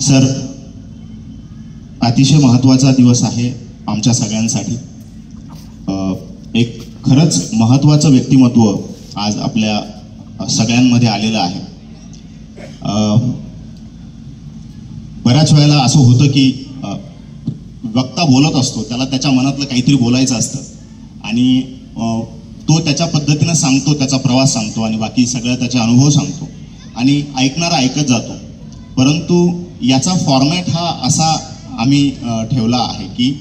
Sir, अतिशय महत्त्वाचा दिवस आहे आमच्या सगळ्यांसाठी. एक खरंच महत्त्वाचं व्यक्तिमत्व आज आपल्या सगळ्यांमध्ये आलेलं आहे. बऱ्याच वेळेला असं होतं की वक्ता बोलत असतो, त्याला त्याच्या मनातलं काहीतरी बोलायचं असतं आणि तो त्याच्या पद्धतीनं सांगतो, त्याचा प्रवास सांगतो आणि बाकी सगळं त्याचे अनुभव सांगतो आणि ऐकणारा ऐकत जातो. परंतु याचा फॉर्मॅट हा असा आम्ही ठेवला आहे की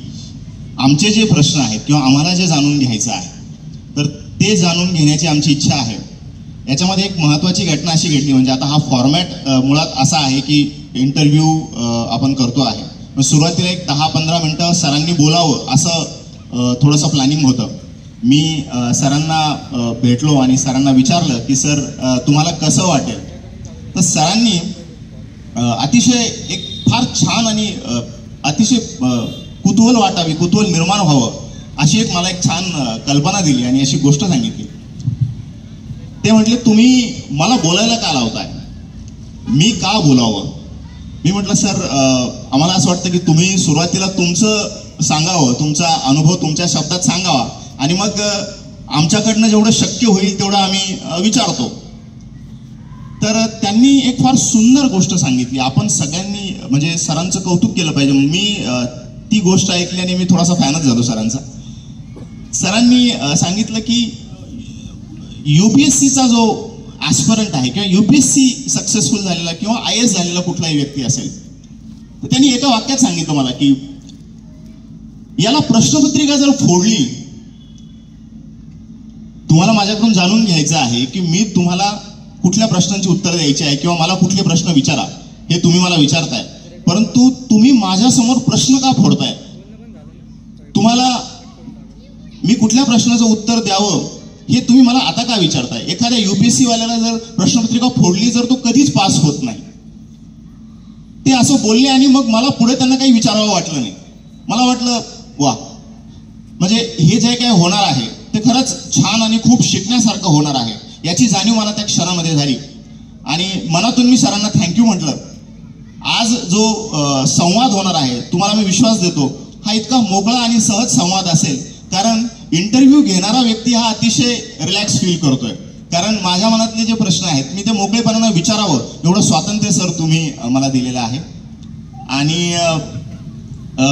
आमचे जे प्रश्न आहेत किंवा आम्हाला जे जाणून घ्यायचं आहे तर ते जाणून घेण्याची आमची इच्छा आहे. याच्यामध्ये एक महत्त्वाची घटना अशी घडली, म्हणजे आता हा फॉर्मॅट मुळात असा आहे की इंटरव्ह्यू आपण करतो आहे. सुरुवातीला एक 10-15 मिनिटं सरांनी बोलावं असं थोडंसं प्लॅनिंग होतं. मी सरांना भेटलो आणि सरांना विचारलं की सर तुम्हाला कसं वाटेल. तर सरांनी अतिशय एक फार छान आणि अतिशय कुतूहल निर्माण व्हावं अशी एक मला एक छान कल्पना दिली आणि अशी गोष्ट सांगितली. ते म्हटले, तुम्ही मला बोलायला का लावताय, मी का बोलावं. मी म्हटलं, सर आम्हाला असं वाटतं की तुम्ही सुरुवातीला तुमचं सांगावं, तुमचा अनुभव तुमच्या शब्दात सांगावा आणि मग आमच्याकडनं जेवढं शक्य होईल तेवढं आम्ही विचारतो. तर त्यांनी एक फार सुंदर गोष्ट सांगितली. आपण सगळ्यांनी म्हणजे सरांचं कौतुक केलं पाहिजे. मी ती गोष्ट ऐकली आणि मी थोडासा फॅनच झालो सरांचा. सरांनी सांगितलं की युपीएससीचा जो ॲस्पिरंट आहे किंवा युपीएससी सक्सेसफुल झालेला किंवा IAS झालेला कुठलाही व्यक्ती असेल तर त्यांनी एका वाक्यात सांगितलं मला की याला प्रश्नपत्रिका जर फोडली, तुम्हाला माझ्याकडून जाणून घ्यायचं आहे की मी तुम्हाला कुठल्या प्रश्नांची उत्तरं द्यायची आहे किंवा मला कुठले प्रश्न विचारा हे तुम्ही मला विचारताय, परंतु तुम्ही माझ्यासमोर प्रश्न का फोडताय. तुम्हाला मी कुठल्या प्रश्नाचं उत्तर द्यावं हे तुम्ही मला आता का विचारताय. एखाद्या UPSC वाल्याला जर प्रश्नपत्रिका फोडली तर तो कधीच पास होत नाही. ते असं बोलले आणि मग मला पुढे त्यांना काही विचारावं वाटलं नाही. मला वाटलं वा, म्हणजे हे जे काही होणार आहे ते खरंच छान आणि खूप शिकण्यासारखं होणार आहे याची जाणीव मला त्या क्षणामध्ये झाली आणि मनातून मी सरांना थँक्यू म्हटलं. आज जो संवाद होणार आहे तुम्हाला मी विश्वास देतो हा इतका मोकळा आणि सहज संवाद असेल, कारण इंटरव्ह्यू घेणारा व्यक्ती हा अतिशय रिलॅक्स फील करतोय. कारण माझ्या मनातले जे प्रश्न आहेत मी ते मोकळेपणानं विचारावं एवढं स्वातंत्र्य सर तुम्ही मला दिलेलं आहे. आणि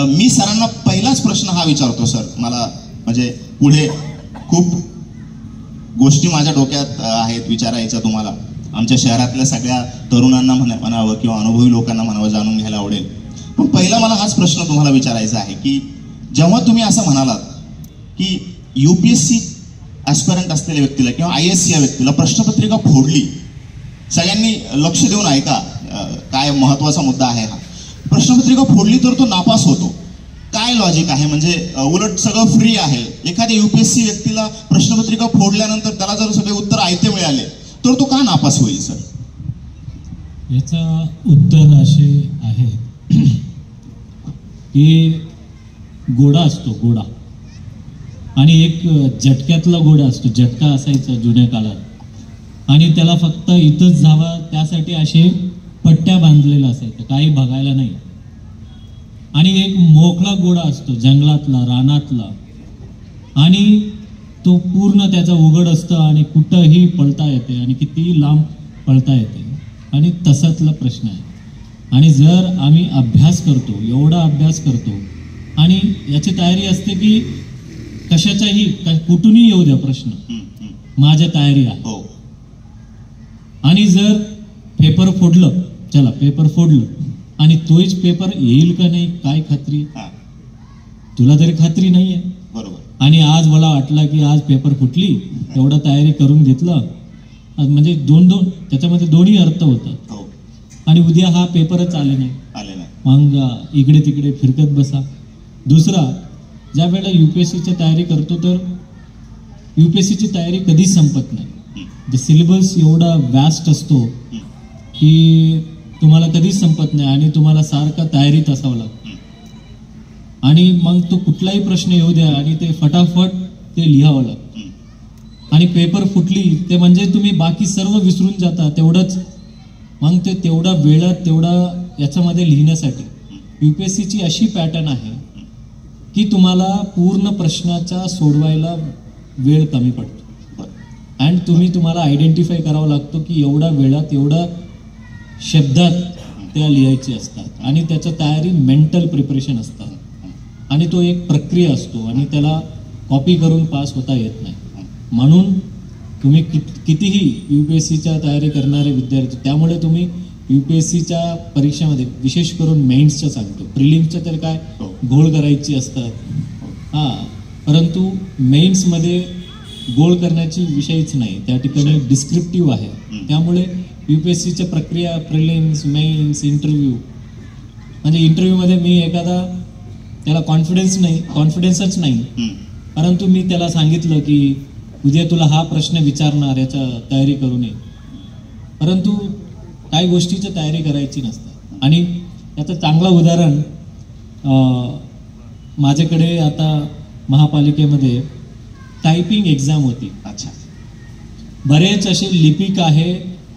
मी सरांना पहिलाच प्रश्न हा विचारतो. सर मला म्हणजे पुढे खूप गोष्टी माझ्या डोक्यात आहेत विचारायच्या तुम्हाला, आमच्या शहरातल्या सगळ्या तरुणांना म्हणावं किंवा अनुभवी लोकांना म्हणावं, जाणून घ्यायला आवडेल. पण पहिला मला हाच प्रश्न तुम्हाला विचारायचा आहे की जेव्हा तुम्ही असं म्हणालात की UPSC ॲस्पिरंट असलेल्या व्यक्तीला किंवा IAS या व्यक्तीला प्रश्नपत्रिका फोडली, सगळ्यांनी लक्ष देऊन ऐका, काय महत्त्वाचा मुद्दा आहे हा. प्रश्नपत्रिका फोडली तर तो नापास होतो, काय लॉजिक आहे. म्हणजे उलट सगळं फ्री आहे. एखाद्या UPSC व्यक्तीला प्रश्नपत्रिका फोडल्यानंतर त्याला जर सगळे उत्तर आयते मिळाले तर तो का नापास होईल. सर याचा उत्तर असे आहे की गोडा असतो, गोडा, आणि एक झटक्यातला गोडा असतो. झटका असायचा जुन्या काळात आणि त्याला फक्त इथंच जावा त्यासाठी असे पट्ट्या बांधलेल्या असायच्या, काही बघायला नाही. आणि एक मोकळा गोडा असतो जंगलातला, रानातला, आणि तो पूर्ण त्याचा उघड असतं आणि कुठंही पळता येते आणि कितीही लांब पळता येते. आणि तसातला प्रश्न आहे. आणि जर आम्ही अभ्यास करतो, एवढा अभ्यास करतो आणि याची तयारी असते की कशाचाही कुठूनही येऊ द्या प्रश्न, माझ्या तयारी आहे. आणि जर पेपर फोडलं, चला पेपर फोडलं आणि तोच पेपर येईल का नाही काय खात्री, तुला तरी खात्री नाही आहे. बरोबर. आणि आज मला वाटलं की आज पेपर फुटली, एवढा तयारी करून घेतलं, म्हणजे दोन त्याच्यामध्ये दोन्ही अर्थ होतात. आणि उद्या हा पेपरच आले नाही, मग इकडे तिकडे फिरकत बसा. दुसरा, ज्या वेळेला UPSCची तयारी करतो तर UPSCची तयारी कधीच संपत नाही. सिलेबस एवढा व्यास्ट असतो की तुम्हाला कधीच संपत नाही आणि तुम्हाला सारखं तयारीत असावं लागतं. आणि मग तो कुठलाही प्रश्न येऊ द्या आणि ते फटाफट ते लिहावं लागतं. आणि पेपर फुटली ते म्हणजे तुम्ही बाकी सर्व विसरून जाता तेवढंच. मग ते तेवढा वेळात तेवढा याच्यामध्ये लिहिण्यासाठी UPSCची अशी पॅटर्न आहे की तुम्हाला पूर्ण प्रश्नाचा सोडवायला वेळ कमी पडतो अँड तुम्हाला आयडेंटिफाय करावं लागतो की एवढ्या वेळात एवढ्या शब्दात त्या लिहायचे असतात आणि त्याचं तयारी मेंटल प्रिपरेशन असतात आणि तो एक प्रक्रिया असतो आणि त्याला कॉपी करून पास होता येत नाही. म्हणून तुम्ही कितीही UPSCच्या तयारी करणारे विद्यार्थी, त्यामुळे तुम्ही UPSCच्या परीक्षेमध्ये विशेष करून मेन्सच्या सांगतो, प्रिलिम्सच्या तर काय गोळ करायची असतात परंतु मेन्समध्ये गोळ करण्याची विषयच नाही, त्या ठिकाणी डिस्क्रिप्टिव्ह आहे. त्यामुळे UPSCच्या प्रक्रिया प्रिलिम्स, मेन्स, इंटरव्ह्यू, म्हणजे इंटरव्ह्यूमध्ये मी एखादा त्याला कॉन्फिडन्सच नाही परंतु मी त्याला सांगितलं की उद्या तुला हा प्रश्न विचारणार, याचा तयारी करू नये, परंतु काही गोष्टीची तयारी करायची नसते. आणि याचं चांगलं उदाहरण माझ्याकडे आता महापालिकेमध्ये टायपिंग एक्झाम होती. अच्छा. बरेच असे लिपिक आहे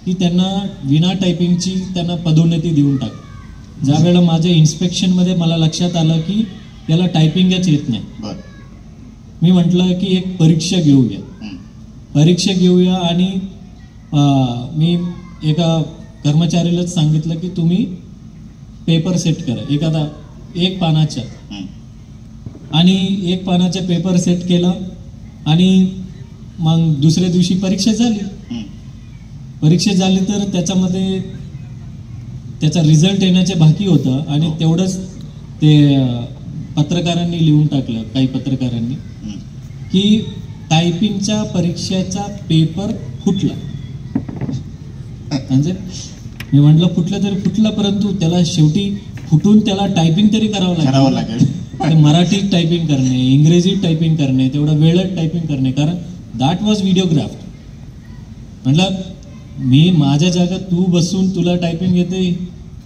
की त्यांना विना टायपिंगची त्यांना पदोन्नती देऊन टाक. ज्या वेळेला माझ्या इन्स्पेक्शनमध्ये मला लक्षात आलं की त्याला टायपिंगच येत नाही, मी म्हटलं की एक परीक्षा घेऊया आणि मी एका कर्मचारीलाच सांगितलं की तुम्ही पेपर सेट करा एखादा एक पानाचा, आणि एक पानाचा पेपर सेट केला आणि मग दुसऱ्या दिवशी परीक्षा झाली तर त्याच्यामध्ये त्याचा रिझल्ट येण्याचे बाकी होतं आणि तेवढंच ते पत्रकारांनी लिहून टाकलं, काही पत्रकारांनी, की टायपिंगच्या परीक्षेचा पेपर फुटला. म्हणजे मी म्हटलं फुटलं परंतु त्याला शेवटी फुटून त्याला टायपिंग तरी करावं लागेल. मराठीत टायपिंग करणे, इंग्रजीत टायपिंग करणे, तेवढा वेळात टायपिंग करणे, कारण दॅट वॉज व्हिडिओग्राफ. म्हटलं मी माझ्या जागात तू बसून तुला टायपिंग येते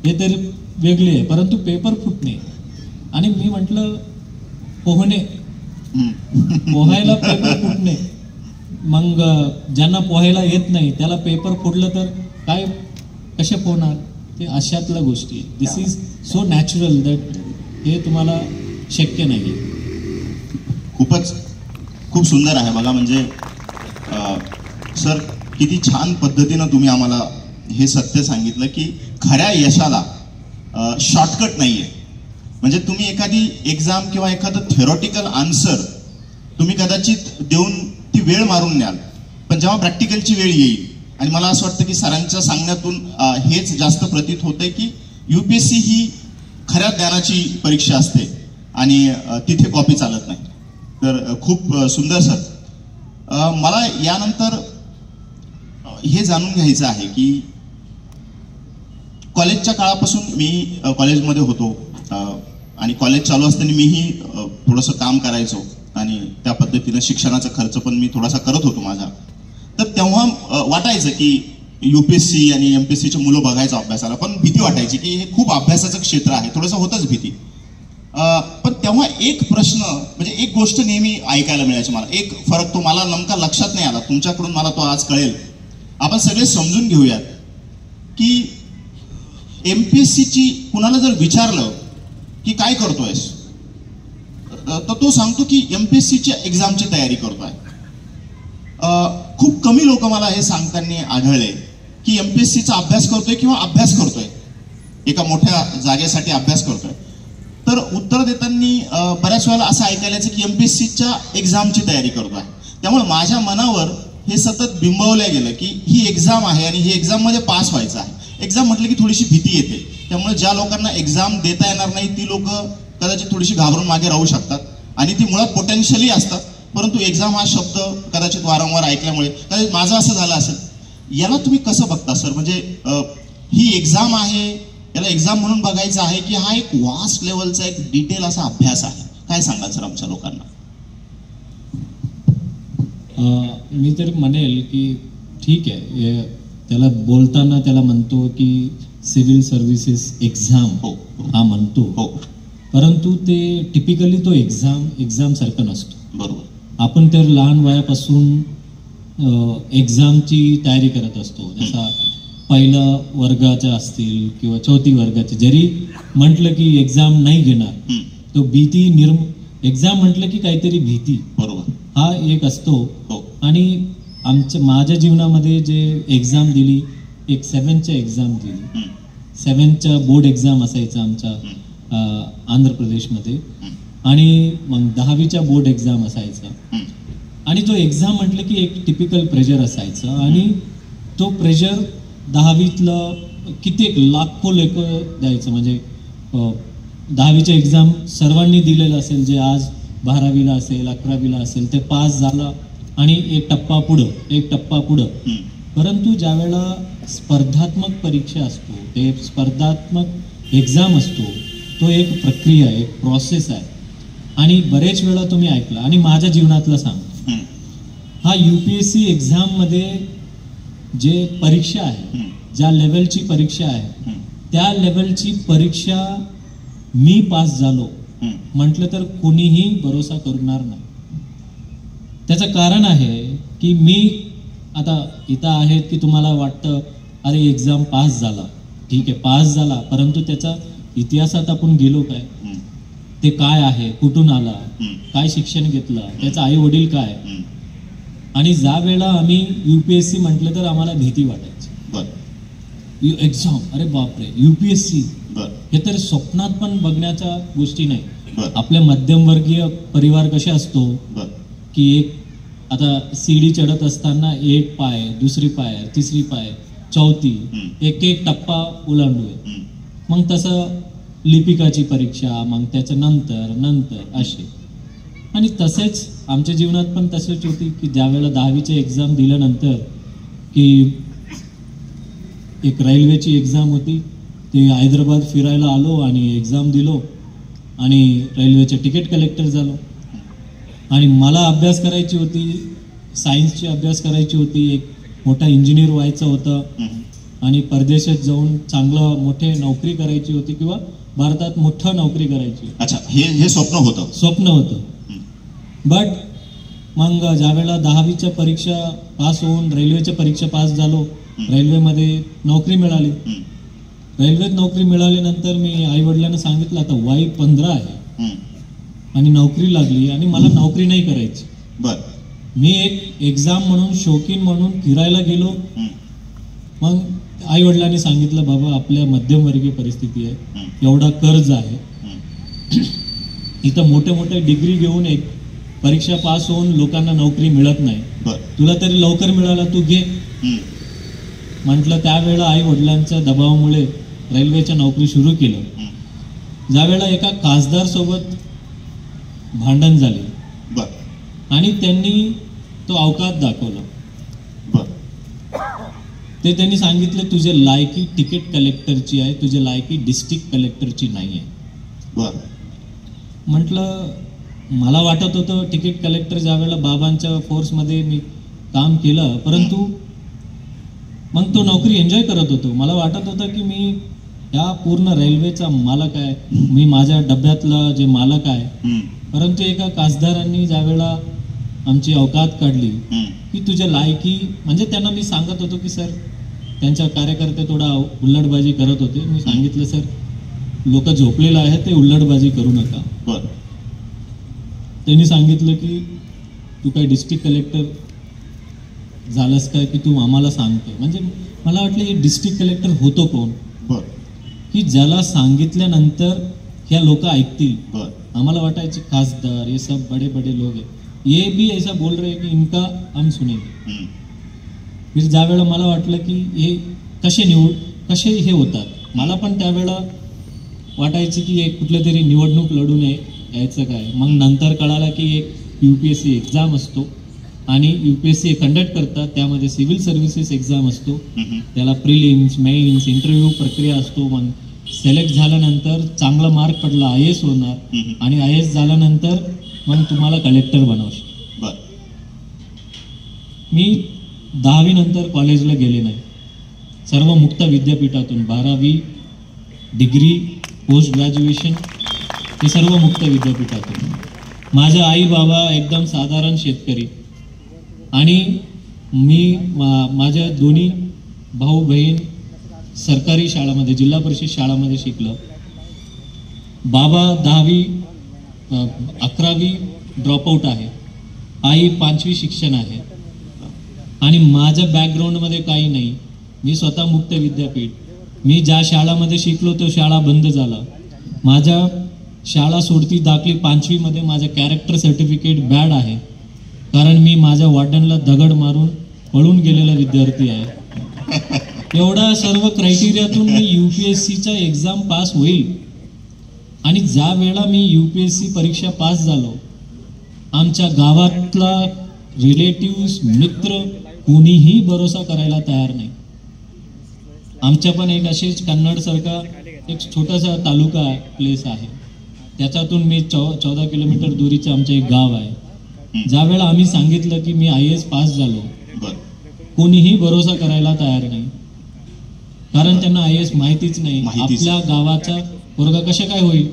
हे तरी वेगळी आहे, परंतु पेपर फुटणे. आणि मी म्हटलं पोहायला पेपर फुटणे, मग ज्यांना पोहायला येत नाही त्याला पेपर फुटलं तर काय कसे पोहणार, ते अशातल्या गोष्टी. दिस इज सो नॅचरल दॅट हे तुम्हाला शक्य नाही. खूप सुंदर आहे बघा. म्हणजे सर किती छान पद्धतीनं तुम्ही आम्हाला हे सत्य सांगितलं की खऱ्या यशाला शॉर्टकट नाहीये. म्हणजे तुम्ही एखादी एक्झाम किंवा एखादं थेरॉटिकल आन्सर तुम्ही कदाचित देऊन ती वेळ मारून न्याल, पण जेव्हा प्रॅक्टिकलची वेळ येईल, आणि मला असं वाटतं की सरांच्या सांगण्यातून हेच जास्त प्रतीत होतंय की UPSC ही खऱ्या ज्ञानाची परीक्षा असते आणि तिथे कॉपी चालत नाही. तर खूप सुंदर सर. मला यानंतर हे जाणून घ्यायचं आहे की कॉलेजच्या काळापासून मी कॉलेजमध्ये होतो आणि कॉलेज चालू असताना मीही थोडंसं काम करायचो आणि त्या पद्धतीनं शिक्षणाचा खर्च पण मी थोडासा करत होतो माझा. तर तेव्हा वाटायचं की UPSC आणि MPSCचे मुलं बघायचं अभ्यासाला, पण भीती वाटायची की हे खूप अभ्यासाचं क्षेत्र आहे, थोडंसं होतच भीती. पण तेव्हा एक प्रश्न म्हणजे एक गोष्ट नेहमी ऐकायला मिळायची मला, एक फरक तो मला नेमका लक्षात नाही आला, तुमच्याकडून मला तो आज कळेल. आपण सगळे समजून घेऊयात की MPSCची कुणाला जर विचारलं की काय करतोयस, तर तो सांगतो की MPSCच्या एक्झामची तयारी करतोय. खूप कमी लोक मला हे सांगताना आढळले की MPSCचा अभ्यास करतोय किंवा अभ्यास करतोय, एका मोठ्या जागेसाठी अभ्यास करतोय. तर उत्तर देताना बऱ्याच वेळेला असं ऐकायला यायचं की MPSCच्या एक्झामची तयारी करतोय. त्यामुळे माझ्या मनावर हे सतत बिंबवलं गेलं की ही एक्झाम आहे आणि ही एक्झाममध्ये पास व्हायचं आहे. एक्झाम म्हटलं की थोडीशी भीती येते, त्यामुळे ज्या लोकांना एक्झाम देता येणार नाही ती लोक कदाचित थोडीशी घाबरून मागे राहू शकतात आणि ती मुळात पोटेन्शियली असतात, परंतु एक्झाम हा शब्द कदाचित वारंवार ऐकल्यामुळे कदाचित माझं असं झालं असेल. याला तुम्ही कसं बघता सर? म्हणजे ही एक्झाम आहे, याला एक्झाम म्हणून बघायचं आहे की हा एक वास्ट लेवलचा एक डिटेल असा अभ्यास आहे? काय सांगाल सर आमच्या लोकांना? मी तर म्हणेल की ठीक आहे, त्याला बोलताना त्याला म्हणतो की सिव्हिल सर्व्हिसेस एक्झाम हा म्हणतो, परंतु ते टिपिकली तो एक्झाम सारखं नसतो. बरोबर. आपण तर लहान वयापासून एक्झामची तयारी करत असतो. जसा पहिल्या वर्गाच्या असतील किंवा चौथी वर्गाचे, जरी म्हटलं की एक्झाम नाही घेणार, तो भीती एक्झाम म्हटलं की काहीतरी भीती, बरोबर, हा एक असतो. हो. आणि माझ्या जीवनामध्ये जे एक्झाम दिली, एक 7th एक्झाम दिली. 7th बोर्ड एक्झाम असायचं आमच्या आंध्र प्रदेशमध्ये, आणि मग 10वीच्या बोर्ड एक्झाम असायचा. आणि तो एक्झाम म्हटलं की एक टिपिकल प्रेशर असायचं, आणि तो प्रेशर 10वीतलं कित्येक लाखो लोक द्यायचं. म्हणजे 10वीचे एक्झाम सर्वांनी दिलेलं असेल, जे आज 12वीला असेल, 11वीला असेल, ते पास झालं आणि एक टप्पा पुढं. परंतु ज्यावेळेला स्पर्धात्मक परीक्षा असतो, ते स्पर्धात्मक एक्झाम असतो, तो एक प्रक्रिया, एक प्रोसेस आहे. आणि बरेच वेळा तुम्ही ऐकलं, आणि माझ्या जीवनातलं सांगतो, हा UPSC एक्झाममध्ये जे परीक्षा आहे, ज्या लेवलची परीक्षा आहे, त्या लेवलची परीक्षा मी पास झालो म्हटलं तर कोणीही भरोसा करणार नाही. त्याचं कारण आहे की मी आता इथं आहे की तुम्हाला वाटतं अरे एक्झाम पास झाला, ठीक आहे, पास झाला, परंतु त्याचा इतिहासात आपण गेलो काय, ते काय आहे, कुठून आला, काय शिक्षण घेतलं, त्याचा आई वडील काय. आणि ज्या वेळेला आम्ही UPSC म्हटलं तर आम्हाला भीती वाटायची. एक्झाम, अरे बापरे, UPSC, हे तर स्वप्नात पण बघण्याच्या गोष्टी नाही. आपल्या मध्यमवर्गीय परिवार कसे असतो की एक आता सीडी चढत असताना एक पाय, दुसरी पाय, तिसरी पाय, चौथी, एक एक टप्पा ओलांडूया. मग तसं लिपिकाची परीक्षा, मग त्याच्या नंतर असे. आणि तसेच आमच्या जीवनात पण तसेच होती की ज्यावेळेला 10वीचे एक्झाम दिल्यानंतर की एक रेल्वेची एक्झाम होती, ते हैदराबाद फिरायला आलो आणि एक्झाम दिलो आणि रेल्वेचे तिकीट कलेक्टर झालो. आणि मला अभ्यास करायची होती, सायन्सची अभ्यास करायची होती, एक मोठा इंजिनियर व्हायचं होतं आणि परदेशात जाऊन चांगलं मोठे नोकरी करायची होती किंवा भारतात मोठं नोकरी करायची. अच्छा, हे स्वप्न होतं. बट मग ज्यावेळेला 10वीच्या परीक्षा पास होऊन रेल्वेच्या परीक्षा पास झालो, रेल्वेमध्ये नोकरी मिळाली. रेल्वेत नोकरी मिळाल्यानंतर मी आई वडिलांना सांगितलं आता वय 15 आहे आणि नोकरी लागली आणि मला नोकरी नाही करायची. मी एक एक्झाम म्हणून, शौकीन म्हणून फिरायला गेलो. मग आई वडिलांनी सांगितलं बाबा आपल्या मध्यमवर्गीय परिस्थिती आहे, एवढा कर्ज आहे, इथं मोठे मोठे डिग्री घेऊन एक परीक्षा पास होऊन लोकांना नोकरी मिळत नाही, तुला तरी लवकर मिळाला, तू घे म्हटलं. त्यावेळेला आई वडिलांच्या दबावामुळे रेल्वेच्या नोकरी सुरू केलं. ज्यावेळेला एका खासदार सोबत भांडण झाले आणि त्यांनी तो अवकात दाखवला. ते त्यांनी सांगितले तुझे लायकी तिकीट कलेक्टरची आहे, तुझे लायकी डिस्ट्रिक्ट कलेक्टरची नाही आहे. म्हटलं मला वाटत होतं तिकीट कलेक्टर ज्यावेळेला बाबांच्या फोर्समध्ये मी काम केलं, परंतु मग तो नोकरी एन्जॉय करत होतो. मला वाटत होतं की मी या पूर्ण रेल्वेचा मालक आहे, मी माझ्या डब्यातला जे मालक आहे. परंतु एका खासदारांनी ज्यावेळेला आमची अवकात काढली की तुझ्या लायकी, म्हणजे त्यांना मी सांगत होतो की सर, त्यांच्या कार्यकर्ते थोडा उल्लडबाजी करत होते. मी सांगितलं सर लोक झोपलेलं आहे, ते उल्लडबाजी करू नका. त्यांनी सांगितलं की तू काय डिस्ट्रिक्ट कलेक्टर झालंस काय की तू आम्हाला सांगतो. म्हणजे मला वाटलं हे डिस्ट्रिक्ट कलेक्टर होतो कोण की ज्याला सांगितल्यानंतर ह्या लोक ऐकतील. आम्हाला वाटायचे खासदार ये सब बड़े बड़े लोग हैं, ये भी ऐसा बोल रहे कि इनका हम सुनेंगे. फिर ज्यावेळेला मला वाटलं की हे कसे हे होतात, मला पण त्यावेळेला वाटायचे की एक कुठलं तरी निवडणूक लढून यायचं काय. मग नंतर कळालं की एक UPSC एक्झाम असतो आणि UPSC कंडक्ट करतात, त्यामध्ये सिव्हिल सर्व्हिसेस एक्झाम असतो, त्याला प्रिलिम्स, मेन्स, इंटरव्ह्यू प्रक्रिया असतो. मग सिलेक्ट झाल्यानंतर चांगला मार्क पडला IAS होणार आणि IAS झाल्यानंतर मग तुम्हाला कलेक्टर बनवशील. मी 10वी नंतर कॉलेजला गेले नाही, सर्व मुक्त विद्यापीठातून 12वी डिग्री, पोस्ट ग्रॅज्युएशन हे सर्व मुक्त विद्यापीठातून. माझ्या आई बाबा एकदम साधारण शेतकरी आणि मी माझ्या दोन्ही भाऊ बहीण सरकारी शाळामध्ये, जिल्हा परिषद शाळामध्ये शिकलो. बाबा 10वी 11वी ड्रॉपआउट आहे, आई 5वी शिक्षण आहे. आणि माझ्या बॅकग्राऊंडमध्ये काही नाही. मी स्वतः मुक्त विद्यापीठ. मी ज्या शाळामध्ये शिकलो तो शाळा बंद झाला. माझ्या शाळा सोडती दाखली 5वी मध्ये माझं कॅरेक्टर सर्टिफिकेट बॅड आहे, कारण मी माझ्या वॉर्डनला दगड मारून पळून गेलेला विद्यार्थी आहे. एवढा सर्व क्रायटेरियातून मी UPSCचा एक्झाम पास होईल. आणि ज्या वेळा मी UPSC परीक्षा पास झालो, आमच्या गावातला रिलेटिव्स, मित्र कोणीही भरोसा करायला तयार नाही. आमच्या पण एक अशीच कन्नडसारखा एक छोटासा तालुका प्लेस आहे, त्याच्यातून मी 14 किलोमीटर दुरीचं आमचं एक गाव आहे. ज्या वेळा आम्ही सांगितलं की मी IAS पास झालो, कोणीही भरोसा करायला तयार नाही, कारण त्यांना IAS माहितीच नाही. आपल्या गावाचा पोरगा कसं काय होईल.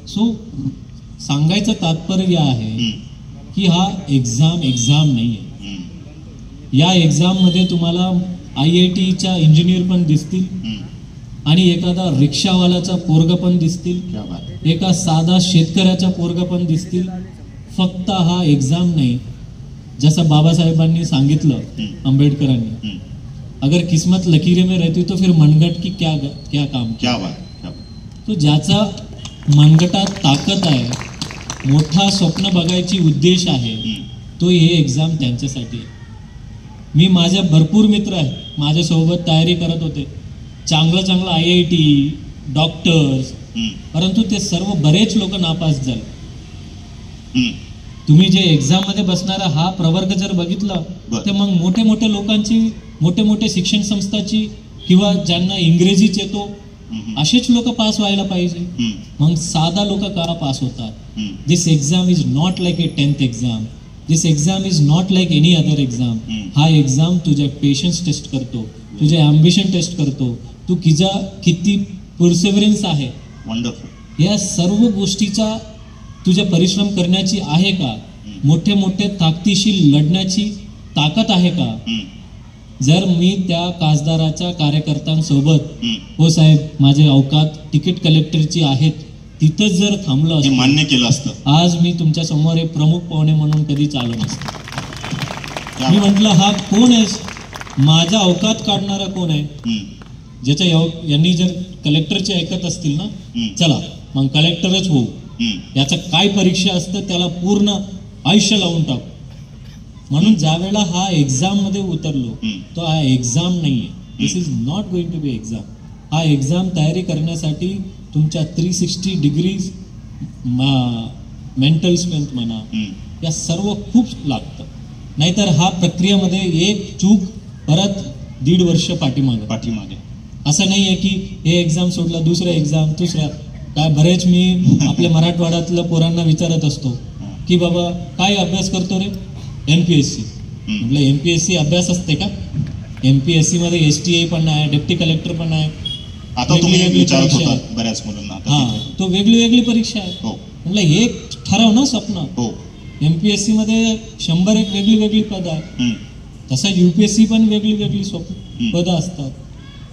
सो सांगायचं तात्पर्य आहे की हा एक्झाम नाही आहे. या एक्झाम मध्ये तुम्हाला IITचा इंजिनियर पण दिसतील, आणि एखादा रिक्षावाल्याचा पोरगा पण दिसतील, एका साधा शेतकऱ्याचा पोरगा पण दिसतील. फक्त हा एक्झाम नाही. जसं बाबासाहेबांनी सांगितलं, आंबेडकरांनी, अगर किस्मत लकीरे में रहती तो फिर मनगट की क्या काम. तो ज्याचा मनगटात ताकद आहे, मोठा स्वप्न बघायची उद्देश आहे, तो हे एक्झाम त्यांच्यासाठी आहे. मी माझ्या भरपूर मित्र आहे, माझ्यासोबत तयारी करत होते, चांगलं IIT, डॉक्टर्स, परंतु ते सर्व बरेच लोक नापास झाले. तुम्ही जे एक्झाम मध्ये बसणारा हा प्रवर्ग जर बघितला, तर मग मोठे लोकांची, मोठे शिक्षण संस्थाची, किंवा ज्यांना इंग्रजीच येतो असेच लोक पास व्हायला पाहिजे. मग साधा लोक का पास होतात. This exam is not like a 10th exam. This exam is not like any other exam. हा एक्झाम तुझ्या पेशन्स टेस्ट करतो, तुझे अम्बिशन टेस्ट करतो, तू किती परसेव्हरन्स आहे, या सर्व गोष्टीचा तुझ्या परिश्रम करण्याची आहे का, मोठे ताकदीशी लढण्याची ताकद आहे का. जर मी त्या खासदाराच्या कार्यकर्त्यांसोबत, हो साहेब माझे अवकात तिकीट कलेक्टरची आहेत, तिथंच जर थांबलो असतो, मान्य केलं असतं, आज मी तुमच्या समोर एक प्रमुख पाहुणे म्हणून कधीच आलो नसतो. मी म्हटलं हा कोण आहे, माझा अवकात काढणारा कोण आहे. ज्याच्या यांनी जर कलेक्टरचे ऐकत असतील ना, चला मग कलेक्टरच होऊ. याचं काय परीक्षा असतं त्याला पूर्ण आयुष्य लावून टाकू. म्हणून ज्या वेळेला हा एक्झाम मध्ये उतरलो, तो हा एक्झाम नाहीये. This is not going to be exam. हा एक्झाम तयारी करण्यासाठी तुमच्या 360 डिग्रीज मेंटल स्ट्रेंथ म्हणा, या सर्व खूप लागतं. नाहीतर हा प्रक्रियेमध्ये एक चूक परत 1.5 वर्ष पाठीमागे. असं नाही आहे की हे एक्झाम सोडला, दुसरा एक्झाम, तिसरा काय. बरेच मी आपल्या मराठवाड्यातल्या पोरांना विचारत असतो की बाबा काय अभ्यास करतो रे. MPSC. म्हटलं MPSC अभ्यास असते का. MPSC मध्ये STI पण आहे, डेप्टी कलेक्टर पण आहे. आता तुम्ही विचारत होता बऱ्याच मुलांना, हा तो वेगळी परीक्षा आहे. म्हटलं हे ठरव ना स्वप्न. MPSC मध्ये 100 वेगळी पद आहे, तसं UPSC पण वेगळी स्वप्न पद असतात.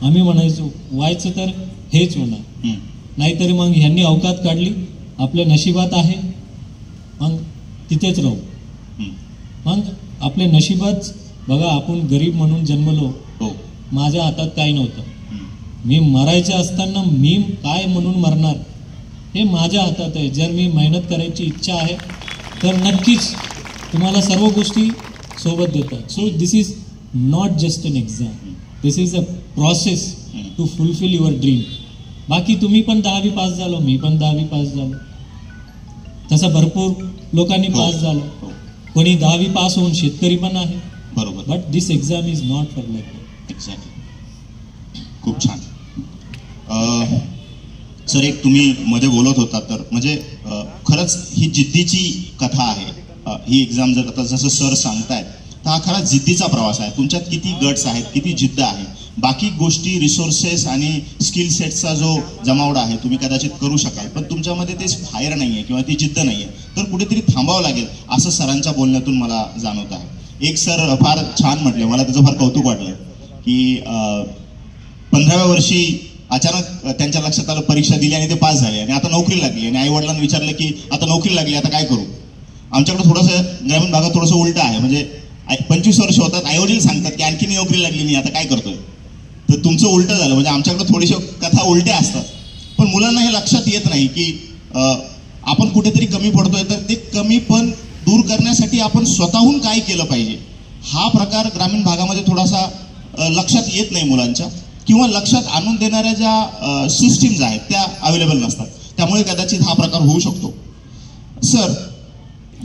आम्ही म्हणायचो व्हायचं तर हेच होणार, नाहीतरी मग ह्यांनी अवकात काढली, आपल्या नशिबात आहे मग तिथेच राहू. मग आपल्या नशिबात बघा, आपण गरीब म्हणून जन्मलो, माझ्या हातात काही नव्हतं. मी मरायचं असताना मी काय म्हणून मरणार हे माझ्या हातात आहे. जर मी मेहनत करायची इच्छा आहे तर नक्कीच तुम्हाला सर्व गोष्टी सोबत देतात. So this is not just an exam, this is a process to fulfil your dream. बाकी तुम्ही पण 10वी पास झालो, मी पण 10वी पास झालो, तसं भरपूर लोकांनी पास झालो. कोणी 10वी पास होऊन शेतकरी पण आहे. बरोबर. But this exam is not for like. Exactly. खूप छान. सर, एक तुम्ही मध्ये बोलत होता, तर म्हणजे खरंच ही जिद्दीची कथा आहे. ही एक्झाम जर आता जसं सर सांगतायत, तर हा खरा जिद्दीचा प्रवास आहे. तुमच्यात किती गट्स आहेत, किती जिद्द आहे. बाकी गोष्टी, रिसोर्सेस आणि स्किल सेटचा जो जमावडा आहे तुम्ही कदाचित करू शकाल, पण तुमच्यामध्ये ते फायर नाही आहे किंवा ती जिद्द नाही आहे, तर कुठेतरी थांबावं लागेल असं सरांच्या बोलण्यातून मला जाणवत आहे. एक सर फार छान म्हटले, मला त्याचं फार कौतुक वाटलं की 15व्या वर्षी अचानक त्यांच्या लक्षात आलं, परीक्षा दिली आणि ते पास झाले आणि आता नोकरी लागली आणि आई वडिलांना विचारलं की आता नोकरी लागली, आता काय करू. आमच्याकडे थोडंसं ग्रामीण भागात थोडंसं उलटं आहे. म्हणजे 25 वर्ष होतात, आई वडील सांगतात की आणखी नोकरी लागली नाही, आता काय करतोय. तर तुमचं उलटं झालं. म्हणजे आमच्याकडे थोडीशा कथा उलट्या असतात, पण मुलांना हे लक्षात येत नाही की आपण कुठेतरी कमी पडतोय, तर ते कमी पण दूर करण्यासाठी आपण स्वतःहून काय केलं पाहिजे, हा प्रकार ग्रामीण भागामध्ये थोडासा लक्षात येत नाही मुलांच्या, किंवा लक्षात आणून देणाऱ्या ज्या सिस्टीम्स आहेत त्या अवेलेबल नसतात. त्यामुळे कदाचित हा प्रकार होऊ शकतो. सर,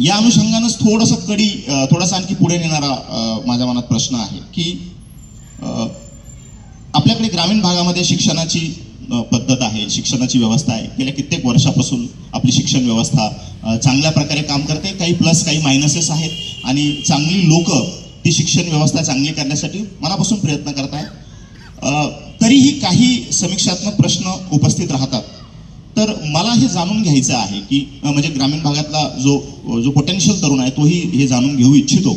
या अनुषंगानंच थोडासा आणखी पुढे नेणारा माझ्या मनात प्रश्न आहे की आपल्याकडे ग्रामीण भागामध्ये शिक्षणाची पद्धत आहे, शिक्षणाची व्यवस्था आहे. गेल्या कित्येक वर्षापासून आपली शिक्षण व्यवस्था चांगल्या प्रकारे काम करते. काही प्लस, काही मायनसेस आहेत आणि चांगली लोक ती शिक्षण व्यवस्था चांगली करण्यासाठी मनापासून प्रयत्न करत आहेत. तरीही काही समीक्षात्मक प्रश्न उपस्थित राहतात. तर मला हे जाणून घ्यायचं आहे की म्हणजे ग्रामीण भागातला जो पोटेन्शियल तरुण आहे तोही हे जाणून घेऊ इच्छितो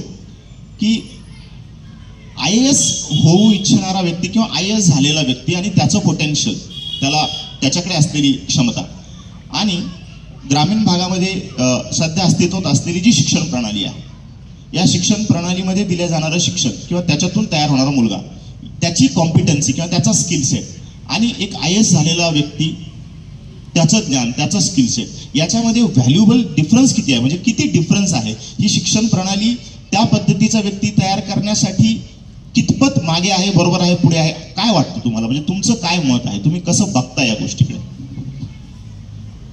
की IAS होऊ इच्छिणारा व्यक्ती किंवा IAS झालेला व्यक्ती आणि त्याचं पोटेन्शियल, त्याच्याकडे असलेली क्षमता आणि ग्रामीण भागामध्ये सध्या अस्तित्वात असलेली जी शिक्षण प्रणाली आहे, या शिक्षण प्रणालीमध्ये दिलं जाणारं शिक्षण किंवा त्याच्यातून तयार होणारा मुलगा, त्याची कॉम्पिटन्सी किंवा त्याचा स्किल सेट आणि एक IAS झालेला व्यक्ती त्याचं ज्ञान, त्याचं स्किल सेट, याच्यामध्ये व्हॅल्युएबल डिफरन्स किती आहे, म्हणजे किती डिफरन्स आहे. ही शिक्षण प्रणाली त्या पद्धतीचा व्यक्ती तयार करण्यासाठी कितपत मागे आहे, बरोबर आहे, पुढे आहे, काय वाटतं तुम्हाला? म्हणजे तुमचं काय मत आहे, तुम्ही कसं बघता या गोष्टीकडे?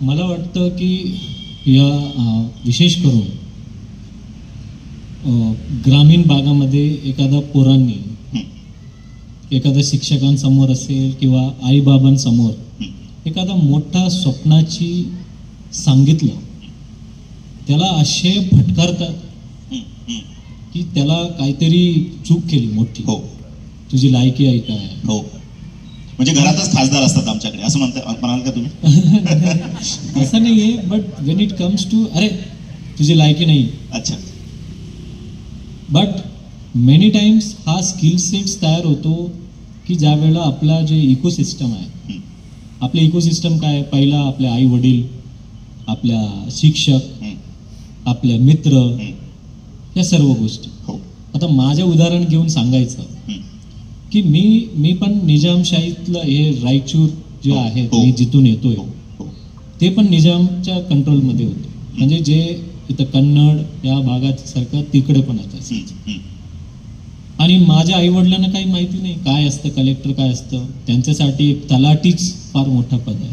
मला वाटतं की या विशेष करून ग्रामीण भागामध्ये एखादा पोरांनी एखाद्या शिक्षकांसमोर असेल किंवा आईबाबांसमोर एखादा मोठा स्वप्नाची सांगितलं, त्याला असे फटकारतात की त्याला काहीतरी चूक केली मोठी. हो, तुझी लायकी आहे काय? हो, म्हणजे घरातच खासदार असतात आमच्याकडे, असं म्हणाल का तुम्ही? असं नाहीये, but when it comes to अरे तुझी लायकी नाही. अच्छा. बट मेनी टाइम्स हा स्किल सेट्स तयार होतो की ज्या वेळेला आपला जे इकोसिस्टम आहे, आपले इकोसिस्टम काय, पहिला आपले आई वडील, आपल्या शिक्षक, आपले मित्र, या सर्व गोष्टी. आता माझे उदाहरण घेऊन सांगायचं की मी पण निजामशाहीतलं हे रायचूर जे आहे, मी जिथून येतोय ते पण निजामच्या कंट्रोलमध्ये होते. म्हणजे जे इथं कन्नड या भागात सारखं तिकडे पण असायचं. आणि माझ्या आई वडिलांना काही माहिती नाही काय असतं, कलेक्टर काय असतं. त्यांच्यासाठी एक तलाठीच फार मोठा पद आहे,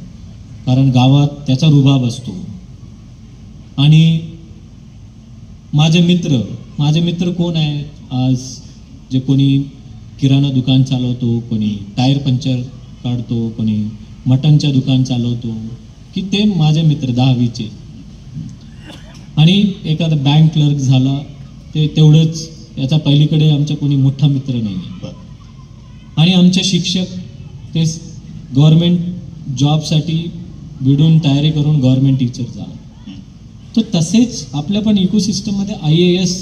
कारण गावात त्याचा रुबाब असतो. आणि माझे मित्र कोण आहेत आज? जे कोणी किराणा दुकान चालवतो, कोणी टायर पंक्चर काढतो, कोणी मटनच्या दुकान चालवतो, की ते माझे मित्र 10वीचे. आणि एखादा बँक क्लर्क झाला ते तेवढंच, याचा पहिलीकडे आमचा कोणी मोठा मित्र नाही. आणि आमचे शिक्षक ते गव्हर्नमेंट जॉबसाठी भिडून तयारी करून गव्हर्नमेंट टीचर झाला. तर तसेच आपल्या पण इकोसिस्टममध्ये IAS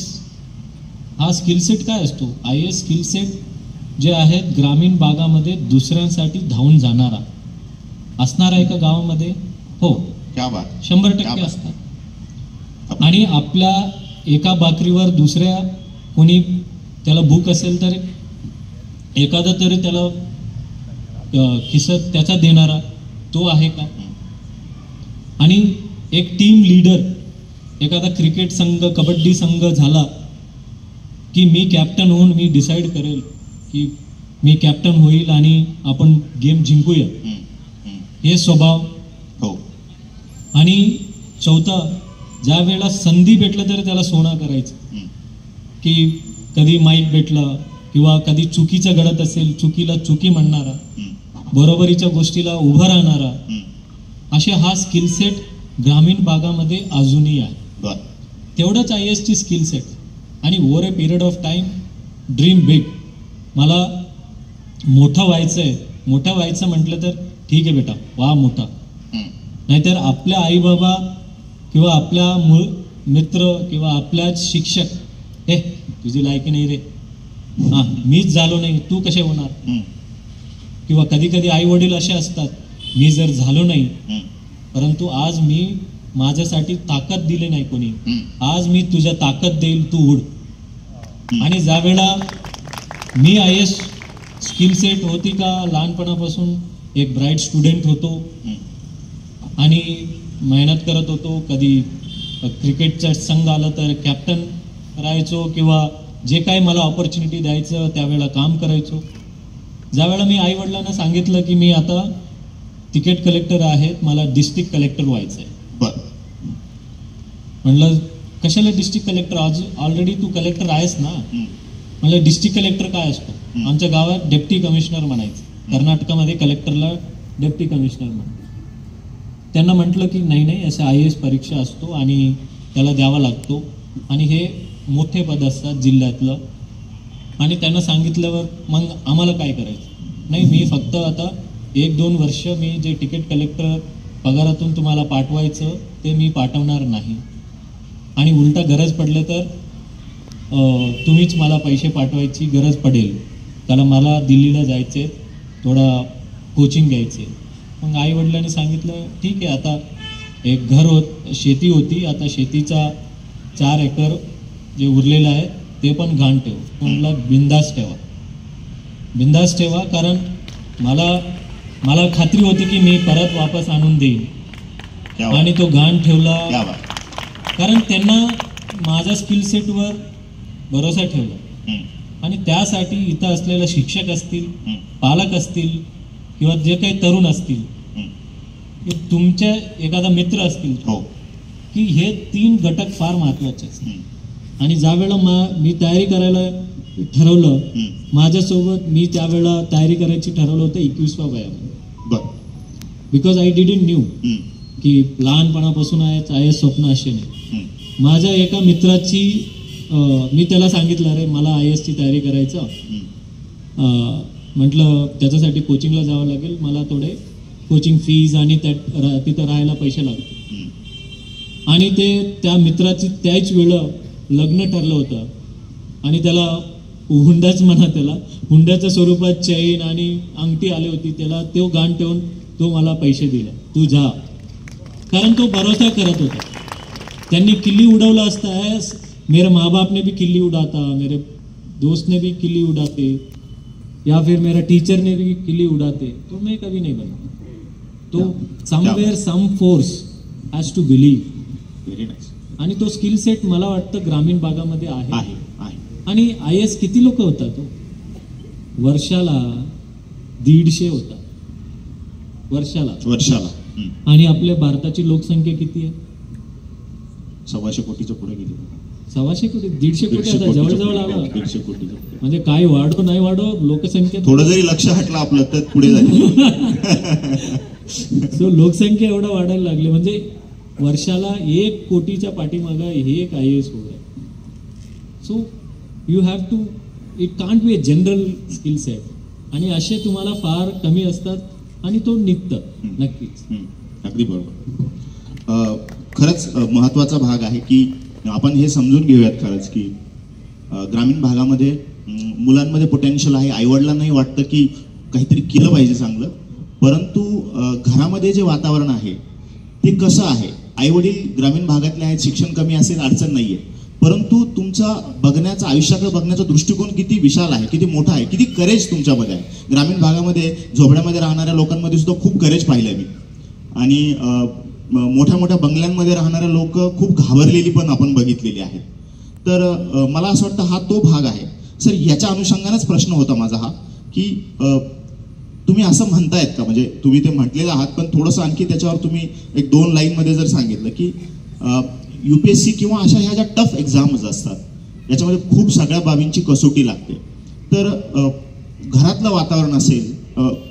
हा स्किल सेट काय असतो? IAS स्किल सेट जे आहेत ग्रामीण भागामध्ये दुसऱ्यांसाठी धावून जाणारा असणारा एका गावामध्ये, हो, 100% असतात. आणि आपल्या एका भाकरीवर दुसऱ्या कोणी त्याला भूक असेल तर एखादा तरी त्याला खिसत त्याचा देणारा तो आहे का? आणि एक टीम लीडर, एखादा क्रिकेट संघ, कबड्डी संघ झाला की मी कॅप्टन होऊन मी डिसाईड करेल की मी कॅप्टन होईल आणि आपण गेम जिंकूया, हे स्वभाव. हो. आणि चौथा, ज्या वेळेला संधी भेटलं तर त्याला सोना करायचं, की कधी माईक भेटला किंवा कधी चुकीचं घडत असेल चुकीला चुकी म्हणणारा, बरोबरीच्या गोष्टीला उभं राहणारा, असे हा स्किल सेट ग्रामीण भागामध्ये अजूनही आहे. तेवढंच IAS ची स्किल सेट. आणि over a period of time dream big. मला मोठं व्हायचं म्हटलं तर ठीक आहे बेटा, वा मोठा. नाहीतर आपल्या आईबाबा किंवा आपल्या मित्र किंवा आपल्याच शिक्षक, तुझी लायकी नाही रे, मीच झालो नाही, तू कसे होणार? किंवा कधी कधी आई वडील असे असतात, मी जर झालो नाही, परंतु आज मी माझ्यासाठी ताकद दिली नाही कोणी, आज मी तुझ्या ताकद देईल, तू उड. आणि ज्यावेळेला मी IAS स्किल सेट होती का, लहानपणापासून एक ब्राईट स्टुडंट होतो आणि मेहनत करत होतो. कधी क्रिकेटचा संघ आला तर कॅप्टन राहायचो किंवा जे काही मला ऑपॉर्च्युनिटी द्यायचं त्यावेळेला काम करायचो. ज्यावेळेला मी आई वडिलांना सांगितलं की मी आता तिकीट कलेक्टर आहे, मला डिस्ट्रिक्ट कलेक्टर व्हायचं आहे, म्हणलं कशाला डिस्ट्रिक्ट कलेक्टर, आज ऑलरेडी तू कलेक्टर आहेस ना. म्हणलं डिस्ट्रिक्ट कलेक्टर काय असतो, आमच्या गावात डेप्टी कमिशनर म्हणायचं, कर्नाटकामध्ये कलेक्टरला डेप्टी कमिशनर म्हणायचं. त्यांना म्हटलं की नाही असं IAS परीक्षा असतो आणि त्याला द्यावा लागतो आणि हे मोठे पद असतात जिल्ह्यातलं. आणि त्यांना सांगितल्यावर मग आम्हाला काय करायचं, नाही मी फक्त आता 1-2 वर्ष मी जे तिकीट कलेक्टर पगारातून तुम्हाला पाठवायचं ते मी पाठवणार नाही, आणि उलटा गरज पडले तर तुम्हीच मला पैसे पाठवायची गरज पडेल, कारण मला दिल्लीला जायचे, थोडा कोचिंग घ्यायचे. मग आई वडिलांनी सांगितलं ठीक आहे, आता एक घर शेती होती, आता शेतीचा 4 एकर जे उरलेलं आहे ते पण घाण ठेव. म्हटलं बिंदास ठेवा, कारण मला खात्री होती की मी परत वापस आणून देईन. आणि तो घाण ठेवला, कारण त्यांना माझ्या स्किल सेटवर भरोसा ठेवला. आणि त्यासाठी इथं असलेले शिक्षक असतील, पालक असतील किंवा जे काही तरुण असतील, तुमचे एखादा मित्र असतील, की हे 3 घटक फार महत्वाचे असतात. आणि ज्या वेळेला मी तयारी करायला ठरवलं, माझ्यासोबत मी त्यावेळेला तयारी करायची ठरवलं होतं 21व्या वयामध्ये, बिकॉज आय डिडंट न्यू की लहानपणापासून IAS स्वप्न असे नाही. माझ्या एका मित्राची मी त्याला सांगितलं, अरे मला IAS ची तयारी करायचं, म्हटलं त्याच्यासाठी कोचिंगला जावं लागेल, मला थोडे कोचिंग फीज आणि तिथं राहायला पैसे लागतील. आणि त्या मित्राची त्याच वेळेला लग्न ठरलं होतं आणि त्याला हुंडाच म्हणा, त्याला हुंड्याच्या स्वरूपात चैन आणि अंगठी आली होती, त्याला तो गाण ठेवून तो मला पैसे दिला, तू जा, कारण तो भरोसा करत होता. त्यांनी किल्ली उडवला असता, मेरे माँ बाप ने भी किल्ली उड़ाता, मेरे दोस्त ने भी किल्ली उड़ाते, या फिर मेरा टीचर ने भी किल्ली उड़ाते, तो मैं कभी नहीं बना. तो somewhere some force has to believe. Very nice. आणि तो स्किल सेट मला वाटतं ग्रामीण भागामध्ये आहे. आणि IAS किती लोक होतात, वर्षाला 150 होतात वर्षाला. आणि आपल्या भारताची लोकसंख्या किती आहे, 125 कोटीच्या पुढे गेली. 125 कोटी, 150 कोटी आता जवळजवळ आला. 150 कोटी म्हणजे काय वाढो नाही वाढो लोकसंख्या थोडं जरी लक्ष हटलं आपलं तर पुढे जाईल. सो लोकसंख्या एवढा वाढायला लागली, म्हणजे वर्षाला 1 कोटीच्या पाठीमागं हे एक IAS होत आहे. So you have to, it can't be a general skill set. आणि असे तुम्हाला फार कमी असतात आणि तो निघतं नक्कीच. अगदी बरोबर. खरंच महत्वाचा भाग आहे की आपण हे समजून घेऊयात खरंच की ग्रामीण भागामध्ये मुलांमध्ये पोटेन्शियल आहे. आईवडिलांनाही वाटतं की काहीतरी केलं पाहिजे चांगलं, परंतु घरामध्ये जे वातावरण आहे ते कसं आहे. आईवडील ग्रामीण भागातले आहेत, शिक्षण कमी असेल अडचण नाहीये, परंतु तुमचा बघण्याचा, आयुष्याकडे बघण्याचा दृष्टिकोन किती विशाल आहे, किती मोठा आहे, किती करेज तुमच्यामध्ये आहे. ग्रामीण भागामध्ये झोपड्यामध्ये राहणाऱ्या लोकांमध्ये सुद्धा खूप करेज पाहिलंय मी. आणि मोठ्या मोठ्या बंगल्यांमध्ये राहणारे लोक खूप घाबरलेली पण आपण बघितलेली आहेत. तर मला असं वाटतं हा तो भाग आहे. सर, याच्या अनुषंगानेच प्रश्न होता माझा हा की तुम्ही असं म्हणतायत का, म्हणजे तुम्ही ते म्हटलेलं आहात पण थोडंसं आणखी त्याच्यावर तुम्ही 1-2 लाईनमध्ये जर सांगितलं की UPSC किंवा अशा ह्या ज्या टफ एक्झाम्स असतात याच्यामध्ये खूप सगळ्या बाबींची कसोटी लागते, तर घरातलं वातावरण असेल,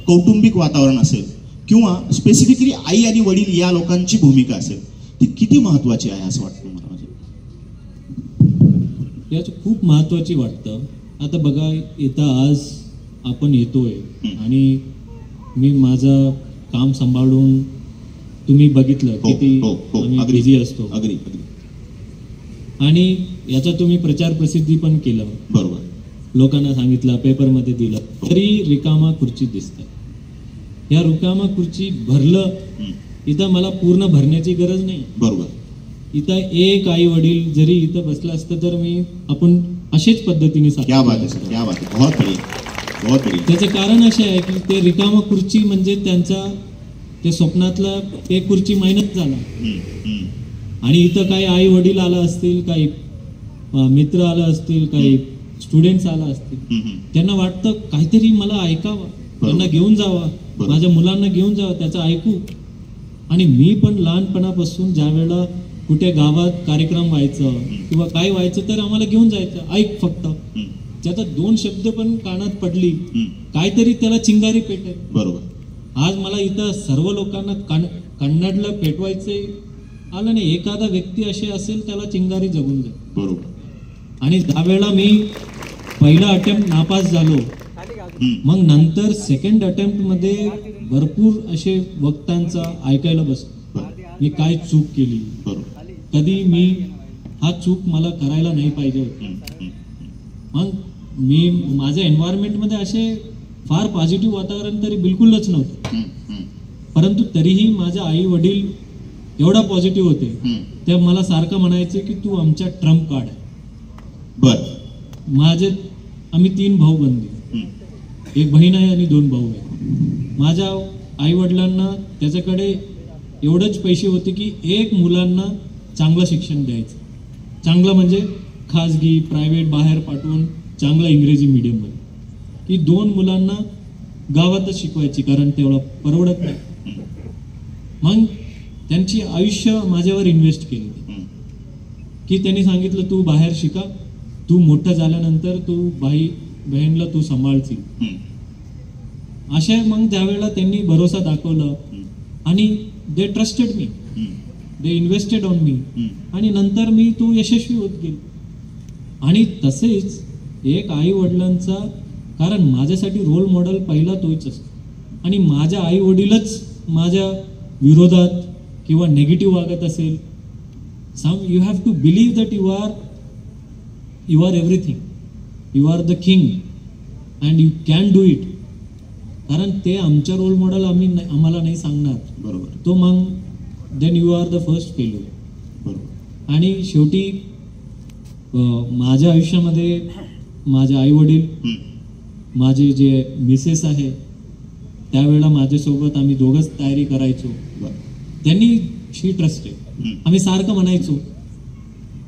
कौटुंबिक वातावरण असेल किंवा स्पेसिफिकली आई आणि वडील या लोकांची भूमिका असेल, ती किती महत्वाची आहे असं वाटतं मला. म्हणजे याची खूप महत्वाची वाटतं. आता बघा, इथं आज आपण येतोय आणि मी माझं काम सांभाळून, तुम्ही बघितलं किती आम्ही बिझी असतो. आणि याचा तुम्ही प्रचार प्रसिद्धी पण केलं, बरोबर, लोकांना सांगितलं, पेपरमध्ये दिलं, तरी रिकामा खुर्ची दिसते. या रिकामा खुर्ची भरलं, इथं मला पूर्ण भरण्याची गरज नाही. बरोबर. इथं एक आई वडील जरी इथं बसलं असतं तर आपण अशाच पद्धतीने क्या बात है सर, क्या बात है, बहुत बढ़िया, बहुत बढ़िया. त्याचे कारण असे आहे की ते रिकामा खुर्ची म्हणजे त्यांच्या ते स्वप्नातला एक खुर्ची मायनस झाला. आणि इथं काही आई वडील आला असतील, काही मित्र आला असतील, काही स्टुडंट्स आला असतील, त्यांना वाटतं काहीतरी मला ऐकावं, त्यांना घेऊन जावा, माझ्या मुलांना घेऊन जावं, त्याचं ऐकू. आणि मी पण लहानपणापासून ज्या वेळेला कुठे गावात कार्यक्रम व्हायचं किंवा काय व्हायचं तर आम्हाला घेऊन जायचं, ऐक फक्त. त्याचा 2 शब्द पण कानात पडली काहीतरी त्याला चिंगारी पेटेल. बरोबर. आज मला इथं सर्व लोकांना कन्नडला पेटवायचे आलं नाही, एखादा व्यक्ती असे असेल त्याला चिंगारी जगून जाईल. बरोबर. आणि त्यावेळेला मी पहिला अटेम्प्ट नापास झालो, मग नंतर सेकंड अटेम्प्ट मध्ये भरपूर असे वक्त्यांचा ऐकायला बसलो, मी काय चूक केली, कधी मी हा चूक मला करायला नाही पाहिजे होती. मग मी माझ्या एन्व्हायरमेंटमध्ये असे फार पॉझिटिव्ह वातावरण तरी बिलकुलच नव्हतं, परंतु तरीही माझे आई वडील एवढा पॉझिटिव्ह होते, ते मला सारखं म्हणायचे की तू आमच्या ट्रम्प कार्ड आहे. बर. आम्ही 3 भाऊ बंदी, एक बहीण आहे आणि 2 भाऊ आहे. माझ्या आई वडिलांना त्याच्याकडे एवढेच पैसे होते की एक मुलांना चांगलं शिक्षण द्यायचं, चांगलं म्हणजे खाजगी प्रायव्हेट बाहेर पाठवून चांगलं इंग्रजी मीडियममध्ये, की 2 मुलांना गावातच शिकवायची, कारण तेवढं परवडत नाही. मग त्यांची आयुष्य माझ्यावर इन्व्हेस्ट केली, की त्यांनी सांगितलं तू बाहेर शिका, तू मोठं झाल्यानंतर तू बहीणला तू सांभाळशील. असे मग त्यावेळेला त्यांनी भरोसा दाखवला आणि दे trusted me, they invested on me, आणि नंतर मी तू यशस्वी होत गेलो. आणि तसेच एक आई वडिलांचा, कारण माझ्यासाठी रोल मॉडेल पहिला तोच असतो, आणि माझ्या आई वडीलच माझ्या विरोधात किंवा नेगेटिव्ह वागत असेल, you have to believe that you are everything, you are the king and you can do it. कारण ते आमच्या रोल मॉडेल आम्हाला नाही सांगणार, बरोबर, तो मग then you are the first failure. बरोबर. आणि शेवटी माझ्या आयुष्यामध्ये माझे आई वडील, माझे जे मिसेस आहे, त्यावेळेला माझ्यासोबत आम्ही दोघंच तयारी करायचो, त्यांनी शी ट्रस्टेड. आम्ही सारखं म्हणायचो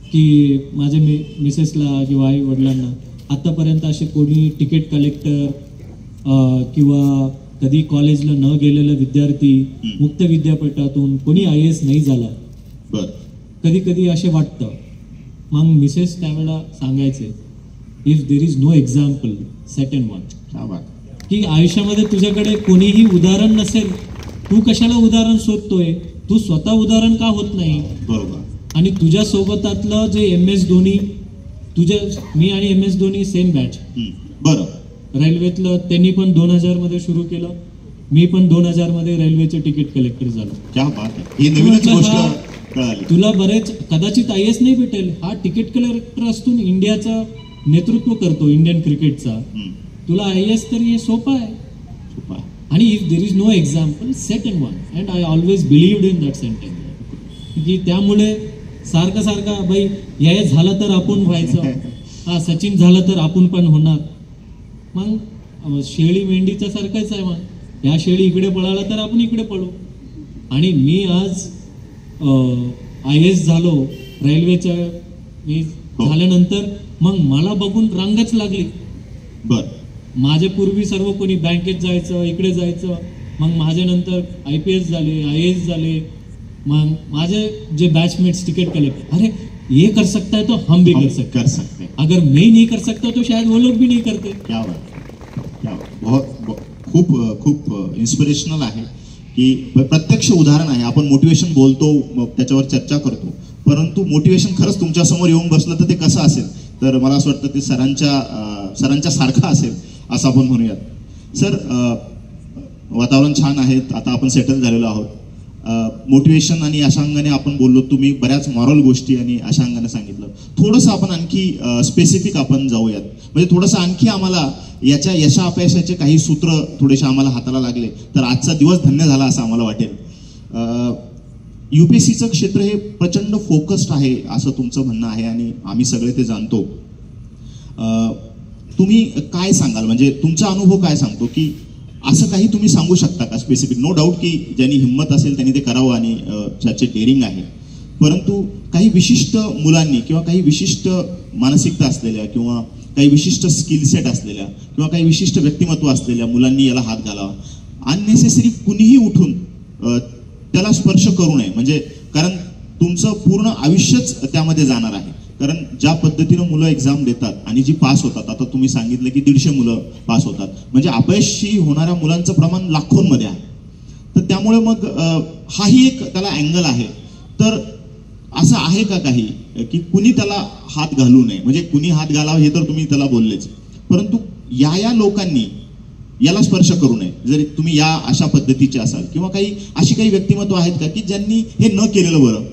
की माझ्या मिसेसला किंवा आई वडिलांना आतापर्यंत असे कोणी तिकीट कलेक्टर किंवा कधी कॉलेजला न गेलेला विद्यार्थी मुक्त विद्यापीठातून कोणी IAS नाही झाला. कधी कधी असे वाटतं. मग मिसेस त्यावेळेला सांगायचे, if there is no example set and one, की आयुष्यामध्ये तुझ्याकडे कोणीही उदाहरण नसेल, तू कशाला उदाहरण शोधतोय, तू स्वतः उदाहरण का होत नाही. बरोबर. आणि तुझ्या सोबतातलं जे MS धोनी, मी आणि MS धोनी सेम बॅच. बरं. रेल्वेतलं त्यांनी पण 2000 मध्ये सुरू केलं, मी पण 2000 मध्ये रेल्वेचे तिकीट कलेक्टर झालो. क्या बात आहे, ही नवीनच गोष्ट कळाली. तुला बरेच कदाचित IAS नाही भेटेल, हा तिकीट कलेक्टर असतो, इंडियाचा नेतृत्व करतो इंडियन क्रिकेटचा, तुला IAS तरी हे सोपं आहे. आणि if there is no example set and one, and I always believed in that sentence, की त्यामुळे सारखं बाई हे झालं तर आपण व्हायचं, हा सचिन झालं तर आपण पण होणार. मग शेळी मेंढीच्या सारखंच आहे, मग या शेळी इकडे पळाला तर आपण इकडे पळू. आणि मी आज IAS झालो, रेल्वेच्या मी झाल्यानंतर मग मला बघून रांगच लागली. माझ्या पूर्वी सर्व कोणी बँकेत जायचं, इकडे जायचं, मग माझ्या नंतर IPS झाले, IAS झाले. मग माझे जे बैचमेट्स टिकट कलेक्ट, अरे ये कर सकता है तो हम भी कर सकते हैं, अगर मैं नहीं कर सकता तो शायद वो लोग भी नहीं करते. क्या बात. खूप इन्स्पिरेशनल आहे, की प्रत्यक्ष उदाहरण आहे. आपण मोटिवेशन बोलतो, त्याच्यावर चर्चा करतो, परंतु मोटिवेशन खरंच तुमच्या समोर येऊन बसलं तर ते कसं असेल, तर मला असं वाटतं ते सरांच्या सारखं असेल असं आपण म्हणूयात. सर, वातावरण छान आहे, आता आपण सेटल झालेलो आहोत. मोटिवेशन आणि अशा अंगाने आपण बोललो, तुम्ही बऱ्याच मॉरल गोष्टी आणि अशा अंगाने सांगितलं. थोडंसं आपण आणखी स्पेसिफिक आपण जाऊयात, म्हणजे थोडंसं आणखी आम्हाला याच्या यशा अपयशाचे काही सूत्र थोडेसे आम्हाला हाताला लागले तर आजचा दिवस धन्य झाला असं आम्हाला वाटेल. UPSCचं क्षेत्र हे प्रचंड फोकस्ड आहे असं तुमचं म्हणणं आहे आणि आम्ही सगळे ते जाणतो. तुम्ही काय सांगाल, म्हणजे तुमचा अनुभव काय सांगतो की असं काही तुम्ही सांगू शकता का स्पेसिफिक? नो डाऊट की ज्यांनी हिंमत असेल त्यांनी ते करावं आणि ज्याचे डेअरिंग आहे, परंतु काही विशिष्ट मुलांनी किंवा काही विशिष्ट मानसिकता असलेल्या किंवा काही विशिष्ट स्किल सेट असलेल्या किंवा काही विशिष्ट व्यक्तिमत्व असलेल्या मुलांनी याला हात घालावा. अननेसेसरी कुणीही उठून त्याला स्पर्श करू नये, म्हणजे कारण तुमचं पूर्ण आयुष्यच त्यामध्ये जाणार आहे. कारण ज्या पद्धतीनं मुलं एक्झाम देतात आणि जी पास होतात, आता तुम्ही सांगितलं की 150 मुलं पास होतात, म्हणजे अपयशी होणाऱ्या मुलांचं प्रमाण लाखोंमध्ये आहे. तर त्यामुळे मग हाही एक त्याला अँगल आहे. तर असं आहे का काही की कुणी त्याला हात घालू नये, म्हणजे कुणी हात घालावं हे तर तुम्ही त्याला बोललेच, परंतु या लोकांनी याला स्पर्श करू नये, जरी तुम्ही या अशा पद्धतीचे असाल किंवा काही अशी काही व्यक्तिमत्व आहेत का की ज्यांनी हे न केलेलं बरं,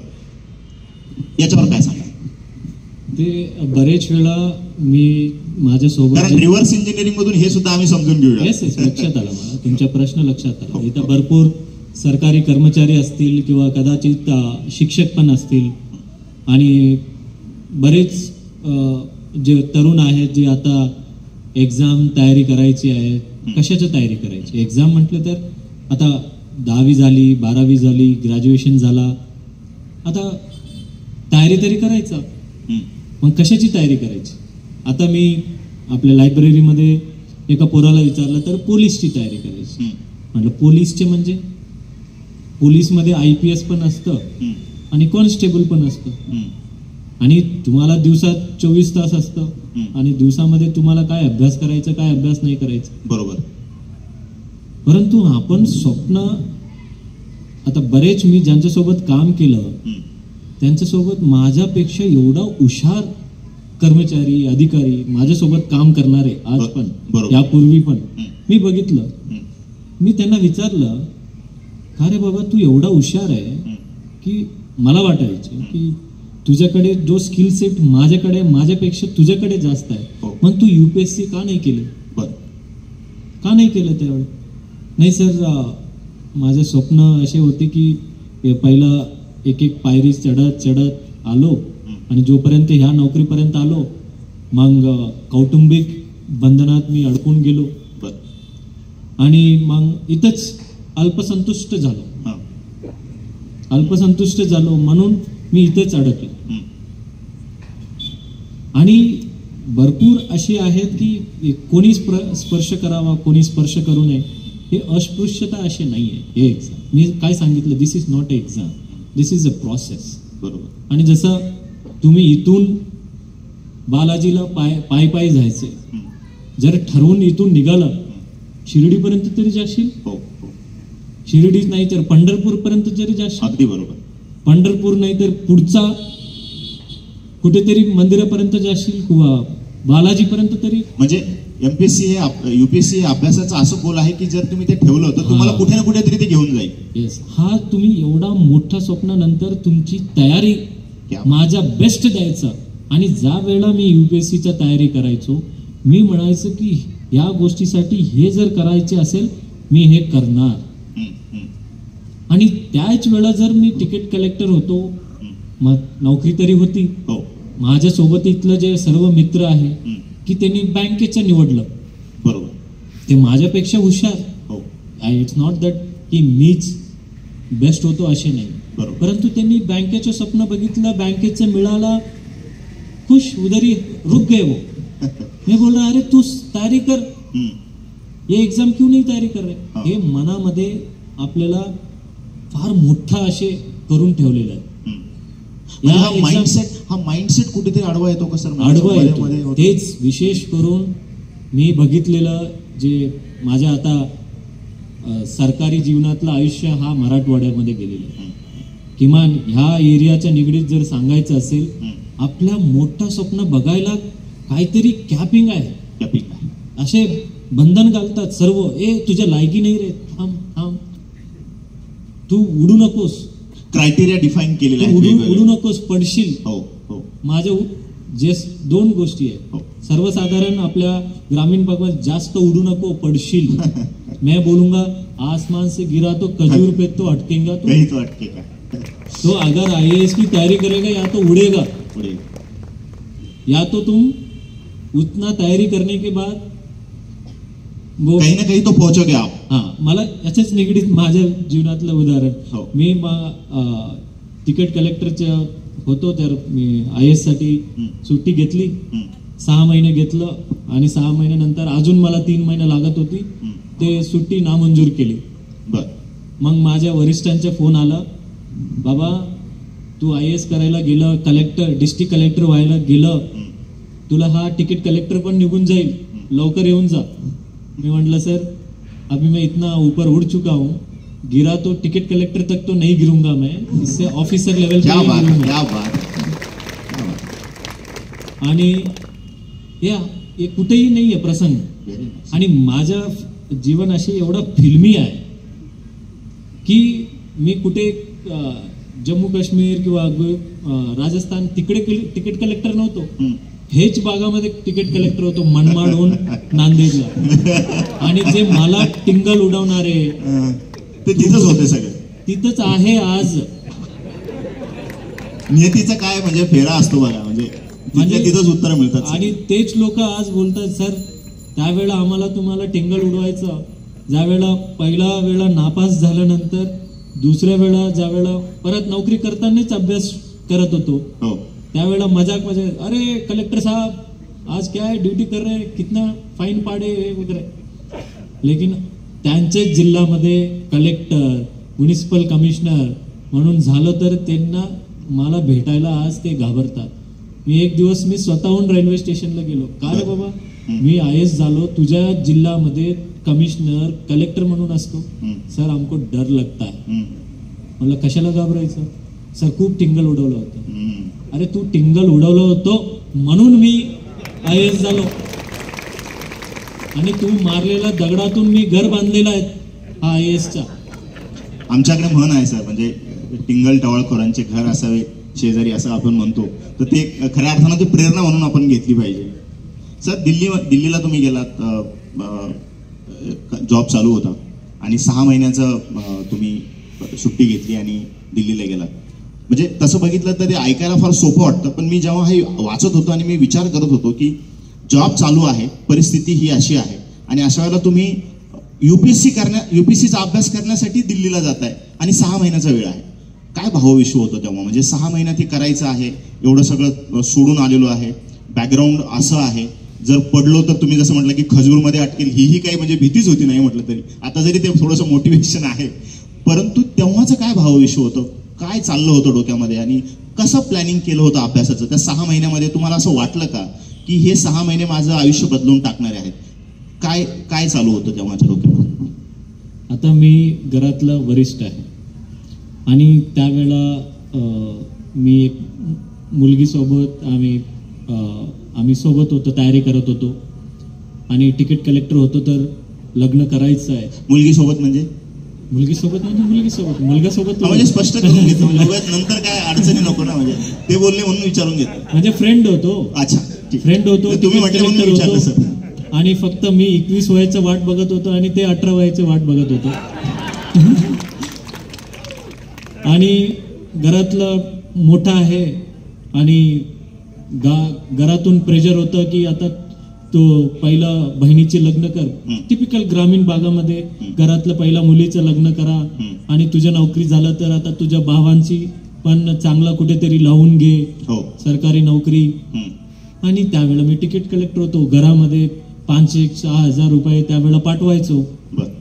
याच्यावर काय सांगा? ते बरेच वेळा मी माझ्यासोबत, कारण रिव्हर्स इंजिनिअरिंग मधून हे सुद्धा आम्ही समजून घेऊया. येस लक्षात आलं मला, तुमचा प्रश्न लक्षात आला. इथं भरपूर सरकारी कर्मचारी असतील किंवा कदाचित शिक्षक पण असतील आणि बरेच जे तरुण आहेत जे आता एक्झाम तयारी करायची आहे. कशाची तयारी करायची? एक्झाम म्हटलं तर आता 10वी झाली, 12वी झाली, ग्रॅज्युएशन झाला, आता तयारी तरी करायचा. मग कशाची तयारी करायची? आता मी आपल्या लायब्ररीमध्ये एका पोराला विचारलं तर पोलीसची तयारी करायची. म्हटलं पोलीसचे म्हणजे पोलीसमध्ये IPS पण असतं आणि कॉन्स्टेबल पण असतं आणि तुम्हाला दिवसात 24 तास असतं आणि दिवसामध्ये तुम्हाला काय अभ्यास करायचा, काय अभ्यास नाही करायचा. बरोबर. परंतु आपण स्वप्न, आता बरेच मी ज्यांच्यासोबत काम केलं त्यांच्यासोबत माझ्यापेक्षा एवढा हुशार कर्मचारी, अधिकारी माझ्यासोबत काम करणारे आज पण, यापूर्वी पण मी बघितलं. मी त्यांना विचारलं, का रे बाबा तू एवढा हुशार आहे की मला वाटायचं की तुझ्याकडे जो स्किल सेट माझ्यापेक्षा तुझ्याकडे जास्त आहे, मग तू UPSC का नाही केली? का नाही केलं त्यावेळेस? नाही सर, माझे स्वप्न असे होते की पहिला एक पायरी चढत आलो आणि जोपर्यंत ह्या नोकरीपर्यंत आलो मग कौटुंबिक बंधनात मी अडकून गेलो आणि मग इथंच अल्पसंतुष्ट झालो म्हणून मी इथेच अडकलो. आणि भरपूर अशी आहेत की कोणी स्पर्श करावा, कोणी स्पर्श करू नये, हे अस्पृश्यता असे नाहीये. हे एक्झाम मी काय सांगितलं, this is not exam, this is a process. बरोबर. आणि जसं तुम्ही इथून बालाजीला पायी जायचे, जर ठरवून इथून निघाला शिर्डीपर्यंत तरी जाशील, शिर्डी नाही तर पंढरपूर पर्यंत जरी जाशील. अगदी बरोबर. पंढरपूर नाही तर पुढचा कुठेतरी मंदिरापर्यंत जाशील किंवा बालाजीपर्यंत तरी. म्हणजे UPSC अभ्यासाचा असं गोल आहे की जर तुम्ही ते ठेवलं तर तुम्हाला कुठे ना कुठेतरी ते घेऊन जाईल. येस. हा तुम्ही एवढा मोठा स्वप्नानंतर तुमची तयारी माझा बेस्ट द्यायचा. आणि ज्या वेळेला मी UPSCच्या तयारी करायचो मी म्हणायचं की या गोष्टीसाठी हे जर करायचे असेल मी हे करणार. आणि त्याच वेळा जर मी तिकीट कलेक्टर होतो, मग नोकरी तरी होती. माझ्यासोबत इथलं जे सर्व मित्र आहे की त्यांनी बँकेचं निवडलं. बरोबर. ते माझ्यापेक्षा हुशार. इट्स नॉट दॅट की मीच बेस्ट होतो असे नाही, परंतु त्यांनी बँकेचं स्वप्न बघितलं, बँकेचं मिळाला, खुश उधरी रुक गए वो. मी बोल रहा अरे तू तयारी कर, ये एग्जाम क्यों नहीं तयारी कर रहे. हे मनामध्ये आपल्याला फार मोठा असे करून ठेवलेलं आहे. हा माइंडसेट कुठेतरी आडवा येतो का सर? आडवा येतो. तेच विशेष करून मी बघितलेलं जे माझ्या आता सरकारी जीवनातलं आयुष्य हा मराठवाड्यामध्ये गेलेलं आहे. किमान ह्या एरियाच्या निगडीत जर सांगायचं असेल, आपल्या मोठा स्वप्न बघायला काहीतरी कॅपिंग आहे. असे बंधन घालतात सर्व, तुझ्या लायकी नाही रे, थांब थांब. तू उडू नकोस, क्रायटेरिया डिफाईन केलेला आहे, उडू नकोस, पडशील. हो हो. माझ्या जे दोन गोष्टी आहेत. हो. सर्वसाधारण आपल्या ग्रामीण भागात जास्त उडू नको, पडशील. मैं बोलूंगा आसमान से गिरा तो खजूर पे तो अटकेगा तो. कहीं तो अटकेगा. तो अगर IAS की तैयारी करेगा या तो उड़ेगा, या तो तुम उतना तयारी करने के बाद वो काही ना काही तो पोहोचोगे आप. हा, मला याच्याच निगडीत माझ्या जीवनातलं उदाहरण. हो. मी तिकीट कलेक्टरच्या होतो तर मी IAS साठी सुट्टी घेतली. 6 महिने घेतलं आणि 6 महिन्यानंतर अजून मला 3 महिने लागत होती, ते सुट्टी नामंजूर केली. बर. मग माझ्या वरिष्ठांचा फोन आला, बाबा तू IAS करायला गेलं, कलेक्टर डिस्ट्रिक्ट कलेक्टर व्हायला गेलं, तुला हा तिकीट कलेक्टर पण निघून जाईल, लवकर येऊन जा. मैं म्हटलं सर अभी मैं इतना ऊपर उड़ चुका हूँ, गिरा तो टिकट कलेक्टर तक तो नहीं गिरूंगा मैं, इससे ऑफिसर लेवल पे गिरूंगा. क्या बात. आणि हे कुठेही नाहीये प्रसंग. आणि माझं जीवन असे एवढं फिल्मी आहे की मी कुठे जम्मू काश्मीर किंवा राजस्थान तिकडे तिकीट कलेक्टर नव्हतो, हेच भागामध्ये तिकीट कलेक्टर होतो, मनमाडहून नांदेडला. आणि जे मला टिंगल उडवणारे ते तिथंच होते सगळे, तिथंच आहे आज. नियतीचं काय म्हणजे फेरा असतो बघा, म्हणजे तिथंच उत्तर मिळतात. आणि तेच लोक आज बोलतात सर त्यावेळेला आम्हाला तुम्हाला टिंगल उडवायचं, ज्यावेळेला पहिला वेळा नापास झाल्यानंतर दुसऱ्या वेळा ज्यावेळेला परत नोकरी करतानाच अभ्यास करत होतो, त्यावेळेला मजाक अरे कलेक्टर साहब आज क्या है ड्यूटी कर रहे, कितना फाईन पाडे वगैरे. लेकिन त्यांच्याच जिल्ह्यामध्ये कलेक्टर म्युनिसिपल कमिशनर म्हणून झालं तर त्यांना मला भेटायला आज ते घाबरतात. एक दिवस मी स्वतःहून रेल्वे स्टेशनला गेलो, का रे बाबा मी IAS झालो, तुझ्या जिल्ह्यामध्ये कमिशनर कलेक्टर म्हणून असतो. सर हमको डर लगता है. मला कशाला घाबरायचं सर, खूप टिंगल उडवलं होतं. अरे तू टिंगल उडवलं होतं म्हणून मी IAS झालो, आणि तू मारलेल्या दगडातून मी घर बांधलेला आहे हा IASचा. आमच्याकडे म्हण आहे सर, म्हणजे टिंगल टवाळखोरांचे घर असावे शेजारी असं आपण म्हणतो, तर ते खऱ्या अर्थानं ते प्रेरणा म्हणून आपण घेतली पाहिजे. सर दिल्लीला तुम्ही गेलात, जॉब चालू होता आणि 6 महिन्याचं तुम्ही सुट्टी घेतली आणि दिल्लीला गेलात. म्हणजे तसं बघितलं तर ते ऐकायला फार सोपं वाटतं, पण मी जेव्हा हे वाचत होतो आणि मी विचार करत होतो की जॉब चालू आहे, परिस्थिती ही अशी आहे, आणि अशा वेळेला तुम्ही UPSCचा अभ्यास करण्यासाठी दिल्लीला जाताय आणि 6 महिन्याचा वेळ आहे, काय भावविश्व होतं तेव्हा. म्हणजे 6 महिन्यात हे करायचं आहे, एवढं सगळं सोडून आलेलो आहे, बॅकग्राऊंड असं आहे, जर पडलो तर तुम्ही जसं म्हटलं की खजूरमध्ये अटकेल, ही काही म्हणजे भीतीच होती नाही म्हटलं तरी. आता जरी ते थोडंसं मोटिवेशन आहे, परंतु तेव्हाचं काय भावविश्व होतं, काय चाललं होतं डोक्यामध्ये, आणि कसं प्लॅनिंग केलं होतं अभ्यासाचं त्या 6 महिन्यामध्ये. तुम्हाला असं वाटलं का की हे 6 महिने माझं आयुष्य बदलून टाकणारे आहेत? काय चालू होतं तेव्हाच्या डोक्यामध्ये? आता मी घरातला वरिष्ठ आहे आणि त्यावेळेला मी एक मुलगीसोबत आम्ही सोबत होतो, तयारी करत होतो, आणि तिकीट कलेक्टर होतो तर लग्न करायचं आहे. मुलगीसोबत म्हणजे मुलगीसोबत मुलगासोबत म्हणजे स्पष्ट करून घेतो, नंतर काय अडचणी नको ना, म्हणजे ते बोलले म्हणून विचारून घेतो. म्हणजे फ्रेंड होतो. अच्छा, फ्रेंड होतो, तुम्ही म्हटलं म्हणून विचारलं सर. आणि फक्त मी 21 वयाचं वाट बघत होतो आणि ते 18 वयाचं वाट बघत होतो. आणि घरातलं मोठा आहे आणि घरातून प्रेशर होतं की आता तो पहिला बहिणीचे लग्न कर. टिपिकल ग्रामीण भागामध्ये घरातलं पहिला मुलीचं लग्न करा आणि तुझ्या नोकरी झालं तर आता तुझ्या भावांची पण चांगला कुठेतरी लावून घे सरकारी नोकरी. आणि त्यावेळेला मी तिकीट कलेक्टर होतो, घरामध्ये 5-6 हजार रुपये त्यावेळेला पाठवायचो.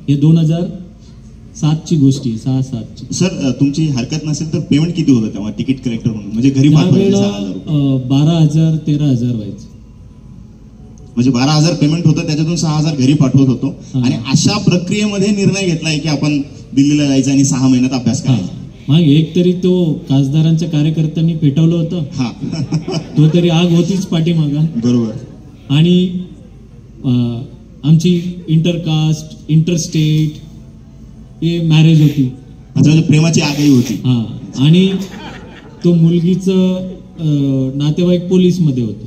हे 2007ची गोष्टी, 6-7ची. सर तुमची हरकत नसेल तर पेमेंट किती होतं तेव्हा तिकीट कलेक्टर म्हणून, म्हणजे घरी त्यावेळेला 12,000-13,000 व्हायचं. म्हणजे 12,000 पेमेंट होतं, त्याच्यातून 6,000 घरी पाठवत होतो. आणि अशा प्रक्रियेमध्ये निर्णय घेतलाय की आपण दिल्लीला जायचं आणि 6 महिन्यात अभ्यास करायचा. मग एक तरी तो खासदारांच्या कार्यकर्त्यांनी पेटवलं होतं, तो तरी आग होतीच पाठीमागा. बरोबर. आणि आमची इंटरकास्ट इंटरस्टेट हे मॅरेज होती अच्छा, म्हणजे प्रेमाची आगही होती. हा, आणि तो मुलगीचं नातेवाईक पोलीस मध्ये होते.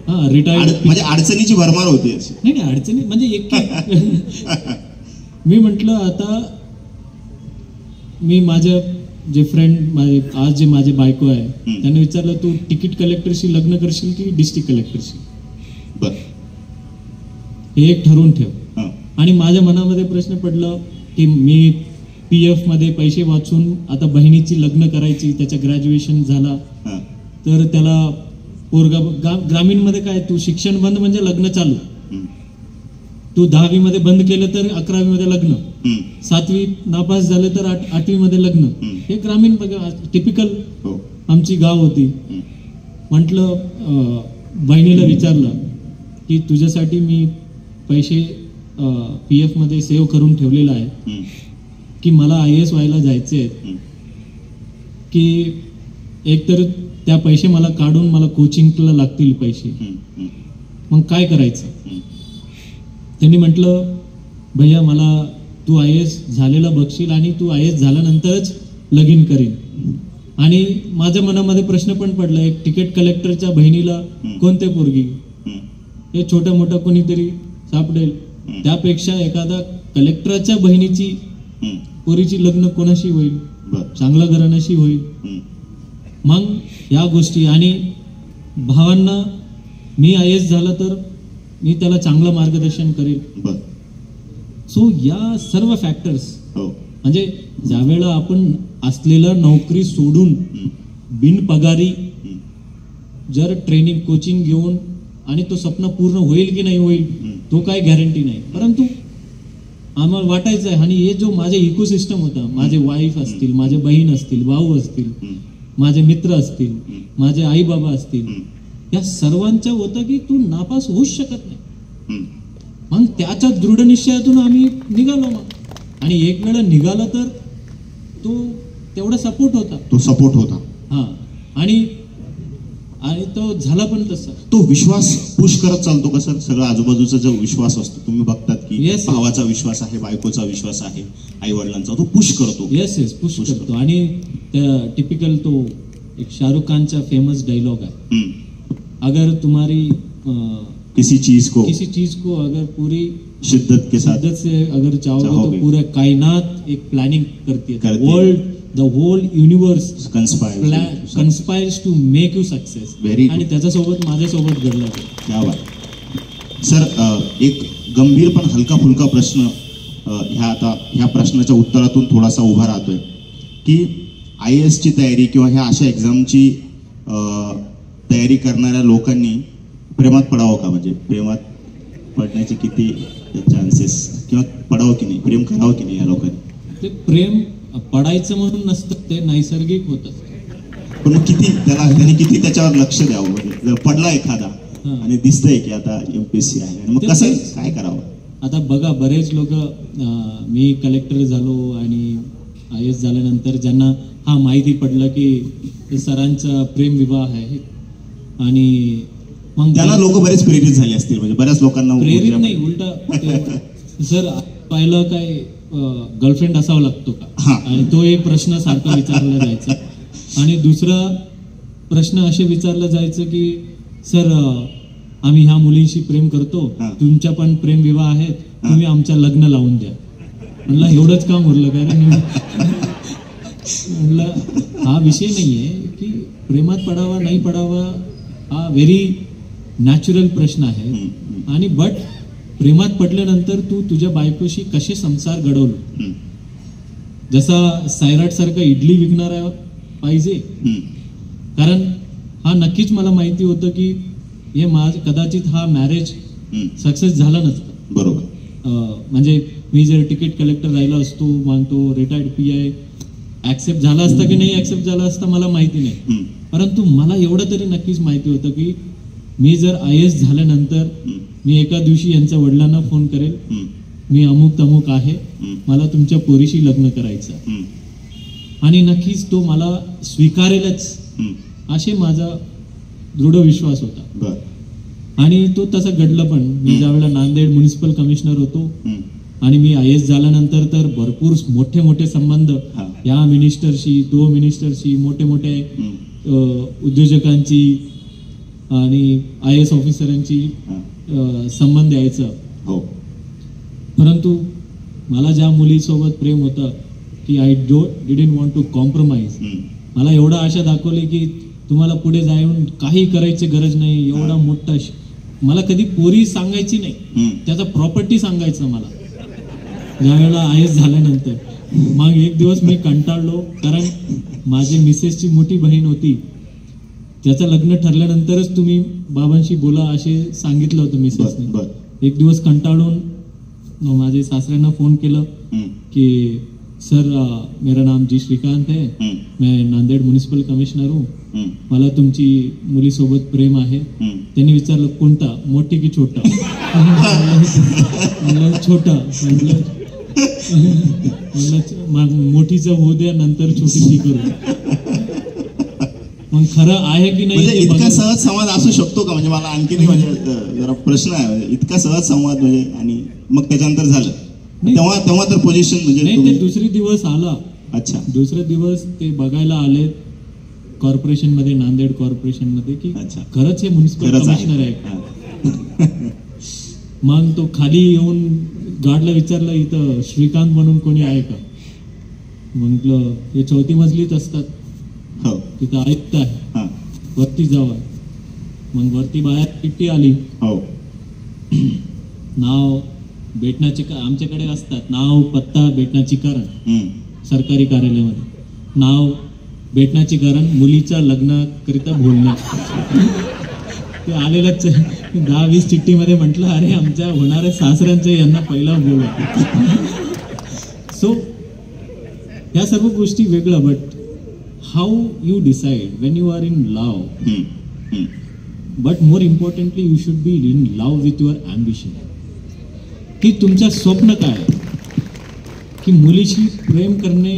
हा, रिटायर्ड. म्हणजे अडचणीची भरमार होती अशी. नाही अडचणी म्हणजे एक मी म्हटलं आता मी माझ्या जे फ्रेंड माझे आज जे माझे बायको आहे त्यांना विचारलं, तू तिकीट कलेक्टरशी लग्न करशील की डिस्ट्रिक्ट कलेक्टरशी? बर, हे एक ठरवून ठेव. आणि माझ्या मनामध्ये प्रश्न पडला की मी PF मध्ये पैसे वाचून आता बहिणीची लग्न करायची, त्याच्या ग्रॅज्युएशन झाला तर त्याला पोरगा ग्रामीण मध्ये काय, तू शिक्षण बंद म्हणजे लग्न चालू. तू 10वी मध्ये बंद केलं तर 11वी मध्ये लग्न, 7वी नापास झाले तर 8वी मध्ये लग्न. हे ग्रामीण टिपिकल आमची गाव होती. म्हटलं बहिणीला विचारलं की तुझ्यासाठी मी पैसे PF मध्ये सेव्ह करून ठेवलेला आहे की मला IAS व्हायला जायचे आहेत, की एकतर त्या पैसे मला काढून मला कोचिंगला लागतील पैसे, मग काय करायचं? त्यांनी म्हटलं भैया मला तू IAS झालेला बघशील आणि तू IAS झाल्यानंतरच लगीन करीन. आणि माझ्या मनामध्ये प्रश्न पण पडला, एक तिकीट कलेक्टरच्या बहिणीला कोणते पोरगी, हे छोट्या मोठा कोणीतरी सापडेल, त्यापेक्षा एखादा कलेक्टरच्या बहिणीची पोरीची लग्न कोणाशी होईल, चांगल्या घराण्याशी होईल. मग या गोष्टी, आणि भावांना मी IAS झालं तर मी त्याला चांगलं मार्गदर्शन करेल. सो या सर्व फॅक्टर्स म्हणजे ज्यावेळेला आपण असलेला नोकरी सोडून बिनपगारी जर ट्रेनिंग कोचिंग घेऊन, आणि तो स्वप्न पूर्ण होईल की नाही होईल तो काय गॅरंटी नाही, परंतु आम्हाला वाटायचं आहे. आणि हे जो माझे इकोसिस्टम होता, माझे वाईफ असतील, माझे बहीण असतील, भाऊ असतील, माझे मित्र असतील, माझे आई बाबा असतील, या सर्वांचं होतं की तू नापास होऊच शकत नाही. मग त्याच्या दृढ निश्चयातून आम्ही निघालो. मग आणि एक वेळा निघाला तर तो तेवढा सपोर्ट होता. हा, आणि तो झाला पण तसा. तो विश्वास पुश करत चालतो का सर? सगळा आजूबाजूचा जो विश्वास असतो, तुम्ही बघतात की भावाचा विश्वास आहे, बायकोचा विश्वास आहे, आई वडिलांचा, तो पुश करतो. येस पुश करतो. आणि टिपिकल तो एक शाहरुख खानचा फेमस डायलॉग आहे, अगर तुम्हारी किसी चीज को अगर पूरी शिद्दत से अगर चाहोगे तो पूरा कायनात एक प्लॅनिंग करते. The whole universe conspires to make you success. आणि त्याच्यासोबत माझ्यासोबत घडलं. क्या बात सर. एक गंभीर पण हलका फुलका प्रश्न ह्या प्रश्नाच्या उत्तरातून थोडासा उभा राहतोय की IAS ची तयारी किंवा ह्या अशा एक्झामची तयारी करणाऱ्या लोकांनी प्रेमात पडावं का? म्हणजे प्रेमात पडण्याचे किती चान्सेस, किंवा पडावं की नाही, प्रेम करावं की नाही या लोकांनी? ते प्रेम पडायचं म्हणून नसतं, ते नैसर्गिक होतं. पण त्यांनी किती त्याच्यावर लक्ष द्यावं? म्हणजे जर पडला एखादा आणि दिसतंय की आता MPSC आहे, मग कसं काय करावं? आता बघा, बरेच लोक, मी कलेक्टर झालो आणि IAS झाल्यानंतर ज्यांना माहिती पडलं की सरांचा प्रेम विवाह आहे, आणि मग त्यांना लोक बरेच प्रेरित झाले असतील. म्हणजे बऱ्याच लोकांना प्रेरित नाही, उलटा सर पाहिलं काय गर्लफ्रेंड असावा लागतो का? आणि तो एक प्रश्न सारखा विचारला जायचा. आणि दुसरा प्रश्न असे विचारला जायचं की सर आम्ही ह्या मुलींशी प्रेम करतो, तुमच्या पण प्रेम विवाह आहेत, तुम्ही आमच्या लग्न लावून द्या. म्हणलं एवढंच काम उरलं काय रे? म्हणलं हा विषय नाहीये की प्रेमात पडावा नाही पडावा, हा व्हेरी नॅचरल प्रश्न आहे. आणि बट प्रेमात पडल्यानंतर तू तुझ्या बायकोशी कसे संसार घडवलो, जसा सैराट सारखा इडली विकणारा पाहिजे. कारण हा नक्कीच मला माहिती होतं की हे कदाचित हा मॅरेज सक्सेस झाला नसतं. बरोबर. म्हणजे मी जर तिकीट कलेक्टर राहिला असतो, मागतो रिटायर्ड PI, ऍक्सेप्ट झाला असता की नाही ऍक्सेप्ट झाला असता मला माहिती नाही, परंतु मला एवढं तरी नक्कीच माहिती होतं की मी जर IAS झाल्यानंतर मी एका दिवशी यांच्या वडिलांना फोन करेल, मी अमुक तमुक आहे, मला तुमच्या पोरीशी लग्न करायचं, आणि नक्कीच तो मला स्वीकारेलच असे माझा दृढ विश्वास होता. आणि तो तसा घडला पण. मी ज्यावेळेला नांदेड म्युनिसिपल कमिशनर होतो आणि मी IAS झाल्यानंतर तर भरपूर मोठे मोठे संबंध हा. या मिनिस्टरशी, तो मिनिस्टरशी, मोठे मोठे उद्योजकांची आणि IAS ऑफिसरांची संबंध यायचं. हो. परंतु मला ज्या मुलीसोबत प्रेम होतं की I didn't want to compromise. मला एवढा आशा दाखवली की तुम्हाला पुढे जाऊन काही करायची गरज नाही. एवढा मोठा मला कधी पोरी सांगायची नाही, त्याचा प्रॉपर्टी सांगायचं मला ज्यावेळेला IAS झाल्यानंतर. मग एक दिवस मी कंटाळलो, कारण माझी मिसेसची मोठी बहीण होती, त्याचं लग्न ठरल्यानंतरच तुम्ही बाबांशी बोला असे सांगितलं होतं मिसेसने. एक दिवस कंटाळून माझे सासऱ्यांना फोन केलं की सर मेरा नाम जी श्रीकांत है, मैं नांदेड म्युनिसिपल कमिश्नर हूँ, मला तुमची मुलीसोबत प्रेम आहे. त्यांनी विचारलं कोणता, मोठी की छोटा? म्हणलं छोटा. म्हणलं मोठीचं होऊ द्या, नंतर छोटीची करू. मग खरं आहे की नाही? म्हणजे इतका सहज संवाद असू शकतो का? म्हणजे मला आणखी म्हणजे जरा प्रश्न आहे, म्हणजे इतका सहज संवाद म्हणजे. आणि मग त्याच्यानंतर झालं तेव्हा तर पोझिशन म्हणजे नाही, ते दुसरे दिवस आला. अच्छा. दुसरे दिवस ते बघायला आले कॉर्पोरेशन मध्ये, नांदेड कॉर्पोरेशन मध्ये, की खरंच हे म्युनिसिपल कमिशनर आहे. मग तो खाली येऊन गार्डला विचारलं इथं श्रीकांत म्हणून कोणी आहे का? म्हटलं हे 4थी मजलीत असतात, तिथं आयुक्त आहे, वरती जावा. मग वरती बाहेर चिठ्ठी आली. नाव भेटण्याचे आमच्याकडे असतात, नाव पत्ता भेटण्याची कारण सरकारी कार्यालयामध्ये, नाव भेटण्याची कारण मुलीच्या लग्नाकरिता बोलणं. ते आलेलंच 10-20 चिठ्ठीमध्ये म्हटलं अरे आमच्या होणाऱ्या सासऱ्यांचं यांना पहिला बोला. सो या सर्व गोष्टी वेगळं, but how you decide when you are in love. But more importantly, you should be in love with your ambition. की तुमचं स्वप्न काय, की मुलीशी प्रेम करणे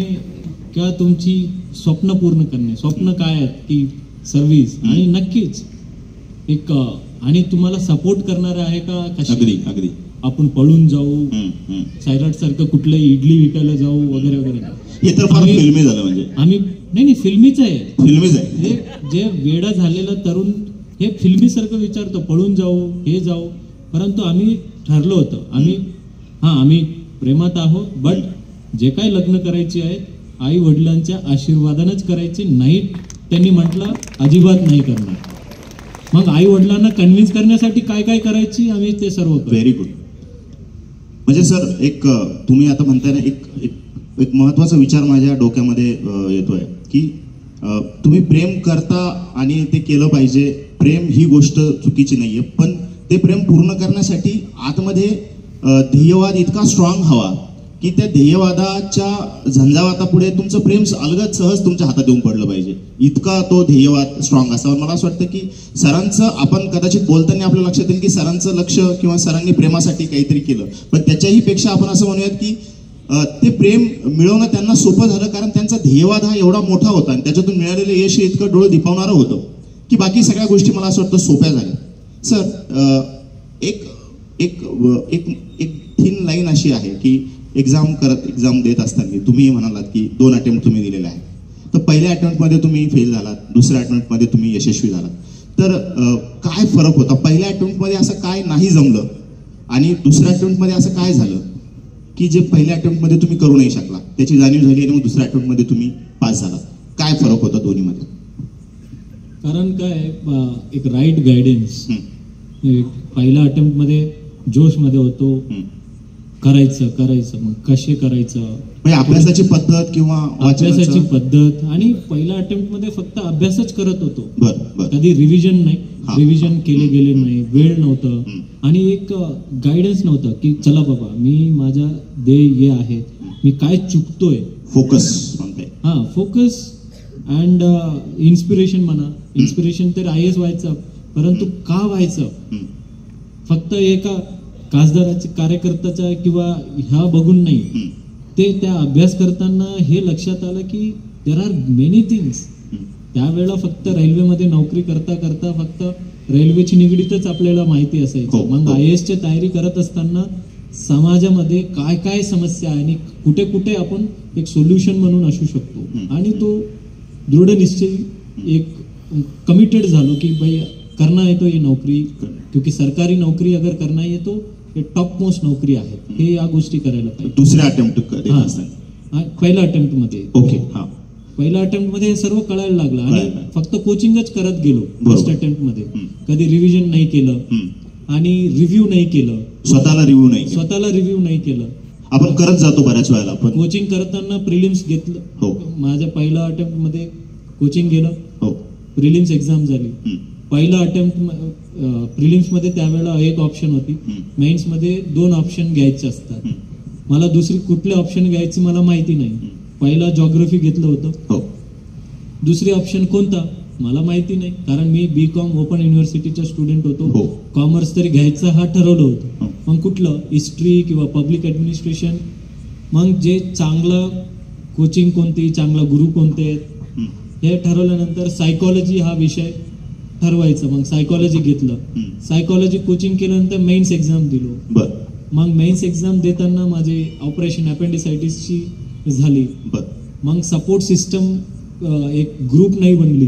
किंवा तुमची स्वप्न पूर्ण करणे. स्वप्न काय आहेत की सर्व्हिस, आणि नक्कीच एक आणि तुम्हाला सपोर्ट करणारा आहे का? अगदी अगदी. आपण पळून जाऊ, सायराट सारखं कुठलं इडली विकायला जाऊ वगैरे वगैरे. हे तर फार फिल्मी झालं. म्हणजे आम्ही नाही फिल्मीच आहे, फिल्मीच आहे. हे जे वेडा झालेला तरुण हे फिल्मी सारखं विचारतो, पळून जाऊ, हे जाऊ. परंतु आम्ही ठरलो होतं, आम्ही प्रेमात आहोत, बट जे काही लग्न करायचे आहे आई वडिलांच्या आशीर्वादानच करायचे नाही. त्यांनी म्हटलं अजिबात नाही करणार. मग आई वडिलांना कन्व्हिन्स करण्यासाठी काय काय करायची आम्ही ते सर्व. Very good. म्हणजे सर एक तुम्ही आता म्हणताय ना, एक महत्वाचा विचार माझ्या डोक्यामध्ये येतोय की तुम्ही प्रेम करता आणि ते केलं पाहिजे. प्रेम ही गोष्ट चुकीची नाहीये, पण ते प्रेम पूर्ण करण्यासाठी आतमध्ये ध्येयवाद इतका स्ट्रॉंग हवा की त्या ध्येयवादाच्या झंझावातापुढे तुमचं प्रेम अलगद सहज तुमच्या हातात येऊन पडलं पाहिजे, इतका तो ध्येयवाद स्ट्रॉंग असावा. मला असं वाटतं की सरांचं, आपण कदाचित बोलताना आपल्या लक्षात येईल की सरांचं लक्ष किंवा सरांनी प्रेमासाठी काहीतरी केलं, पण त्याच्याही पेक्षा आपण असं म्हणूयात की ते प्रेम मिळवणं त्यांना सोपं झालं, कारण त्यांचा ध्येयवाद हा एवढा मोठा होता आणि त्याच्यातून मिळालेलं यश इतकं डोळं दिपावणारं होतं की बाकी सगळ्या गोष्टी मला असं वाटतं सोप्या झाल्या. सर एक एक एक एक थिन लाईन अशी आहे की एक्झाम देत असताना तुम्ही म्हणालात की 2 अटेम्प्ट तुम्ही दिलेले आहेत, तर पहिल्या अटेम्प्टमध्ये तुम्ही फेल झालात, दुसऱ्या अटेम्प्टमध्ये तुम्ही यशस्वी झालात, तर काय फरक होता? पहिल्या अटेम्प्टमध्ये असं काय नाही जमलं आणि दुसऱ्या अटेम्प्टमध्ये असं काय झालं की जे पहिल्या अटेम्प्टमध्ये तुम्ही करू नाही शकला, त्याची जाणीव झाली आणि मग दुसऱ्या अटेम्प्टमध्ये तुम्ही पास झालात? काय फरक होता दोन्हीमध्ये? कारण काय, एक राईट गायडन्स. पहिल्या अटेम्प्टमध्ये जोशमध्ये होतो, करायचं, मग कसे करायचं, म्हणजे अभ्यासाची पद्धत किंवा अभ्यासाची पद्धत. आणि पहिल्या अटेम्प्ट मध्ये फक्त अभ्यासच करत होतो, कधी रिव्हिजन नाही, रिव्हिजन केले गेले नाही, वेळ नव्हतं आणि एक गायडन्स नव्हतं की चला बाबा मी माझ्या ध्येय आहे, मी काय चुकतोय. फोकस फोकस अँड इन्स्पिरेशन म्हणा. इन्स्पिरेशन तर IAS व्हायचं, परंतु का व्हायचं? फक्त एका खासदाराच्या कार्यकर्त्याचा किंवा ह्या बघून नाही, ते त्या अभ्यास करताना हे लक्षात आलं की देर आर मेनी थिंग्स. त्यावेळेला फक्त रेल्वेमध्ये नोकरी करता फक्त रेल्वेची निगडीतच आपल्याला माहिती असायची. मग IASची तयारी करत असताना समाजामध्ये काय काय समस्या आहे आणि कुठे कुठे आपण एक सोल्युशन म्हणून असू शकतो आणि तो दृढ निश्चय एक कमिटेड झालो की भाई करना है तो ये नौकरी, क्योंकि सरकारी नौकरी अगर करना है तो ये टॉप मोस्ट नौकरी आहे, हे या गोष्टी करायला पाहिजे. दुसऱ्या अटेम्प्ट पहिल्या अटेम्प्ट मध्ये ओके हा पहिल्या अटेम्प्ट मध्ये हे सर्व कळायला लागलं आणि फक्त कोचिंगच करत गेलो. फर्स्ट अटेम्प्ट मध्ये कधी रिव्हिजन नाही केलं आणि रिव्ह्यू नाही केलं, स्वतःला रिव्ह्यू नाही केलं. आपण करत जातो बऱ्याच वेळेला. आपण कोचिंग करताना प्रिलिम्स घेतलं. हो. माझ्या पहिल्या अटेम्प्ट मध्ये कोचिंग गेलं. हो. प्रिलिम्स एक्झाम झाली. पहिला अटेम्प्ट प्रिलिम्स मध्ये त्यावेळेला एक ऑप्शन होती, मेन्स मध्ये 2 ऑप्शन घ्यायचे असतात. मला दुसरी कुठले ऑप्शन घ्यायची मला माहिती नाही. पहिला जॉग्राफी घेतलं होतं. दुसरी ऑप्शन कोणता मला माहिती नाही, कारण मी BCom ओपन युनिव्हर्सिटीचा स्टुडंट होतो. कॉमर्स तरी घ्यायचं हा ठरवलं होतं. मग कुठलं हिस्ट्री किंवा पब्लिक ऍडमिनिस्ट्रेशन, मग जे चांगलं कोचिंग कोणती, चांगला गुरु कोणते आहेत हे ठरवल्यानंतर सायकॉलॉजी हा विषय ठरवायचा. मग सायकॉलॉजी घेतलं. सायकॉलॉजी कोचिंग केल्यानंतर मेन्स एक्झाम दिलो. मग मेन्स एक्झाम देताना माझे ऑपरेशन अपेंडिसायटिसची झाली. मग सपोर्ट सिस्टम एक ग्रुप नाही बनली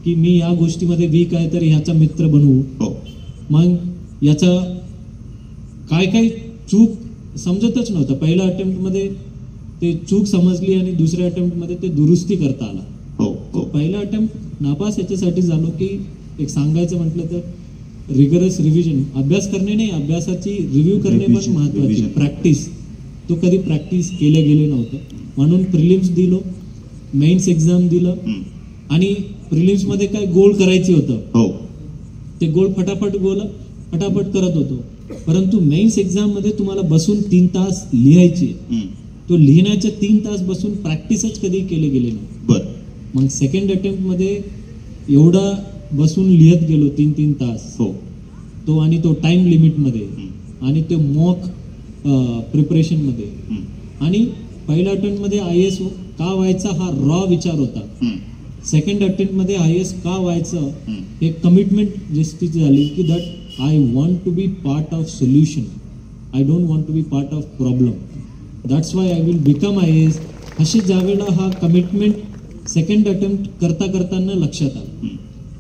की मी या गोष्टीमध्ये वीक आहे तर ह्याचा मित्र बनवू. मग याचा काय काय चूक समजतच नव्हतं. पहिल्या अटेम्प्ट मध्ये ते चूक समजली आणि दुसऱ्या अटेम्प्ट मध्ये ते दुरुस्ती करता आला. पहिला अटेम्प्ट नापास याच्यासाठी झालो की एक सांगायचं म्हटलं तर रिगरस रिव्हिजन, अभ्यास करणे नाही, अभ्यासाची रिव्ह्यू करणे पण महत्वाची. प्रॅक्टिस, तो कधी प्रॅक्टिस केले गेले नव्हतं. म्हणून प्रिलिम्स दिलो, मेन्स एक्झाम दिलं आणि प्रिलिम्स मध्ये काय गोल करायचे होतं ते गोल फटाफट करत होतो. परंतु मेन्स एक्झाम मध्ये तुम्हाला बसून 3 तास लिहायची, तो लिहिण्याच्या 3 तास बसून प्रॅक्टिसच कधी केले गेले नाही. मग सेकंड अटेम्प्ट मध्ये एवढा बसून लिहत गेलो 3 तास. तो आणि तो टाइम लिमिट मध्ये आणि ते मॉक प्रिपरेशन मध्ये. आणि पहिल्या अटेम्प्ट मध्ये IAS का व्हायचा हा रॉ विचार होता. सेकंड अटेम्प्ट मध्ये IAS का व्हायचं एक कमिटमेंट जस्ती झाली की that I want to be part of solution, I don't want to be part of problem, that's why I will become IAS. असे ज्यावेळेला हा कमिटमेंट सेकंड अटेम्प्ट करताना लक्षात आलं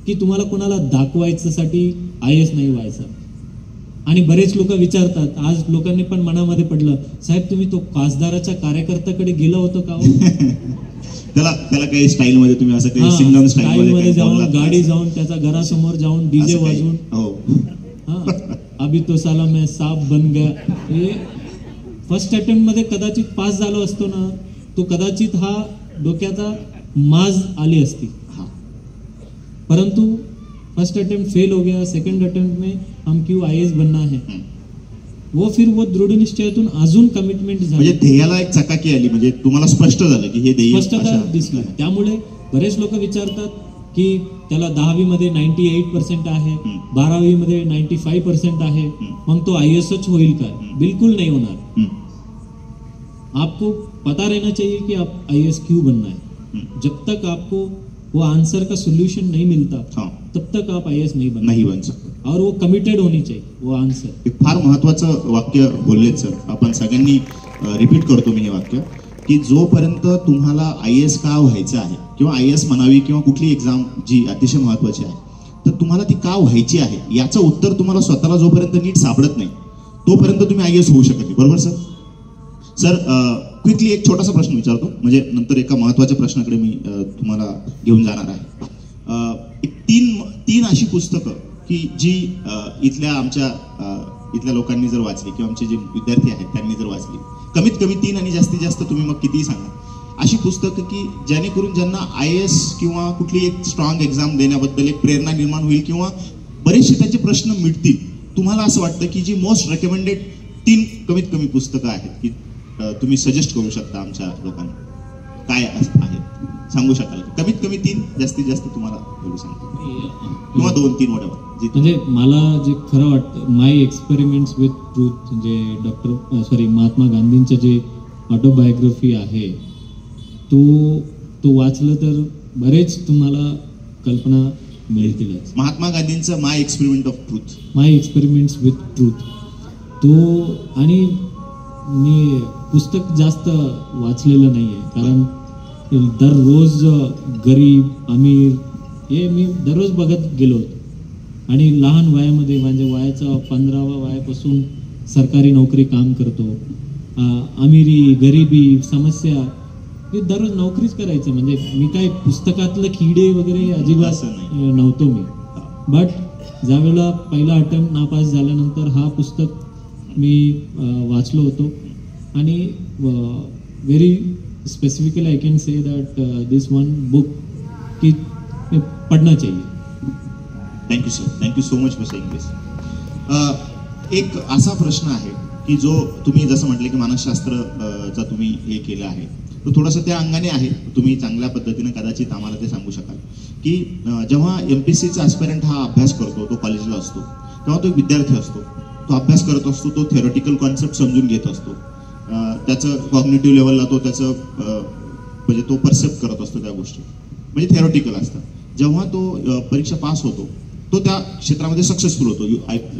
की तुम्हाला कोणाला दाखवायच्यासाठी IAS नाही व्हायचं. आणि बरेच लोक विचारतात, आज लोकांनी पण मनामध्ये पडलं, साहेब तुम्ही तो खासदाराच्या कार्यकर्त्याकडे गेला होतो का? त्याला काही स्टाईल मध्ये तुम्ही असं काही सिंगम स्टाईल मध्ये जाऊन गाडी जाऊन त्याच्या घरासमोर जाऊन DJ वाजवून अभी तो साला मैं सांप बन गया. हे फर्स्ट अटेम्प्ट मध्ये कदाचित पास झालो असतो ना, तो कदाचित हा डोक्याचा माज आली असती. परंतु फर्स्ट अटेम्प्ट फेल हो गया. सेकंड अटेम्प्ट में हम क्यों IAS बनना है, वो दृढ निश्चयातून अजून कमिटमेंट झाली. म्हणजे ध्येयाला एक चकाकी आली, म्हणजे तुम्हाला स्पष्ट झालं की हे ध्येय स्पष्टता दिसली. त्यामुळे बरेच लोक विचारतात की त्याला 10वी मध्ये 98% आहे, 12वी मध्ये 95% आहे, मग तो IASच होईल का? बिल्कुल नहीं होणार. आपको पता रहना चाहिए कि आप IAS क्यों बनना है. जब तक आपको वो आंसर का सोल्यूशन नहीं मिलता तब तक आप IAS नहीं बन सकते. और वो कमिटेड होनी चाहिए वो आंसर. एक फार महत्वाचं वाक्य बोललेत सर, आपण सगळ्यांनी रिपीट करतो मी हे वाक्य, की जोपर्यंत तुम्हाला IAS का व्हायचं आहे किंवा IAS म्हणावी किंवा कुठली एक्झाम जी अतिशय महत्वाची आहे, तर तुम्हाला ती का व्हायची आहे याचं उत्तर तुम्हाला स्वतःला जोपर्यंत नीट सापडत नाही तोपर्यंत तुम्ही IAS होऊ शकत नाही. बरोबर सर? सर क्विकली एक छोटासा प्रश्न विचारतो, म्हणजे नंतर एका महत्वाच्या प्रश्नाकडे मी तुम्हाला घेऊन जाणार आहे. एक तीन अशी पुस्तकं की जी इथल्या लोकांनी जर वाचली किंवा आमचे जे विद्यार्थी आहेत त्यांनी जर वाचली, कमीत कमी 3 आणि जास्तीत जास्त तुम्ही मग कितीही सांगा, अशी पुस्तकं की जेणेकरून ज्यांना IAS किंवा कुठली एक स्ट्रॉंग एक्झाम देण्याबद्दल एक प्रेरणा निर्माण होईल किंवा बरेचसे त्यांचे प्रश्न मिटतील. तुम्हाला असं वाटतं की जी मोस्ट रेकमेंडेड 3 कमीत कमी पुस्तकं आहेत की तुम्ही सजेस्ट करू शकता आमच्या लोकांना, काय आहेत सांगू शकाल? कमीत कमी 3, जास्तीत जास्त तुम्हाला एवढं सांगतो किंवा 2-3 वॉटेवर. म्हणजे मला जे खरं वाटतं, माय एक्सपेरिमेंट्स विथ ट्रूथ, जे महात्मा गांधींचं जे ऑटोबायोग्राफी आहे तो वाचलं तर बरेच तुम्हाला कल्पना मिळतीलच. महात्मा गांधींचं माय एक्सपेरिमेंट्स विथ ट्रूथ. तो आणि मी पुस्तक जास्त वाचलेलं नाही आहे, कारण दररोज गरीब अमीर हे मी दररोज बघत गेलो होतो. आणि लहान वयामध्ये म्हणजे वयाचा 15व्या वयापासून सरकारी नोकरी काम करतो. अमिरी गरिबी समस्या हे दररोज नोकरीच करायचं. म्हणजे मी काय पुस्तकातलं किडे वगैरे अजिबात नव्हतो मी. बट ज्यावेळेला पहिला अटेम्प्ट नापास झाल्यानंतर हा पुस्तक मी वाचलो होतो. आणि very specifically I can say that this one book की पढ़ना चाहिए. Thank you sir, thank you so much for saying this. एक असा प्रश्न आहे की जो तुम्ही जसं म्हटलं की मानसशास्त्रचा तुम्ही हे केलं आहे, तो थोडंसं त्या अंगाने आहे. तुम्ही चांगल्या पद्धतीने कदाचित आम्हाला ते सांगू शकाल की जेव्हा MPSCचा ॲस्पिरंट हा अभ्यास करतो, तो कॉलेजला असतो, तेव्हा तो एक विद्यार्थी असतो, तो अभ्यास करत असतो, तो थेरॉटिकल कॉन्सेप्ट समजून घेत असतो, त्याचं कॉग्निटिव्ह लेवलला तो त्याचं म्हणजे तो परसेप्ट करत असतो त्या गोष्टी, म्हणजे थेरॉटिकल असतात. जेव्हा तो परीक्षा पास होतो, तो त्या क्षेत्रामध्ये सक्सेसफुल होतो,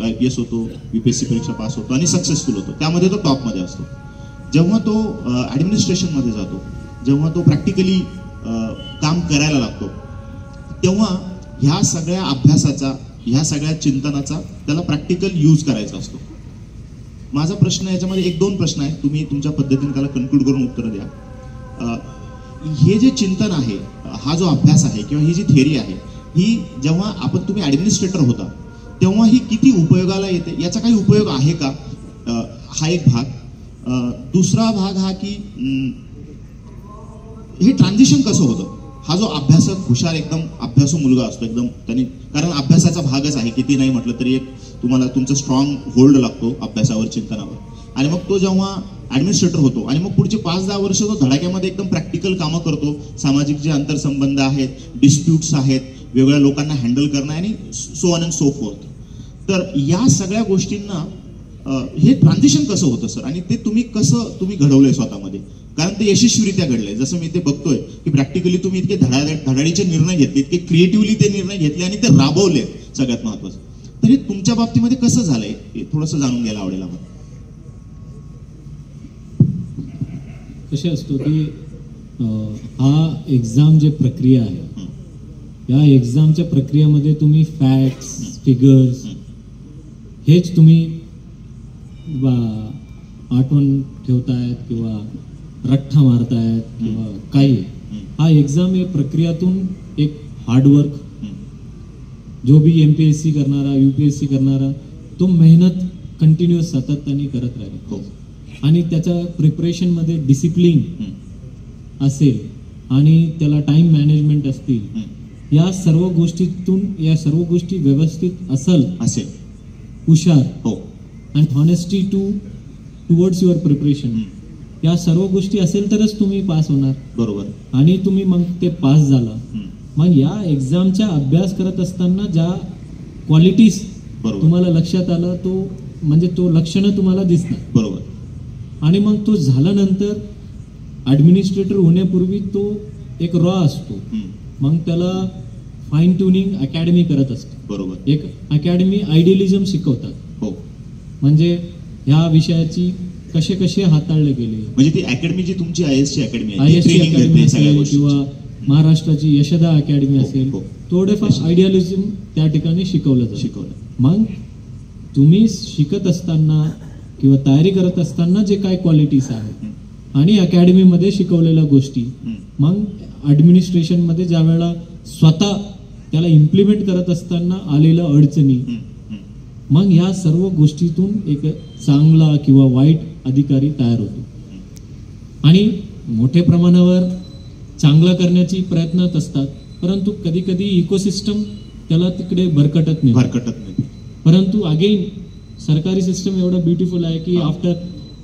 IPS होतो, UPSC परीक्षा पास होतो आणि सक्सेसफुल होतो, त्यामध्ये तो टॉपमध्ये असतो. जेव्हा तो ॲडमिनिस्ट्रेशनमध्ये जातो, जेव्हा तो प्रॅक्टिकली काम करायला लागतो, तेव्हा ह्या सगळ्या अभ्यासाचा, ह्या सगळ्या चिंतनाचा त्याला प्रॅक्टिकल यूज करायचा असतो. माझा प्रश्न याच्यामध्ये 1-2 प्रश्न आहे, तुम्ही तुमच्या पद्धतीने त्याला कन्क्लूड करून उत्तर द्या. हे जे चिंतन आहे, हा जो अभ्यास आहे किंवा ही जी थेअरी आहे, ही जेव्हा तुम्ही ॲडमिनिस्ट्रेटर होता तेव्हा ही किती उपयोगाला येते, याचा काही उपयोग आहे का, हा एक भाग. दुसरा भाग हा की हे ट्रान्झिशन कसं होतं. हा जो अभ्यासक हुशार एकदम अभ्यासू मुलगा असतो, एकदम त्याने, कारण अभ्यासाचा भागच आहे, किती नाही म्हटलं तरी एक तुम्हाला तुमचा स्ट्रॉंग होल्ड लागतो अभ्यासावर, चिंतनावर. आणि मग तो जेव्हा ॲडमिनिस्ट्रेटर होतो आणि मग पुढचे 5-10 वर्ष तो धडाक्यामध्ये एकदम प्रॅक्टिकल कामं करतो, सामाजिक जे आंतरसंबंध आहेत, डिस्प्यूट्स आहेत, वेगवेगळ्या लोकांना हँडल करणं आणि so on and so fourth. तर या सगळ्या गोष्टींना हे ट्रान्झिशन कसं होतं सर, आणि ते तुम्ही घडवलंय स्वतःमध्ये, कारण ते यशस्वीरित्या घडलंय. जसं मी ते बघतोय की प्रॅक्टिकली तुम्ही इतके धडाडीचे निर्णय घेतले, इतके क्रिएटिव्हली ते निर्णय घेतले आणि ते राबवले, सगळ्यात महत्वाचं. तर हे तुमच्या बाबतीमध्ये कसं झालंय, हे थोडंसं जाणून घ्यायला आवडेल आम्हाला. कसे असतो की हा एक्झाम जे प्रक्रिया आहे, या एक्झामच्या प्रक्रियेमध्ये तुम्ही फॅक्ट्स, फिगर्स हेच तुम्ही आठवण ठेवतायत किंवा रठ्ठा मारतायत किंवा काही. हा एक्झाम हे प्रक्रियातून एक हार्डवर्क, जो भी MPSC करणारा, UPSC करणारा, तो मेहनत कंटिन्युअस सातत्याने करत राहील. आणि त्याच्या प्रिपरेशनमध्ये डिसिप्लिन असेल आणि त्याला टाइम मॅनेजमेंट असतील, या सर्व गोष्टी व्यवस्थित असेल, हुशार आणि हॉनेस्टी टुवर्ड्स युअर प्रिपरेशन, या सर्व गोष्टी असेल तरच तुम्ही पास होणार. बरोबर. आणि तुम्ही मग ते पास झाला, मग या एक्झामचा अभ्यास करत असताना ज्या क्वालिटीज तुम्हाला लक्षात आलं, तो म्हणजे तो लक्षणं तुम्हाला दिसणार. बरोबर. आणि मग तो झाल्यानंतर ॲडमिनिस्ट्रेटर होण्यापूर्वी तो एक रॉ असतो, मग त्याला फाईन ट्युनिंग अकॅडमी करत असतो. बरोबर. एक अकॅडमी आयडियलिझम शिकवतात. हो. म्हणजे ह्या विषयाची कसे हाताळले गेले, म्हणजे ती अकॅडमी जी तुमची IAS ची अकॅडमी असेल किंवा महाराष्ट्राची यशदा अकॅडमी असेल, थोडेफार आयडियलिझम त्या ठिकाणी शिकवलं. मग तुम्ही शिकत असताना किंवा तयारी करत असताना जे काय क्वालिटीज आहेत आणि अकॅडमीमध्ये शिकवलेल्या गोष्टी, मग ॲडमिनिस्ट्रेशनमध्ये ज्या वेळेला स्वतः त्याला इम्प्लिमेंट करत असताना आलेल्या अडचणी, मग या सर्व गोष्टीतून एक चांगला किंवा वाईट अधिकारी तयार होतो. आणि मोठ्या प्रमाणावर चांगलं करण्याची प्रयत्नात असतात, परंतु कधी कधी इकोसिस्टम त्याला तिकडे भरकटत नाही. परंतु अगेन सरकारी सिस्टम एवढं ब्युटिफुल आहे की after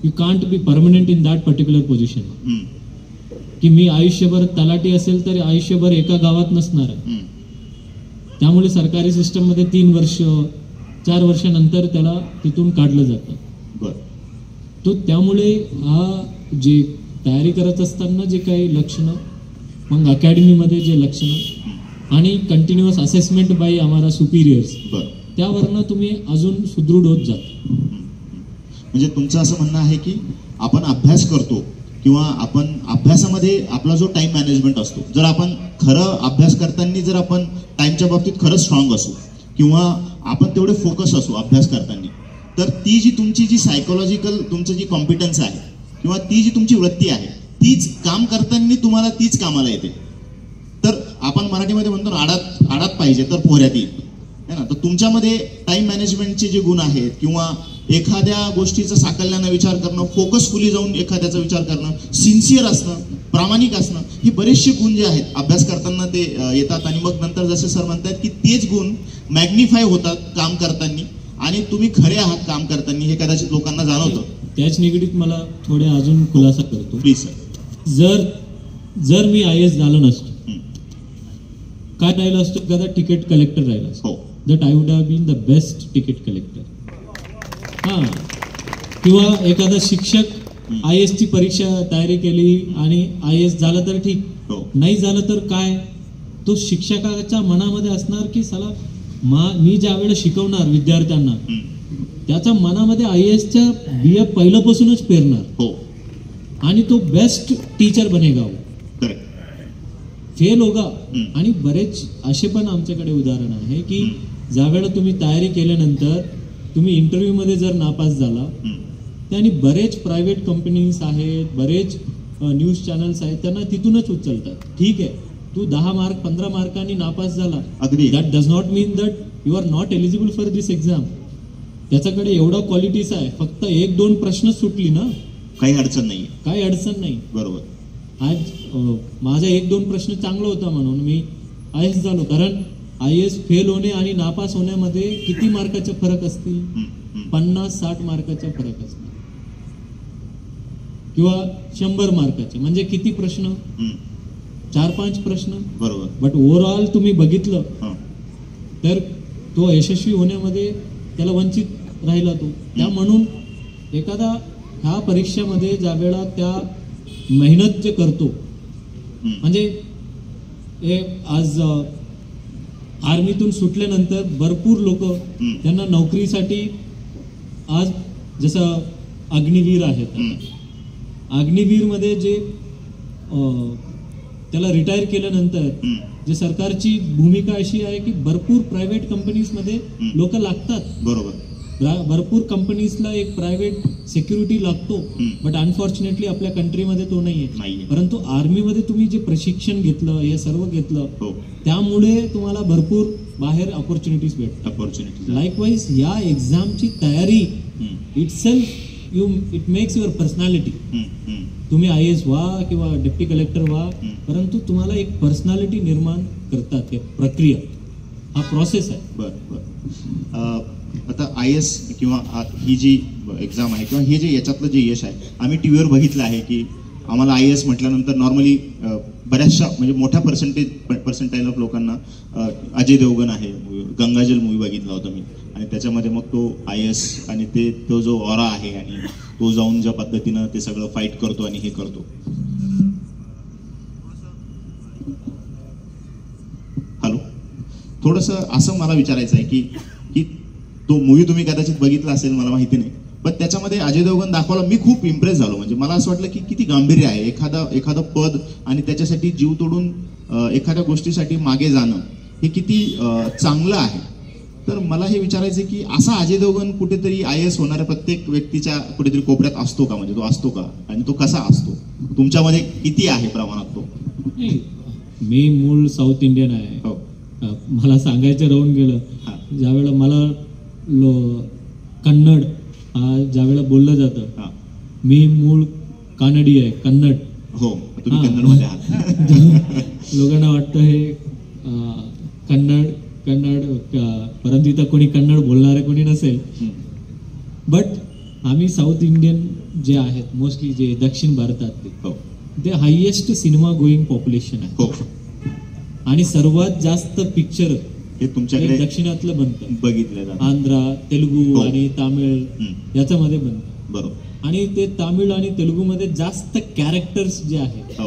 you can't be permanent in that particular position. की मी आयुष्यभर तलाठी असेल तर आयुष्यभर एका गावात नसणार आहे. त्यामुळे सरकारी सिस्टम मध्ये 3 वर्ष 4 वर्षानंतर त्याला तिथून काढलं जातं. तो त्यामुळे हा जे तयारी करत असताना जे काही लक्षणं, मग अकॅडमीमध्ये जे लक्षणं आणि कंटिन्युअस असेसमेंट बाय आम्हाला सुपिरियर्स, त्यावरनं तुम्ही अजून सुदृढ होत जाता. म्हणजे तुमचं असं म्हणणं आहे की आपण अभ्यास करतो किंवा आपण अभ्यासामध्ये आपला जो टाइम मॅनेजमेंट असतो, जर आपण खरं अभ्यास करताना जर आपण टाइमच्या बाबतीत खरंच स्ट्रॉंग असू किंवा आपण तेवढे फोकस असू अभ्यास करताना, तर ती जी तुमची जी सायकोलॉजिकल तुमचं जी कॉम्पिटन्स आहे किंवा ती जी तुमची वृत्ती आहे तीच काम करताना तुम्हाला तीच कामाला येते. तर आपण मराठीमध्ये म्हणतो ना, आडात पाहिजे तर पोहऱ्यात येईल, है ना. तर तुमच्यामध्ये टाइम मॅनेजमेंटचे जे गुण आहेत किंवा एखाद्या गोष्टीचा साकल्यानं विचार करणं, फोकसफुली जाऊन एखाद्याचा विचार करणं, सिन्सिअर असणं, प्रामाणिक असणं, ही बरेचसे गुण जे आहेत अभ्यास करताना ते येतात. आणि मग नंतर जसे सर म्हणतात की तेच गुण मॅग्निफाय होतात काम करताना आणि तुम्ही खरे आहात काम करताना, हे कदाचित लोकांना जाणवतं. त्याच निगडीत मला थोडे अजून खुलासा करतो. Please sir. जर मी IAS झालो नसतो, काय राहिलं असतो, एखादा तिकीट कलेक्टर राहिला असतो, that I would have been the best ticket collector. हां, किंवा एखादा शिक्षक IAS ची परीक्षा तयारी केली आणि IAS झालं तर ठीक, नाही झालं तर काय, तो शिक्षकाच्या मनामध्ये असणार की साला मी ज्या वेळेला शिकवणार विद्यार्थ्यांना त्याच्या मनामध्ये IASच्या बिया पहिल्यापासूनच पेरणार आणि तो बेस्ट टीचर बनेगा, फेल होगा. आणि बरेच असे पण आमच्याकडे उदाहरण आहे की ज्यावेळेला तुम्ही तयारी केल्यानंतर तुम्ही इंटरव्ह्यू मध्ये जर नापास झाला, आणि बरेच प्रायव्हेट कंपनीज आहेत, बरेच न्यूज चॅनल्स आहेत, त्यांना तिथूनच उचलतात. ठीक आहे, तू 10 मार्क 15 मार्कांनी नापास झाला, that does not mean that you are not eligible for this exam. त्याच्याकडे एवढा क्वालिटीज आहे, फक्त 1-2 प्रश्न सुटली ना, काही अडचण नाही, काही अडचण नाही. बरोबर. आज माझा 1-2 प्रश्न चांगला होता म्हणून मी IAS झालो. कारण IAS फेल होणे आणि नापास होण्यामध्ये किती मार्काचे फरक असतील, 50-60 मार्काचा फरक असतील किंवा 100 मार्काचे, म्हणजे किती प्रश्न, 4-5 प्रश्न. बरोबर. बट ओव्हरऑल तुम्ही बघितलं तर तो यशस्वी होण्यामध्ये त्याला वंचित राहिला तो. त्या म्हणून एखादा ह्या परीक्षेमध्ये ज्या वेळा त्या मेहनत जे करतो, म्हणजे आज आर्मीतून सुटल्यानंतर भरपूर लोक त्यांना नोकरीसाठी, आज जसं अग्निवीर आहेत, अग्निवीर मध्ये जे त्याला रिटायर केल्यानंतर जे सरकारची भूमिका अशी आहे की भरपूर प्रायव्हेट कंपनीज मध्ये लोक लागतात. बरोबर. भरपूर कंपनीजला एक प्रायव्हेट सिक्युरिटी लागतो, बट अनफॉर्च्युनेटली आपल्या कंट्रीमध्ये तो नाहीये. परंतु आर्मीमध्ये तुम्ही जे प्रशिक्षण घेतलं, हे सर्व घेतलं, त्यामुळे तुम्हाला भरपूर बाहेर ऑपॉर्च्युनिटीज भेटतात. लाईकवाईज या एक्झामची तयारी itself it makes your personality. तुम्ही IAS व्हा किंवा डेप्टी कलेक्टर व्हा, परंतु तुम्हाला एक पर्सनॅलिटी निर्माण करतात. एक प्रक्रिया, हा प्रोसेस आहे. बरं. आता IAS किंवा ही जी एक्झाम आहे किंवा हे जे याच्यातलं जे यश आहे, आम्ही टीव्हीवर बघितलं आहे की आम्हाला IAS म्हटल्यानंतर नॉर्मली बऱ्याचशा म्हणजे मोठ्या पर्सेंटाईल ऑफ लोकांना अजय देवगण आहे, गंगाजल मूवी बघितला होता मी, आणि त्याच्यामध्ये मग तो IAS आणि तो जो ऑरा आहे आणि तो जाऊन ज्या पद्धतीनं ते सगळं फाईट करतो आणि हे करतो. हॅलो, थोडंसं असं मला विचारायचं आहे की तो मूवी तुम्ही कदाचित बघितला असेल, मला माहिती नाही, पण त्याच्यामध्ये अजय देवगण दाखवला, मी खूप इम्प्रेस झालो. म्हणजे मला असं वाटलं की किती गांभीर्य आहे, एखादं पद आणि त्याच्यासाठी जीव तोडून एखाद्या गोष्टीसाठी मागे जाणं, हे किती चांगलं आहे. तर मला हे विचारायचं की असा अजय देवगण कुठेतरी IAS होणाऱ्या प्रत्येक व्यक्तीच्या कुठेतरी कोपऱ्यात असतो का, म्हणजे तो असतो का, आणि तो कसा असतो, तुमच्यामध्ये किती आहे प्रमाणात तो? मी मूळ साऊथ इंडियन आहे. मला सांगायचं राहून गेलं, ज्यावेळेला मला कन्नड ज्यावेळेला बोललं जातं, मी मूळ कानडी आहे, कन्नड. हो, तुम्ही कन्नडमध्ये आहात. लोकांना वाटतं हे कन्नड, परंतु इथं कोणी कन्नड बोलणारे कोणी नसेल. बट आम्ही साऊथ इंडियन जे आहेत, मोस्टली जे दक्षिण भारतातले, ते हायएस्ट सिनेमा गोईंग पॉप्युलेशन आहे. आणि सर्वात जास्त पिक्चर हे तुमच्याकडे दक्षिणातलं बनतं, बघितलं जातं. आंध्रा, तेलुगू आणि तामिळ याच्यामध्ये बनतं. बरोबर. आणि ते तामिळ आणि तेलुगू मध्ये जास्त कॅरेक्टर्स जे आहेत,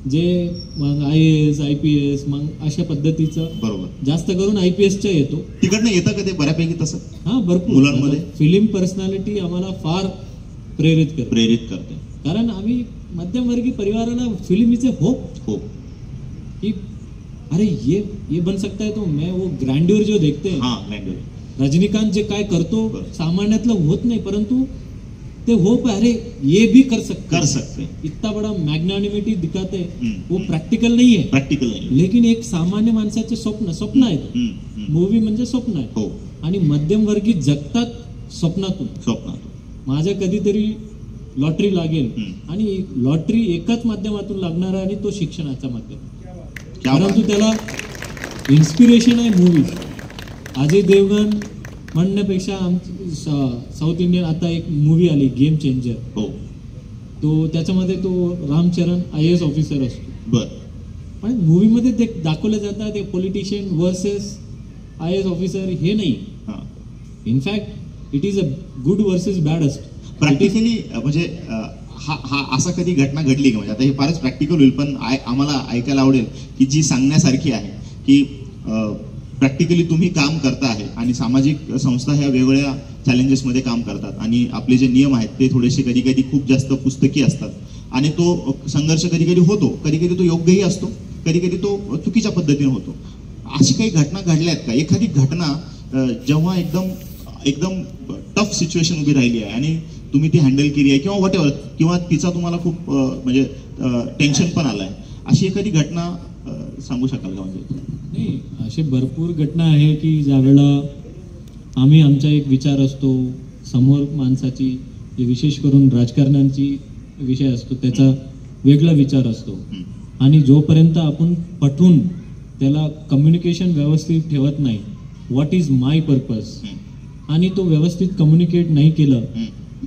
जे मग IAS IPS मग अशा पद्धतीचं, बरोबर, जास्त करून IPSच्या येतो. तिकडनं येतं कधी बऱ्यापैकी तसं? हा, भरपूर मुलांमध्ये फिल्म पर्सनॅलिटी आम्हाला फार प्रेरित करते. कारण आम्ही मध्यमवर्गीय परिवाराला फिल्म इज ए होप कि अरे ये बन सकता है. तो मैं वो ग्रैंड्योर जो देखते हैं, ग्रैंड्योर, रजनीकांत जे काय करतो सामान्यातलं होत नाही, परंतु ते होप अरे ये भी कर सकते. इतना बड़ा मैग्नानिमिटी दिखाते हैं, वो प्रॅक्टिकल नाही आहे, लेकिन एक सामान्य माणसाचे स्वप्न आहे. मूवी म्हणजे स्वप्न आहे, आणि मध्यमवर्गीय जगतात स्वप्नातून. माझ्या कधीतरी लॉटरी लागेल, आणि लॉटरी एकाच माध्यमातून लागणार आहे, आणि तो शिक्षणाचा माध्यम. परंतु त्याला इन्स्पिरेशन आहे मूवी. अजय देवगण म्हणण्यापेक्षा साऊथ इंडियन आता एक मूवी आली गेम चेंजर, तो त्याच्यामध्ये तो रामचरण IAS ऑफिसर असतो. पण मूवीमध्ये ते दाखवलं जातात ते पॉलिटिशियन वर्सेस IAS ऑफिसर, हे नाही. In fact it is a good versus bad असतो प्रॅक्टिकली. म्हणजे हा असा कधी घटना घडली का? म्हणजे आता हे फारच प्रॅक्टिकल होईल, पण आम्हाला ऐकायला आवडेल की जी सांगण्यासारखी आहे की प्रॅक्टिकली तुम्ही काम करता आहे, आणि सामाजिक संस्था ह्या वेगवेगळ्या चॅलेंजेसमध्ये काम करतात, आणि आपले जे नियम आहेत ते थोडेसे कधी कधी खूप जास्त पुस्तकी असतात, आणि तो संघर्ष कधी कधी होतो, कधी कधी तो योग्यही असतो, कधी कधी तो चुकीच्या पद्धतीने होतो. अशी काही घटना घडल्या आहेत का? एखादी घटना जेव्हा एकदम टफ सिच्युएशन उभी राहिली आहे आणि तुम्ही ती हँडल केली आहे, किंवा व्हॉट एव्हर, किंवा तिचा तुम्हाला खूप म्हणजे टेन्शन पण आलं आहे, अशी एखादी घटना सांगू शकाल का? म्हणजे नाही, असे भरपूर घटना आहे की ज्यावेळेला आम्ही आमचा एक विचार असतो, समोर माणसाची, जे विशेष करून राजकारण्यांची विषय असतो, त्याचा वेगळा विचार असतो, आणि जोपर्यंत आपण पटवून त्याला कम्युनिकेशन व्यवस्थित ठेवत नाही, व्हॉट इज माय पर्पज, आणि तो व्यवस्थित कम्युनिकेट नाही केलं,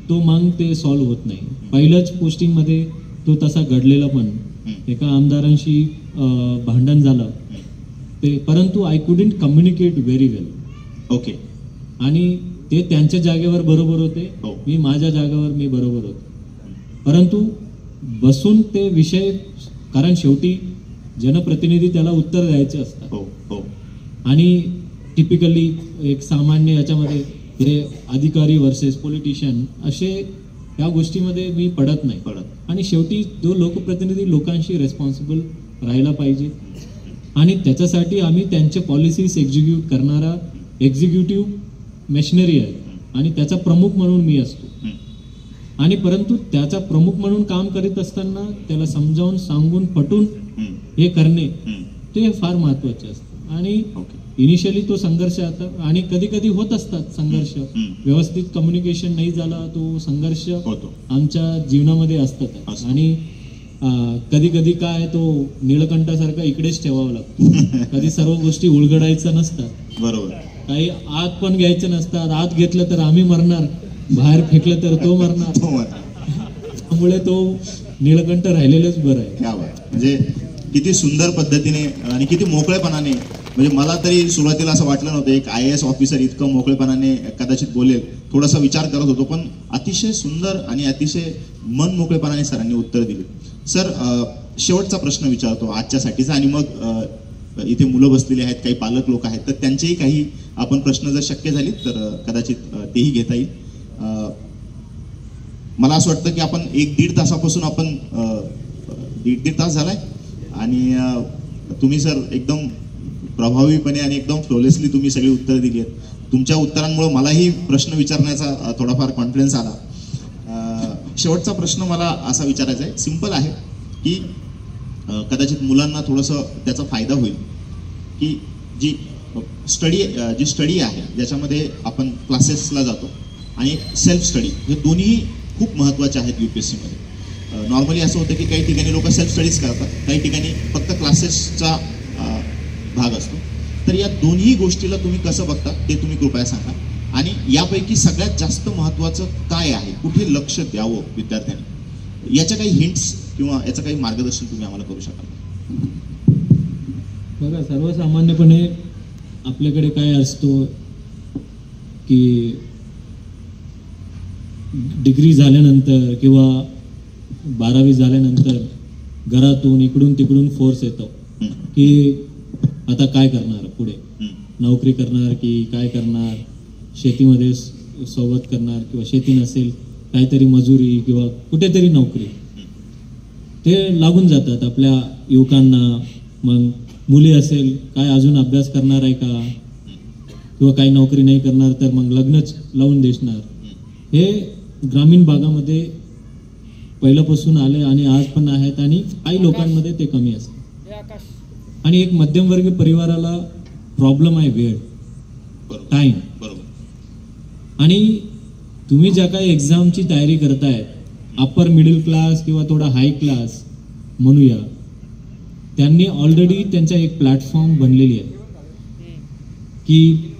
तो मग ते सॉल्व्ह होत नाही. पहिल्याच पोस्टिंगमध्ये तो तसा घडलेला, पण एका आमदारांशी भांडण झालं ते, परंतु I couldn't communicate very well. Okay. आणि ते त्यांच्या जागेवर बरोबर होते, मी माझ्या जागेवर मी बरोबर होतो, परंतु बसून ते विषय, कारण शेवटी जनप्रतिनिधी त्याला उत्तर द्यायचे असतात, आणि टिपिकली एक सामान्य याच्यामध्ये हे अधिकारी वर्सेस पॉलिटिशियन असे या गोष्टीमध्ये मी पडत नाही. आणि शेवटी जो लोकप्रतिनिधी लोकांशी रेस्पॉन्सिबल राहायला पाहिजे, आणि त्याच्यासाठी आम्ही त्यांचे पॉलिसीज एक्झिक्यूट करणारा एक्झिक्युटिव्ह मशिनरी आहे, आणि त्याचा प्रमुख म्हणून मी असतो. आणि परंतु त्याचा प्रमुख म्हणून काम करीत असताना त्याला समजावून सांगून पटून हे करणे ते फार महत्वाचे असते. आणि इनिशियली तो संघर्ष आता, आणि कधी कधी होत असतात संघर्ष, व्यवस्थित कम्युनिकेशन नाही झाला, तो संघर्ष आमच्या जीवनामध्ये असतात. आणि कधी कधी काय, तो निळकंठासारखा इकडेच ठेवावा लागतो. कधी सर्व गोष्टी उलगडायच्या नसतात, बरोबर, काही आत पण घ्यायचं नसतात. आत घेतलं तर आम्ही मरणार, बाहेर फेकलं तर तो मरणार, त्यामुळे तो निळकंठ राहिलेलंच बरं आहे. म्हणजे किती सुंदर पद्धतीने आणि किती मोकळेपणाने, म्हणजे मला तरी सुरुवातीला असं वाटलं नव्हतं एक IAS ऑफिसर इतकं मोकळेपणाने कदाचित बोलेल, थोडासा विचार करत होतो, पण अतिशय सुंदर आणि अतिशय मन मोकळेपणाने सरांनी उत्तर दिली. सर, शेवटचा प्रश्न विचारतो आजच्यासाठीचा, आणि मग इथे मुलं बसलेली आहेत, काही पालक लोक आहेत, तर त्यांचेही काही आपण प्रश्न जर शक्य झाली तर कदाचित तेही घेता येईल. मला असं वाटतं की आपण 1-1.5 तासापासून आपण 1.5 तास झालाय, आणि तुम्ही सर एकदम प्रभावीपणे आणि एकदम फ्लोलेसली तुम्ही सगळी उत्तर दिली आहेत. तुमच्या उत्तरांमुळे मलाही प्रश्न विचारण्याचा थोडाफार कॉन्फिडन्स आला. शेवटचा प्रश्न मला असा विचारायचा आहे, सिंपल आहे, की कदाचित मुलांना थोडंसं त्याचा फायदा होईल, की जी स्टडी आहे ज्याच्यामध्ये आपण क्लासेसला जातो आणि सेल्फ स्टडी, हे दोन्ही खूप महत्त्वाचे आहेत UPSC मध्ये. नॉर्मली असं होतं की काही ठिकाणी लोक सेल्फ स्टडीज करतात, काही ठिकाणी फक्त क्लासेसचा भाग असतो. तर या दोन्ही गोष्टीला तुम्ही कसं बघता ते तुम्ही कृपया सांगा, आणि यापैकी सगळ्यात जास्त महत्त्वाचं काय आहे, कुठे लक्ष द्यावं विद्यार्थ्यांनी, याच्या काही हिंट्स किंवा याचं काही मार्गदर्शन तुम्ही आम्हाला करू शकाल? बघा, सर्वसामान्यपणे आपल्याकडे काय असतो की डिग्री झाल्यानंतर किंवा 12वी झाल्यानंतर घरातून इकडून तिकडून फोर्स येतो की आता काय करणार पुढे, नोकरी करणार की काय करणार, शेतीमध्ये सोबत करणार किंवा शेती नसेल काहीतरी मजुरी किंवा कुठेतरी नोकरी, ते लागून जातात आपल्या युवकांना. मग मुली असेल काय अजून अभ्यास करणार आहे का, किंवा काही नोकरी नाही करणार तर मग लग्नच लावून देणार. हे ग्रामीण भागामध्ये पहिल्यापासून आले आणि आज पण आहेत आणि काही लोकांमध्ये ते कमी असते. आणि एक मध्यमवर्गीय परिवाराला प्रॉब्लेम आहे वेळ, टाइम. आणि तुम्ही ज्या काही एक्झामची तयारी करताय, अप्पर मिडल क्लास किंवा थोडा हाय क्लास म्हणूया, त्यांनी ऑलरेडी त्यांचा एक प्लॅटफॉर्म बनलेली आहे की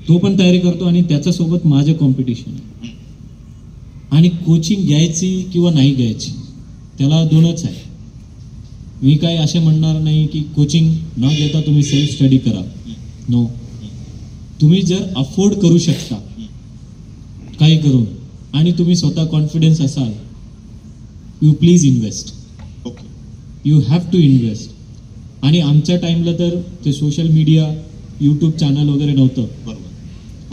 तो पण तयारी करतो आणि त्याच्यासोबत माझं कॉम्पिटिशन आहे. आणि कोचिंग घ्यायची किंवा नाही घ्यायची त्याला दोनच आहे. मी काय असे म्हणणार नाही की कोचिंग न घेता तुम्ही सेल्फ स्टडी करा. नो, तुम्ही जर अफोर्ड करू शकता काही करून आणि तुम्ही स्वतः कॉन्फिडन्स असाल, you please invest. You have to invest. आणि आमच्या टाइमला तर ते सोशल मीडिया, यूट्यूब चॅनल वगैरे नव्हतं.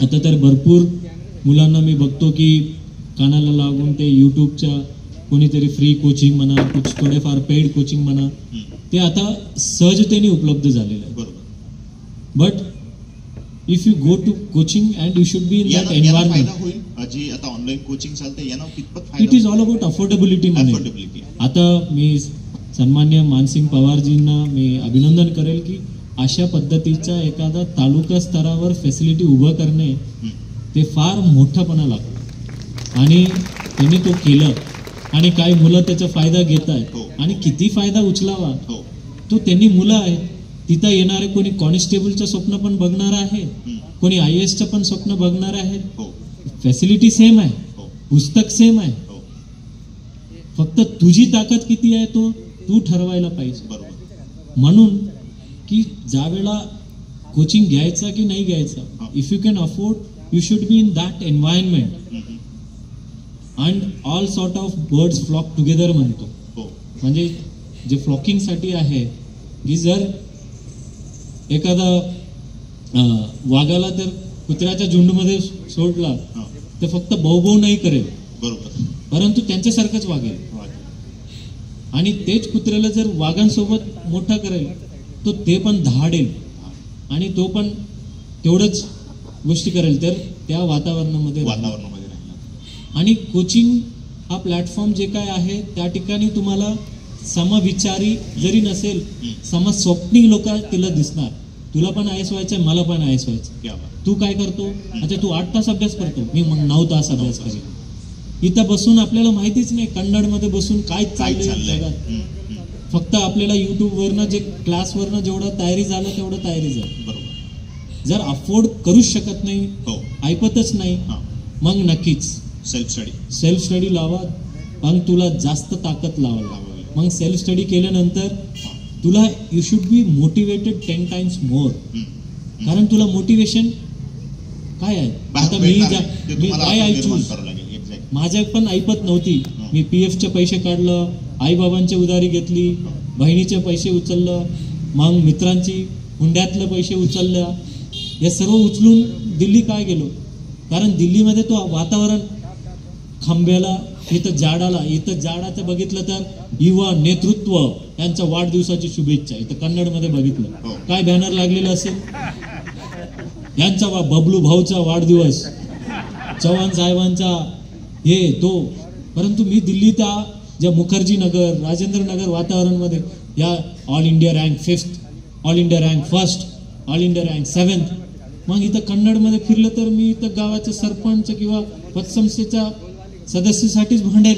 आता तर भरपूर मुलांना मी बघतो की कानाला लागून ते यूट्यूबच्या कोणीतरी फ्री कोचिंग म्हणा, थोडेफार पेड कोचिंग म्हणा, ते आता सहजतेने उपलब्ध झालेलं आहे. But if you go to coaching and you should be in that environment. आता ऑनलाईन कोचिंग चालते यानं कितपत it is all about affordability. आता मी सन्मान्य मानसिंग पवारजींना मी अभिनंदन करेल की अशा पद्धतीच्या एखादा तालुका स्तरावर फॅसिलिटी उभं करणे ते फार मोठापणा लागतो आणि त्यांनी तो केलं. आणि काही मुलं त्याचा फायदा घेत आहेत आणि किती फायदा उचलावा तो त्यांनी मुलं आहेत. तिथं येणारे कोणी कॉन्स्टेबलचं स्वप्न पण बघणार आहे, कोणी IASचं पण स्वप्न बघणार आहे. फॅसिलिटी सेम आहे, पुस्तक सेम आहे, फक्त तुझी ताकद किती आहे तो तू ठरवायला पाहिजे. म्हणून की ज्या वेळा कोचिंग घ्यायचा की नाही घ्यायचा, if you can afford you should be in that environment. And all sort of birds flock together म्हणतो. म्हणजे जे फ्लॉकिंगसाठी आहे की जर एखादा वाघाला तर कुत्र्याच्या झुंडमध्ये सोडला तर फक्त भाऊ नाही करेल, परंतु त्यांच्यासारखंच वागेल. आणि तेच कुत्र्याला जर वाघांसोबत मोठा करेल तो ते पण धाडेल आणि तो पण तेवढंच गोष्टी करेल, तर त्या वातावरणामध्ये राहणार. आणि कोचिंग हा प्लॅटफॉर्म जे काय आहे त्या ठिकाणी तुम्हाला समविचारी जरी नसेल, समस्वप्नी लोक तिला दिसणार. तुला पण IAS व्हायचं, मला पण IAS व्हायचं. तू काय करतो, आता तू 8 तास अभ्यास करतो, मी मग 9 तास अभ्यास करेन. इथं बसून आपल्याला माहितीच नाही कन्नडमध्ये बसून काय चाललंय जगात. फक्त आपल्याला युट्यूबवरनं जे क्लासवरनं जेवढं तयारी झालं तेवढं तयारी झाली. जर अफोर्ड करूच शकत नाही, ऐकतच नाही, मग नक्कीच सेल्फ स्टडी लावा. पण तुला जास्त ताकद लावा. मग सेल्फ स्टडी केल्यानंतर तुला you should be motivated 10 times मोर. कारण तुला मोटिवेशन काय आहे. आता मी काय ऐकू, माझ्या पण ऐपत नव्हती. मी PFचे पैसे काढलं, आईबाबांची उधारी घेतली, बहिणीचे पैसे उचललं, मग मित्रांची हुंड्यातले पैसे उचलल्या. हे सर्व उचलून दिल्ली काय गेलो. कारण दिल्लीमध्ये तो वातावरण, खांब्याला इथं झाडाचं बघितलं तर युवा नेतृत्व यांच्या वाढदिवसाची शुभेच्छा, इथं कन्नडमध्ये बघितलं काय बॅनर लागलेलं असेल, यांचा बबलू भाऊचा वाढदिवस, चव्हाण साहेबांचा हे तो. परंतु मी दिल्लीत ज्या मुखर्जी नगर, राजेंद्र नगर वातावरणमध्ये या all India rank 5th, all India rank 1st, all India rank 7th. मग इथं कन्नडमध्ये फिरलं तर मी इथं गावाचे सरपंच किंवा पतसंस्थेच्या सदस्यासाठीच भांडेल.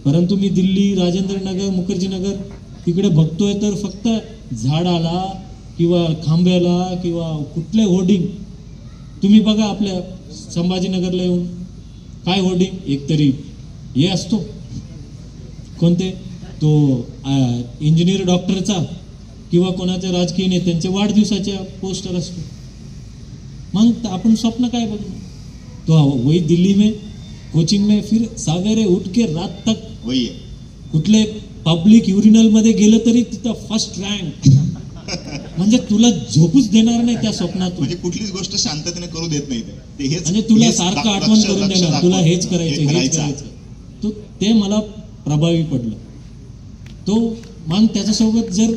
परंतु मी दिल्ली, राजेंद्र नगर, मुखर्जी नगर तिकडे बघतोय तर फक्त झाडाला किंवा खांब्याला किंवा कुठले होर्डिंग. तुम्ही बघा आपल्या संभाजीनगरला येऊन काय होर्डिंग, एकतरी हे असतो कोणते तो इंजिनियर डॉक्टरचा किंवा कोणाच्या राजकीय नेत्यांच्या वाढदिवसाच्या पोस्टर असतो. मग आपण स्वप्न काय बघणार. तो वही दिल्ली में कोचिंग में फिर सवेरे उठ के रात तक वही है. कुठले पब्लिक युरिनल मध्ये गेलं तरी तिथं फर्स्ट रँक. म्हणजे तुला झोपूच देणार नाही त्या स्वप्नातून. म्हणजे कुठलीच गोष्ट शांततेने करू देत नाही ते हेच. म्हणजे तुला सारखं आठवण करून देणार, तुला हेच करायचं, हेच करायचं. तो ते मला प्रभावी पडलं. तो मग त्याच्यासोबत जर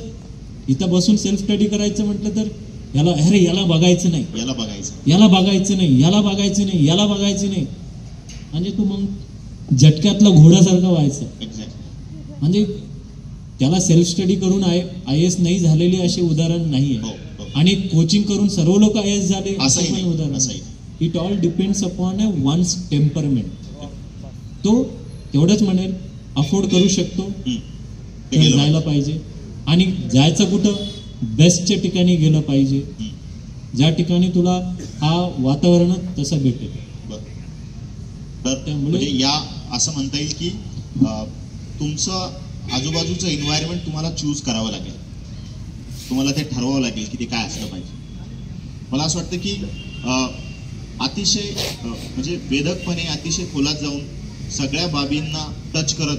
इथं बसून सेल्फ स्टडी करायचं म्हटलं तर याला बघायचं नाही, याला बघायचं नाही, याला बघायचं नाही, याला बघायचं नाही. म्हणजे तू मग झटक्यातला घोड्यासारखं व्हायचं. म्हणजे त्याला सेल्फ स्टडी करून IAS नाही झालेली असे उदाहरण नाहीये. आणि कोचिंग करून सर्व लोक IAS झाले असं पण उदाहरण. It all depends upon one's temperament. तो तेवढंच म्हणेल अफोर्ड करू शकतो तर जायला पाहिजे. आणि जायचं कुठं, बेस्टच्या ठिकाणी गेलं पाहिजे, ज्या ठिकाणी तुला हा वातावरण तसं भेटेल. तर त्यामुळे या असं म्हणता येईल की तुमचं आजूबाजूचं एन्व्हायरमेंट तुम्हाला चूज करावं लागेल, तुम्हाला ते ठरवावं लागेल की ते काय असलं पाहिजे. मला असं वाटतं की अतिशय म्हणजे वेधकपणे अतिशय खोलात जाऊन सगळ्या बाबींना टच करत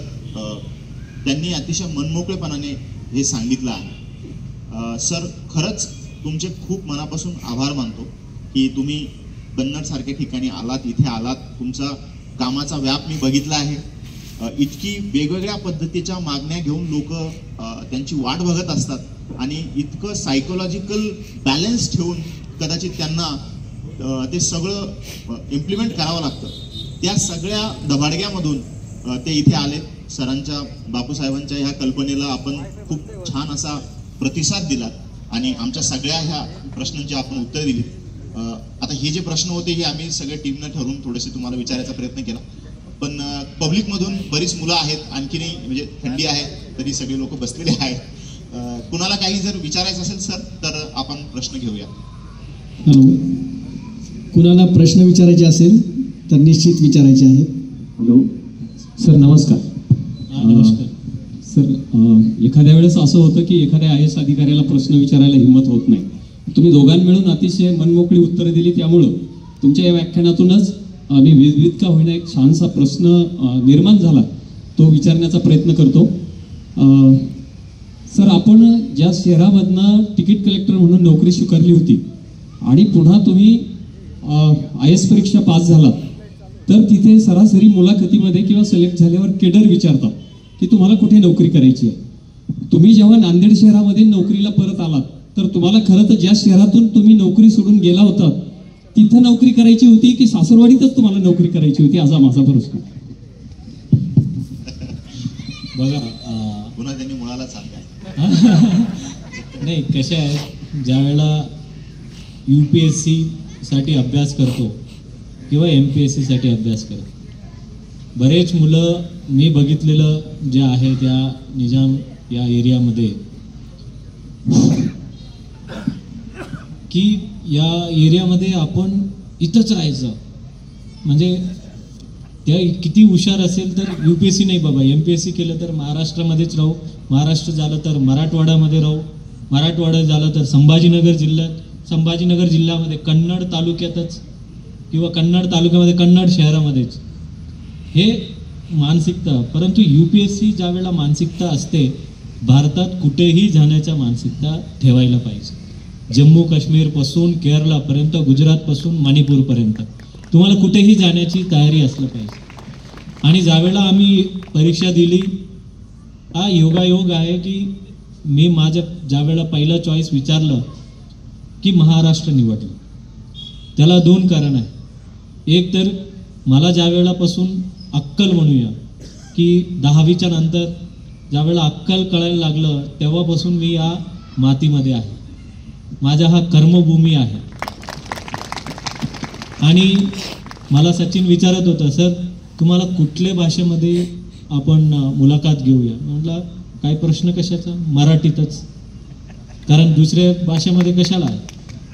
त्यांनी अतिशय मनमोकळेपणाने हे सांगितलं आहे. सर, खरंच तुमचे खूप मनापासून आभार मानतो की तुम्ही कन्नड सारख्या ठिकाणी आलात, इथे आलात. तुमचा कामाचा व्याप मी बघितला आहे. इतकी वेगवेगळ्या पद्धतीच्या मागण्या घेऊन लोक त्यांची वाट बघत असतात आणि इतकं सायकोलॉजिकल बॅलन्स ठेवून कदाचित त्यांना ते सगळं इम्प्लिमेंट करावं लागतं. त्या सगळ्या दबाडग्यामधून ते इथे आले. सरांच्या, बापूसाहेबांच्या ह्या कल्पनेला आपण खूप छान असा प्रतिसाद दिलात आणि आमच्या सगळ्या ह्या प्रश्नांची आपण उत्तर दिली. आता हे जे प्रश्न होते हे आम्ही सगळ्या टीमनं ठरवून थोडेसे तुम्हाला विचारायचा प्रयत्न केला. पण पब्लिकमधून बरीच मुलं आहेत, आणखीनही म्हणजे थंडी आहे तरी सगळे लोक बसलेले आहेत. कुणाला काही जर विचारायचं असेल सर तर आपण प्रश्न घेऊया. कुणाला प्रश्न विचारायचे असेल तर निश्चित विचारायचे आहेत. हॅलो सर, नमस्कार. नमस्कार सर, एखाद्या वेळेस असं होतं की एखाद्या IAS अधिकाऱ्याला प्रश्न विचारायला हिंमत होत नाही. तुम्ही दोघांनी मिळून अतिशय मनमोकळी उत्तरं दिली, त्यामुळं तुमच्या या व्याख्यानातूनच मी विविध का होईना एक छानसा प्रश्न निर्माण झाला, तो विचारण्याचा प्रयत्न करतो. सर, आपण ज्या शहरामधनं तिकीट कलेक्टर म्हणून नोकरी स्वीकारली होती आणि पुन्हा तुम्ही IAS परीक्षा पास झालात, तर तिथे सरासरी मुलाखतीमध्ये किंवा सिलेक्ट झाल्यावर केडर विचारतात की तुम्हाला कुठे नोकरी करायची आहे. तुम्ही जेव्हा नांदेड शहरामध्ये नोकरीला परत आलात तर तुम्हाला खरं तर ज्या शहरातून तुम्ही नोकरी सोडून गेला होता तिथं नोकरी करायची होती की सासरवाडीतच तुम्हाला नोकरी करायची होती, असा माझा प्रश्न. बघा, पुन्हा त्यांनी मुळाला सांगा. नाही, कशा आहे, ज्या वेळेला UPSC साठी अभ्यास करतो किंवा MPSC साठी अभ्यास करतो, बरेच मुलं मी बघितलेलं जे आहे त्या निजाम या एरियामध्ये की या एरियामध्ये आपण इथंच राहायचं. म्हणजे त्या किती हुशार असेल तर UPSC नाही बाबा, MPSC केलं तर महाराष्ट्रामध्येच राहू, महाराष्ट्र झालं तर मराठवाड्यामध्ये राहू, मराठवाडा झालं तर संभाजीनगर जिल्ह्यामध्ये कन्नड तालुक्यातच किंवा कन्नड तालुक्यामध्ये कन्नड शहरामध्येच, हे मानसिकता. परंतु UPSC ज्या वेळेला मानसिकता असते, भारतात कुठेही जाण्याच्या मानसिकता ठेवायला पाहिजे. जम्मू काश्मीरपासून केरळापर्यंत, गुजरातपासून मणिपूरपर्यंत तुम्हाला कुठेही जाण्याची तयारी असलं पाहिजे. आणि ज्यावेळेला आम्ही परीक्षा दिली, हा योगायोग आहे की मी माझ्या ज्यावेळेला पहिलं चॉईस विचारलं की महाराष्ट्र निवडलं. त्याला 2 कारण आहे. एक तर मला ज्या वेळेलापासून अक्कल म्हणूया की 10वीच्या नंतर ज्या वेळेला अक्कल कळायला लागलं तेव्हापासून मी या मातीमध्ये आहे, माझा हा कर्मभूमी आहे. आणि मला सचिन विचारत होतं, सर तुम्हाला कुठल्या भाषेमध्ये आपण मुलाखत घेऊया. म्हटलं काय प्रश्न कशाचा, मराठीतच. कारण दुसऱ्या भाषेमध्ये कशाला आहे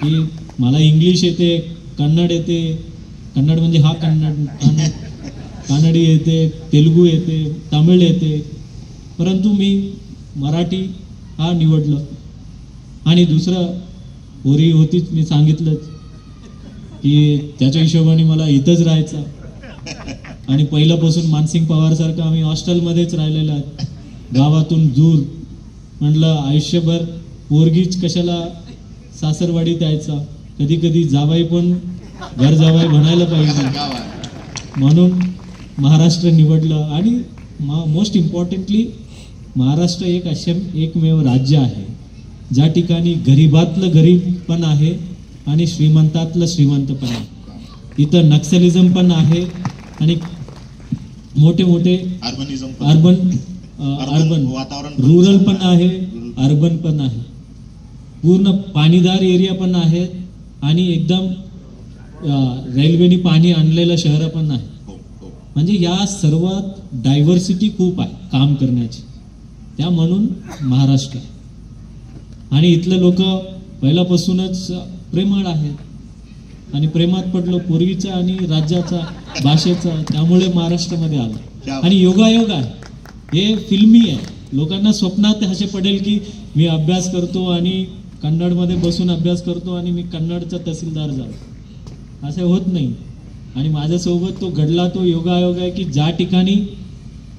की मला इंग्लिश येते, कन्नड येते, कन्नड म्हणजे हा कानडी येते, तेलुगू येते, तामिळ येते, परंतु मी मराठी हा निवडलं. आणि दुसरं पोरी होतीच, मी सांगितलंच की त्याच्या हिशोबाने मला इथंच राहायचं. आणि पहिल्यापासून मानसिंग पवार सारखं आम्ही हॉस्टेलमध्येच राहिलेलो आहे. गावातून दूर. म्हटलं आयुष्यभर पोरगीच कशाला सासरवाडीत यायचा, कधी कधी जावाई पण घर जावाई म्हणायला पाहिजे, म्हणून महाराष्ट्र निवडलं. आणि मोस्ट इम्पॉर्टंटली महाराष्ट्र एक एकमेव राज्य आहे ज्या ठिकाणी गरीबातलं गरीब पण आहे आणि श्रीमंतातलं श्रीमंत पण आहे. इथं नक्सलिझम पण आहे आणि मोठे मोठे अर्बन वातावरण रुरल पण आहे, अर्बन पण आहे, पूर्ण पाणीदार एरिया पण आहे आणि एकदम रेल्वेनी पाणी आणलेलं शहर पण आहे. म्हणजे या सर्वात डायव्हर्सिटी खूप आहे काम करण्याची, त्या म्हणून महाराष्ट्र. आणि इथले लोक पहिल्यापासूनच प्रेमळ आहेत आणि प्रेमात पडलो पूर्वीचा आणि राज्याचा भाषेचा, त्यामुळे महाराष्ट्रामध्ये आलं. आणि योगायोग आहे, हे फिल्मी आहे. लोकांना स्वप्नात असे पडेल की मी अभ्यास करतो आणि कन्नडमध्ये बसून अभ्यास करतो आणि मी कन्नडचा तहसीलदार झालो, असं होत नाही. आणि माझ्यासोबत तो घडला तो योगायोग आहे की ज्या ठिकाणी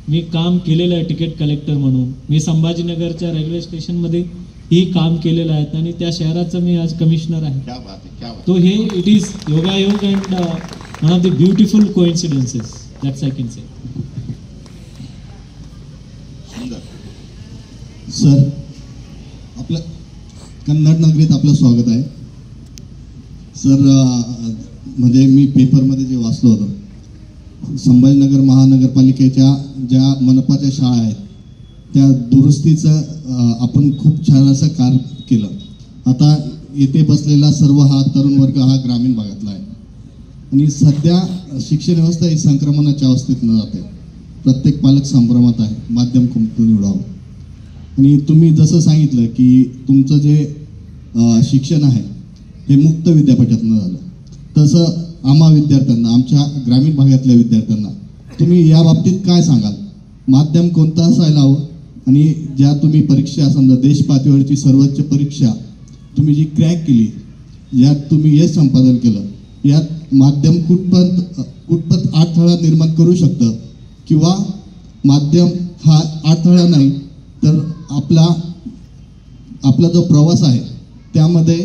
मी काम केलेलं आहे तिकीट कलेक्टर म्हणून, मी संभाजीनगरच्या रेल्वे स्टेशनमध्ये ही काम केलेलं आहे आणि त्या शहराचा मी आज कमिशनर आहे. तो हे इट इज योगायोग and one of the beautiful coincidences that's I can say. Sir, आपलं कन्नड नगरीत आपलं स्वागत आहे. सर, म्हणजे मी पेपरमध्ये जे वाचलं होतं, संभाजीनगर महानगरपालिकेच्या ज्या मनपाच्या शाळा आहेत त्या दुरुस्तीचं आपण खूप छान असं कार्य केलं. आता येथे बसलेला सर्व हा तरुण वर्ग हा ग्रामीण भागातला आहे आणि सध्या शिक्षण व्यवस्था ही संक्रमणाच्या अवस्थेतनं जाते. प्रत्येक पालक संभ्रमात आहे माध्यम कोणतं निवडावं. आणि तुम्ही जसं सांगितलं की तुमचं जे शिक्षण आहे हे मुक्त विद्यापीठातनं झालं, तसं आम्हा विद्यार्थ्यांना, आमच्या ग्रामीण भागातल्या विद्यार्थ्यांना तुम्ही या बाबतीत काय सांगाल? माध्यम कोणतं असायला हवं? आणि ज्या तुम्ही परीक्षा, समजा देश पातळीवरची सर्वोच्च परीक्षा तुम्ही जी क्रॅक केली, यात तुम्ही यश संपादन केलं, यात माध्यम कुठपत अडथळा निर्माण करू शकतं किंवा माध्यम हा अडथळा नाही तर आपला जो प्रवास आहे त्यामध्ये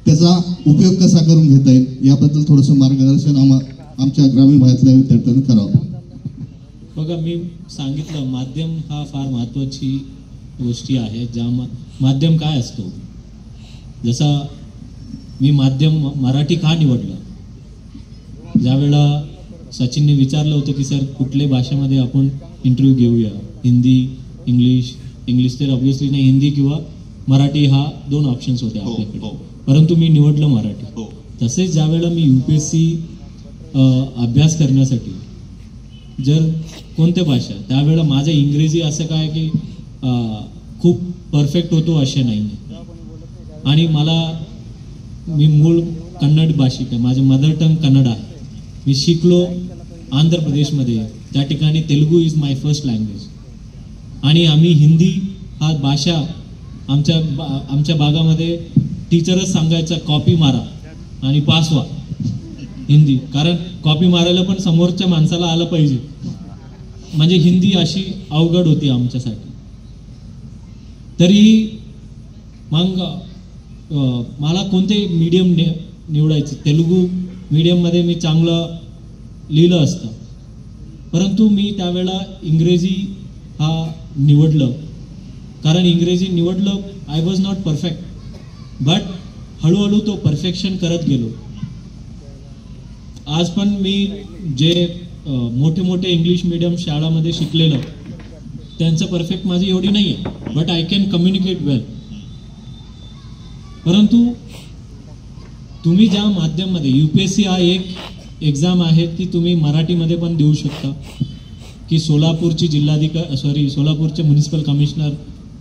त्याचा उपयोग कसा करून घेता येईल याबद्दल थोडंसं मार्गदर्शन आमच्या ग्रामीण भागातल्या विद्यार्थ्यांना करावं. बघा, मी सांगितलं माध्यम हा फार महत्त्वाची गोष्टी आहे. ज्या माध्यम काय असतो, जसा मी माध्यम मराठी का निवडलं, ज्यावेळेला सचिनने विचारलं होतं की सर कुठल्या भाषेमध्ये आपण इंटरव्ह्यू घेऊया, हिंदी, इंग्लिश तर ऑब्व्हियसली नाही, हिंदी किंवा मराठी हा 2 ऑप्शन्स होते आपल्याकडे, परंतु मी निवडलं मराठी. तसेच ज्यावेळेला मी UPSC अभ्यास करण्यासाठी जर कोणत्या भाषा, त्यावेळेला माझं इंग्रजी असं काय की खूप परफेक्ट होतो असे नाही. आणि मी मूळ कन्नड भाषिक आहे, माझं मदर टंग कन्नड आहे. मी शिकलो आंध्र प्रदेशमध्ये, त्या ठिकाणी Telugu is my first language. आणि आम्ही हिंदी हा भाषा आमच्या भागामध्ये टीचरच सांगायचा कॉपी मारा आणि पास व्हा हिंदी, कारण कॉपी मारायला पण समोरच्या माणसाला आलं पाहिजे. म्हणजे हिंदी अशी अवघड होती आमच्यासाठी. तरी मग मला कोणते मीडियम निवडायचे, तेलुगू मीडियममध्ये मी चांगलं लिहिलं असतं, परंतु मी त्यावेळेला इंग्रजी हा निवडलं. कारण इंग्रजी निवडलं, I was not perfect, but हळूहळू तो परफेक्शन करत गेलो. आज पण मी जे मोठे मोठे इंग्लिश मीडियम शाळामध्ये शिकलेलं, त्यांचं परफेक्ट माझी एवढी नाही आहे, बट आय कॅन कम्युनिकेट वेल. परंतु तुम्ही ज्या माध्यमामध्ये, UPSC हा एक एक्झाम आहे की तुम्ही मराठीमध्ये पण देऊ शकता. की सोलापूरची सोलापूरचे म्युनिसिपल कमिशनर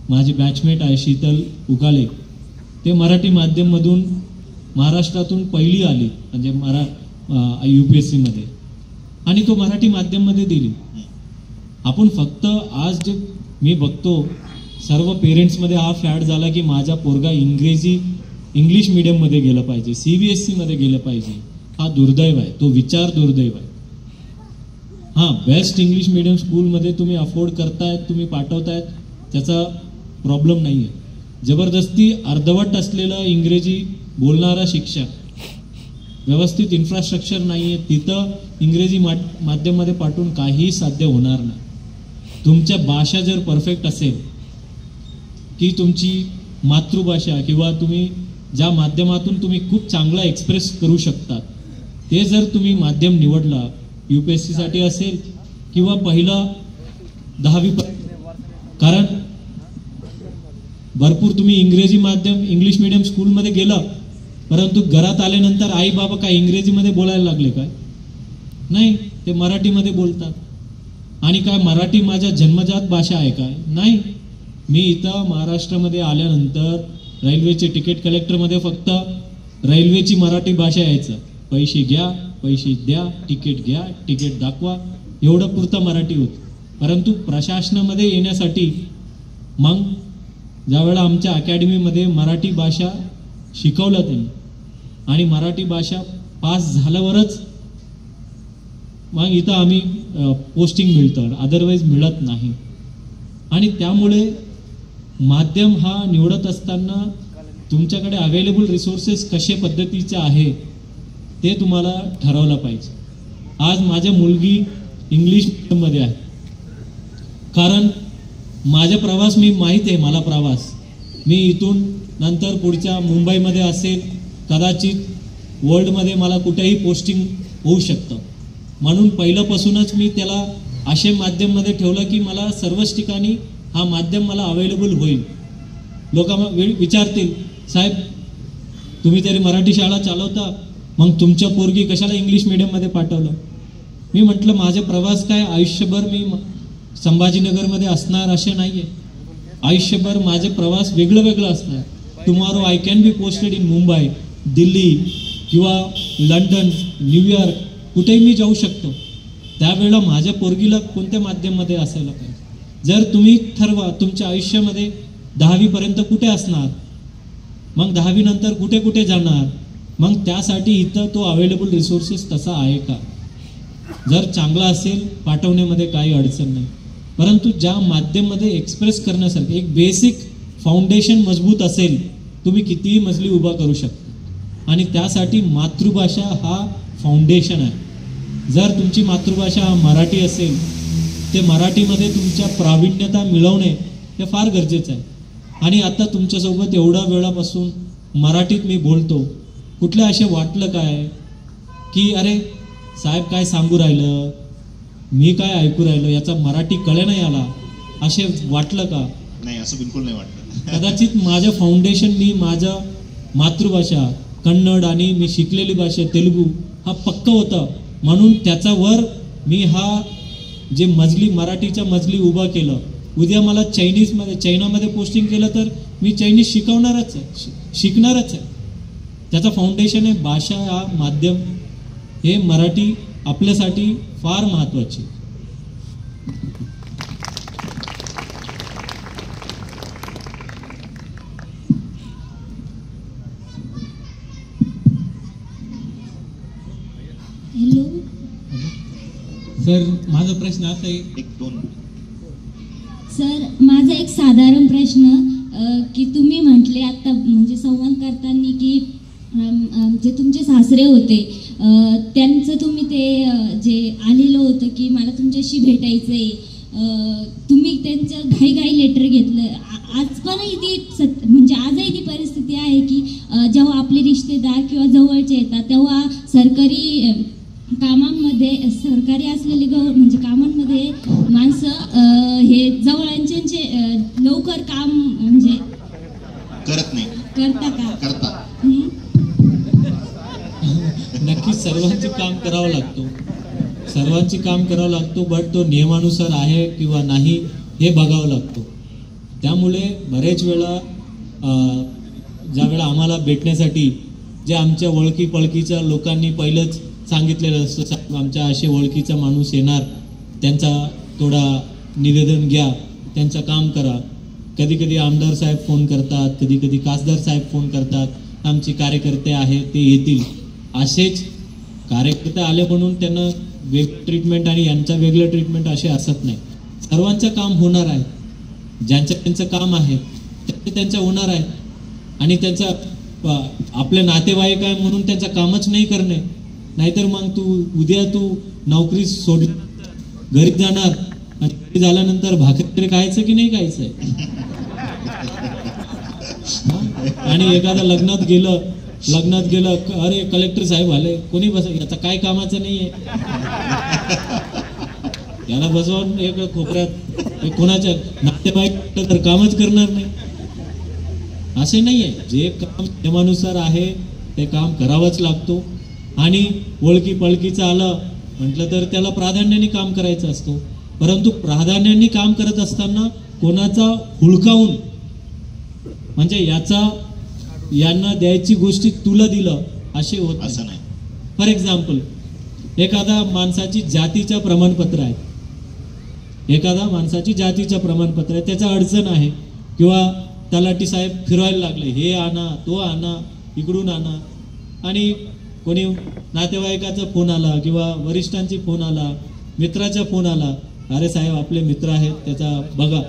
माझी बॅचमेट आहे शीतल उकाले, ते मराठी माध्यममधून महाराष्ट्रातून पहिली आली म्हणजे UPSC मध्ये, आणि तो मराठी माध्यममध्ये दिली. आपण फक्त आज जे मी बघतो सर्व पेरेंट्समध्ये हा फॅड झाला की माझा पोरगा इंग्लिश मीडियममध्ये गेलं पाहिजे, CBSE मध्ये गेलं पाहिजे. हा दुर्दैव आहे, तो विचार दुर्दैव आहे. हां, बेस्ट इंग्लिश मीडियम स्कूलमध्ये तुम्ही अफोर्ड करतायत, तुम्ही पाठवतायत, त्याचा प्रॉब्लेम नाही आहे. जबरदस्ती अर्धवट असलेलं इंग्रजी बोलणारा शिक्षक, व्यवस्थित इन्फ्रास्ट्रक्चर नाही आहे, तिथं इंग्रजी माध्यमामध्ये पाठवून काहीही साध्य होणार नाही. तुमच्या भाषा जर परफेक्ट असेल, की तुमची मातृभाषा किंवा तुम्ही ज्या माध्यमातून तुम्ही खूप चांगला एक्सप्रेस करू शकतात, ते जर तुम्ही माध्यम निवडला, UPSC साठी असेल किंवा पहिला 10वी, कारण भरपूर तुम्ही इंग्रजी माध्यम इंग्लिश मीडियम स्कूलमध्ये गेला, परंतु घरात आल्यानंतर आई बाबा काय इंग्रजीमध्ये बोलायला लागले काय? नाही, ते मराठीमध्ये बोलतात. आणि काय मराठी माझ्या जन्मजात भाषा आहे काय? नाही. मी इथं महाराष्ट्रामध्ये आल्यानंतर रेल्वेचे तिकीट कलेक्टरमध्ये फक्त रेल्वेची मराठी भाषा यायचं, पैसे घ्या, पैसे द्या, तिकीट घ्या, तिकीट दाखवा, एवढं पुरतं मराठी होतं. परंतु प्रशासनामध्ये येण्यासाठी मग ज्यावेळेला आमच्या अकॅडमीमध्ये मराठी भाषा शिकवलं त्यांनी, आणि मराठी भाषा पास झाल्यावरच मग इथं आम्ही पोस्टिंग मिळतं, अदरवाईज मिळत नाही. आणि त्यामुळे माध्यम हा निवडत असताना तुमच्याकडे अवेलेबल रिसोर्सेस कशा पद्धतीचे आहे ते तुम्हाला ठरवलं पाहिजे. आज माझी मुलगी इंग्लिश मीडियममध्ये आहे, कारण माझा प्रवास मी माहीत आहे, मला प्रवास मी इथून नंतर पुढच्या मुंबईमध्ये असेल, कदाचित वर्ल्डमध्ये मला कुठेही पोस्टिंग होऊ शकतं. म्हणून पहिल्यापासूनच मी त्याला असे माध्यममध्ये ठेवलं की मला सर्वच ठिकाणी हा माध्यम मला अवेलेबल होईल. लोक विचारतील, साहेब तुम्ही तरी मराठी शाळा चालवता, मग तुमच्या पोरगी कशाला इंग्लिश मीडियममध्ये पाठवलं? मी म्हटलं माझा प्रवास काय आयुष्यभर मी संभाजीनगरमध्ये असणार असे नाही आहे. आयुष्यभर माझे प्रवास वेगळं असणार. Tomorrow I can be posted in Mumbai, Delhi किंवा लंडन, न्यूयॉर्क, कुठेही मी जाऊ शकतो. त्यावेळेला माझ्या पोरगीला कोणत्या माध्यमामध्ये असायला पाहिजे? जर तुम्ही ठरवा तुमच्या आयुष्यामध्ये 10वी पर्यंत कुठे असणार, मग 10वी नंतर कुठे कुठे जाणार, मग त्यासाठी इथं तो अवेलेबल रिसोर्सेस तसा आहे का? जर चांगला असेल पाठवण्यामध्ये काही अडचण नाही, परंतु ज्या माध्यमामध्ये एक्सप्रेस करण्यासारखं एक बेसिक फाउंडेशन मजबूत असेल, तुम्ही कितीही मजली उभा करू शकता. आणि त्यासाठी मातृभाषा हा फाउंडेशन आहे. जर तुमची मातृभाषा मराठी असेल, ते मराठीमध्ये तुमच्या प्रावीण्यता मिळवणे हे फार गरजेचं आहे. आणि आता तुमच्यासोबत एवढ्या वेळापासून मराठीत मी बोलतो, कुठल्या असे वाटलं काय की अरे साहेब काय सांगू राहिलं, मी काय ऐकू राहिलो, याचा मराठी कळे नाही आला, असे वाटलं का? नाही, असं बिलकुल नाही वाटलं. कदाचित माझं फाउंडेशन, मी माझं मातृभाषा कन्नड आणि मी शिकलेली भाषा तेलुगू हा पक्क होता, म्हणून त्याच्यावर मी हा जे मजली मराठीच्या मजली उभा केलं. उद्या मला चायनामध्ये पोस्टिंग केलं तर मी चायनीज शिकवणारच आहे, शिकणारच आहे. त्याचं फाउंडेशन आहे भाषा, हा माध्यम, हे मराठी आपल्यासाठी फार महत्त्वाचे. हॅलो सर, माझा प्रश्न असा आहे, सर, माझा एक साधारण प्रश्न की तुम्ही म्हटले आता म्हणजे संवाद करताना की जे तुमचे सासरे होते त्यांचं तुम्ही ते जे आलेलं होतं की मला तुमच्याशी भेटायचं आहे, तुम्ही त्यांचं घाई लेटर घेतलं. आज पण ती म्हणजे आजही ती परिस्थिती आहे की जेव्हा आपले रिश्तेदार किंवा जवळचे येतात तेव्हा सरकारी कामांमध्ये, सरकारी असलेले म्हणजे कामांमध्ये माणसं हे जवळचे लवकर काम म्हणजे करत नाही. करता का? करता. नक्कीच सर्वांचे काम करावं लागतो, सर्वांचे काम करावं लागतो, बट तो नियमानुसार आहे किंवा नाही हे बघावं लागतो. त्यामुळे बरेच वेळा ज्या वेळा आम्हाला भेटण्यासाठी जे आमच्या ओळखी पळकीच्या लोकांनी पहिलंच सांगितलेलं असतं, आमच्या असे ओळखीचा माणूस येणार, त्यांचा थोडा निवेदन घ्या, त्यांचं काम करा. कधी कधी आमदार साहेब फोन करतात, कधी कधी खासदार साहेब फोन करतात, आमचे कार्यकर्ते आहेत ते येतील. असेच कार्यकर्ते आले म्हणून त्यांना वेगळं ट्रीटमेंट आणि यांचं वेगळं ट्रीटमेंट असे असत नाही. सर्वांचं काम होणार आहे, ज्यांचं त्यांचं काम आहे त्यांचं होणार आहे. आणि त्यांचा आपले नातेवाईक आहे म्हणून त्यांचं कामच नाही करणे. नाहीतर मग उद्या तू नोकरी सोड घरी जाणार आणि घरी झाल्यानंतर भाकरी खायचं की नाही खायचंय. आणि एखादा लग्नात गेलं अरे कलेक्टर साहेब आले, कोणी बस याचा काय कामाचं नाहीये, याला बसवून एक कोपऱ्यात कोणाच्या नातेवाईक तर कामच करणार नाही. असे नाहीये. जे काम नियमानुसार आहे ते काम करावंच लागतो. आणि ओळखी पळकीचं आलं म्हटलं तर त्याला प्राधान्याने काम करायचं असतो. परंतु प्राधान्याने काम करत असताना कोणाचा हुडकावून म्हणजे यांना द्यायची गोष्टी तुला दिलं असे होत असं नाही. फॉर एक्झाम्पल, एखादा माणसाची जातीचं प्रमाणपत्र आहे, त्याचा अडचण आहे किंवा तलाठी साहेब फिरवायला लागले, हे आणा तो आणा इकडून आणा, आणि कोणी नातेवाईकाचा फोन आला किंवा वरिष्ठांची फोन आला, मित्राचा फोन आला, अरे साहेब आपले मित्र आहेत त्याचा बघा.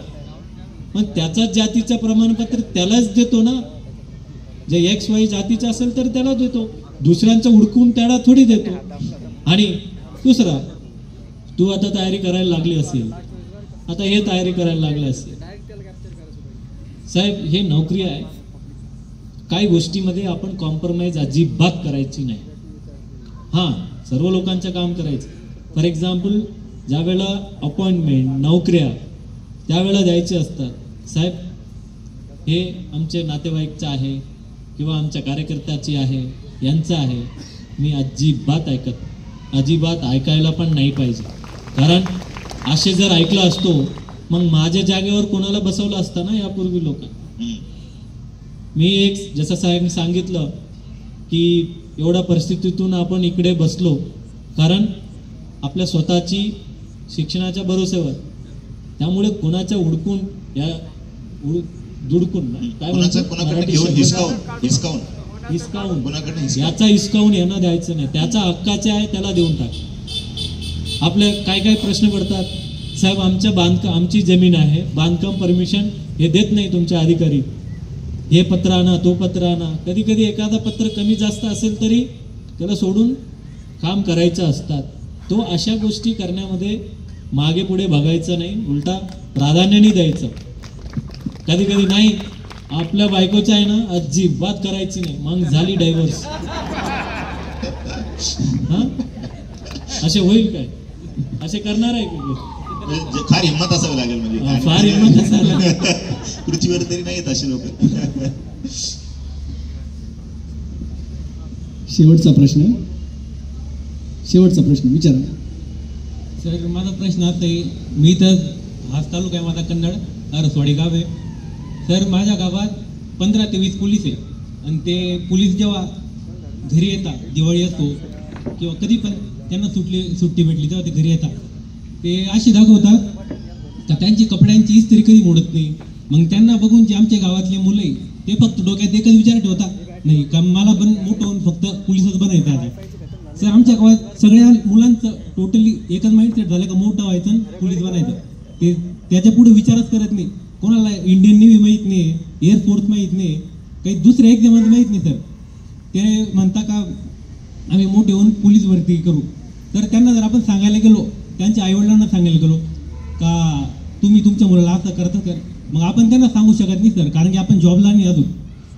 मग त्याचाच जातीचं प्रमाणपत्र त्यालाच देतो ना. जे XY जातीचं असेल तर त्याला देतो, दुसऱ्यांचं हुडकून त्याला थोडी देतो. आणि दुसरा, तू आता तयारी करायला लागली असेल, आता हे तयारी करायला लागले असेल, साहेब हे नोकरी आहे, काही गोष्टीमध्ये आपण कॉम्प्रोमाइज अजिबात करायची नाही. हां, सर्व लोकांचं काम करायचं. फॉर एक्झाम्पल, ज्या वेळेला अपॉइंटमेंट नोकऱ्या त्यावेळेला द्यायचे असतात, साहेब हे आमचे नातेवाईकचं आहे किंवा आमच्या कार्यकर्त्याची आहे, यांचं आहे, मी अजिबात ऐकायला पण नाही पाहिजे. कारण असे जर ऐकलं असतो मग माझ्या जागेवर कोणाला बसवलं असतं ना यापूर्वी लोकांना. मी एक जसं सांगितलं की एवढ्या परिस्थितीतून आपण इकडे बसलो कारण आपल्या स्वतःची शिक्षणाच्या भरोश्यावर. त्यामुळे कोणाच्या हुडकून दुडकून काय याचा हिसकावून यांना द्यायचं नाही. त्याचा हक्काचे आहे त्याला देऊन टाक. आपले काय प्रश्न पडतात, साहेब आमची जमीन आहे, बांधकाम परमिशन हे देत नाही तुमचे अधिकारी, हे पत्र आणा तो पत्र आणा. कधी कधी एखादा पत्र कमी जास्त असेल तरी त्याला सोडून काम करायचं असतात. तो अशा गोष्टी करण्यामध्ये मागे पुढे बघायचं नाही, उलटा प्राधान्याने द्यायचं. कधी कधी नाही, आपल्या बायकोचं आहे ना अजिबात करायची नाही, मग झाली डायव्हर्स. हा, असे होईल काय? असे करणार आहे की? फार हिंमत असावी लागेल, म्हणजे फार हिंमत असावी लागेल. पृथ्वीवर तरी नाहीत असे लोक. शेवटचा प्रश्न विचारा. सर, माझा प्रश्न आता आहे, मी तर हाच तालुका आहे माझा कन्नड, अरसवाडी गाव आहे. सर, माझ्या गावात 15 ते 20 पोलीस आहे. आणि ते पोलीस जेव्हा घरी येतात, दिवाळी असतो किंवा कधी पण त्यांना सुट्टी भेटली तेव्हा ते घरी येतात, ते अशी दाखवतात का त्यांची कपड्यांची इस्त्री कधी मोडत नाही. मग त्यांना बघून जे आमच्या गावातले मुलं आहे ते फक्त डोक्यात एकच विचार ठेवतात, नाही का मला मोठं होऊन फक्त पोलिसच बनायचं आहे. सर, आमच्या गावात सगळ्या मुलांचं टोटली एकच माइंडसेट झालं का मोठं व्हायचं आणि पोलीस बनायचं. ते त्याच्या पुढे विचारच करत नाही. कोणाला इंडियन नेव्ही माहीत नाही, एअरफोर्स माहीत नाही, काही दुसऱ्या एक्झाममध्ये माहीत नाही. सर, ते म्हणता का आम्ही मोठे होऊन पोलीस भरती करू. तर त्यांना जर आपण सांगायला गेलो, त्यांच्या आईवडिलांना सांगायला गेलो का तुम्ही तुमच्या मुलाला असं करता, तर मग आपण त्यांना सांगू शकत नाही सर, कारण की आपण जॉबला नाही अजून.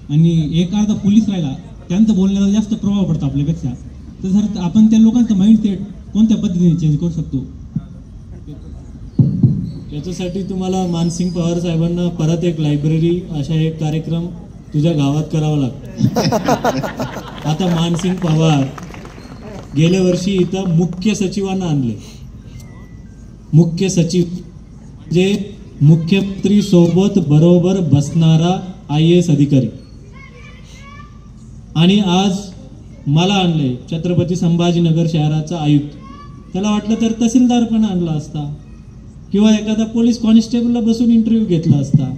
आणि एखादा पोलीस राहिला त्यांचं बोलण्याचा जास्त प्रभाव पडतो आपल्यापेक्षा. तर सर, आपण त्या लोकांचं माइंडसेट कोणत्या पद्धतीने चेंज करू शकतो? याच्यासाठी तुम्हाला मानसिंग पवार साहेबांना परत एक लायब्ररी अशा एक कार्यक्रम तुझ्या गावात करावा लागतो. आता मानसिंग पवार गेल्या वर्षी इथं मुख्य सचिवांना आणले. मुख्य सचिव म्हणजे मुख्यमंत्री सोबत बरोबर बसणारा IAS अधिकारी. आणि आज मला आणले छत्रपती संभाजीनगर शहराचा आयुक्त. त्याला वाटलं तर तहसीलदार पण आणला असता किंवा एखादा पोलीस कॉन्स्टेबलला बसून इंटरव्ह्यू घेतला असता.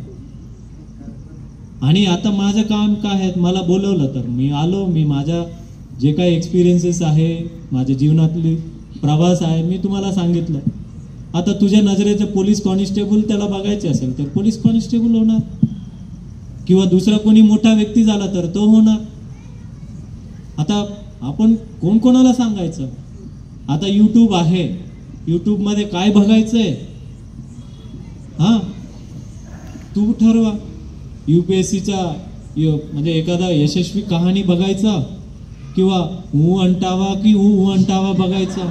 आणि आता माझं काम काय आहे, मला बोलवलं तर मी आलो. मी माझ्या जे काही एक्सपिरियन्सेस आहे, माझ्या जीवनातली प्रवास आहे. मी तुम्हाला सांगितलं, आता तुझ्या नजरेचे पोलीस कॉन्स्टेबल त्याला बघायचे असेल तर पोलीस कॉन्स्टेबल होणार, किंवा दुसरा कोणी मोठा व्यक्ती झाला तर तो होणार. आता आपण कोण कोणाला सांगायचं? आता यूट्यूब आहे, यूट्यूबमध्ये काय बघायचंय हा तू ठरवा. UPSCचा म्हणजे एखादा यशस्वी कहाणी बघायचा, किंवा ऊ अंटावा की ऊ अंटावा बघायचा,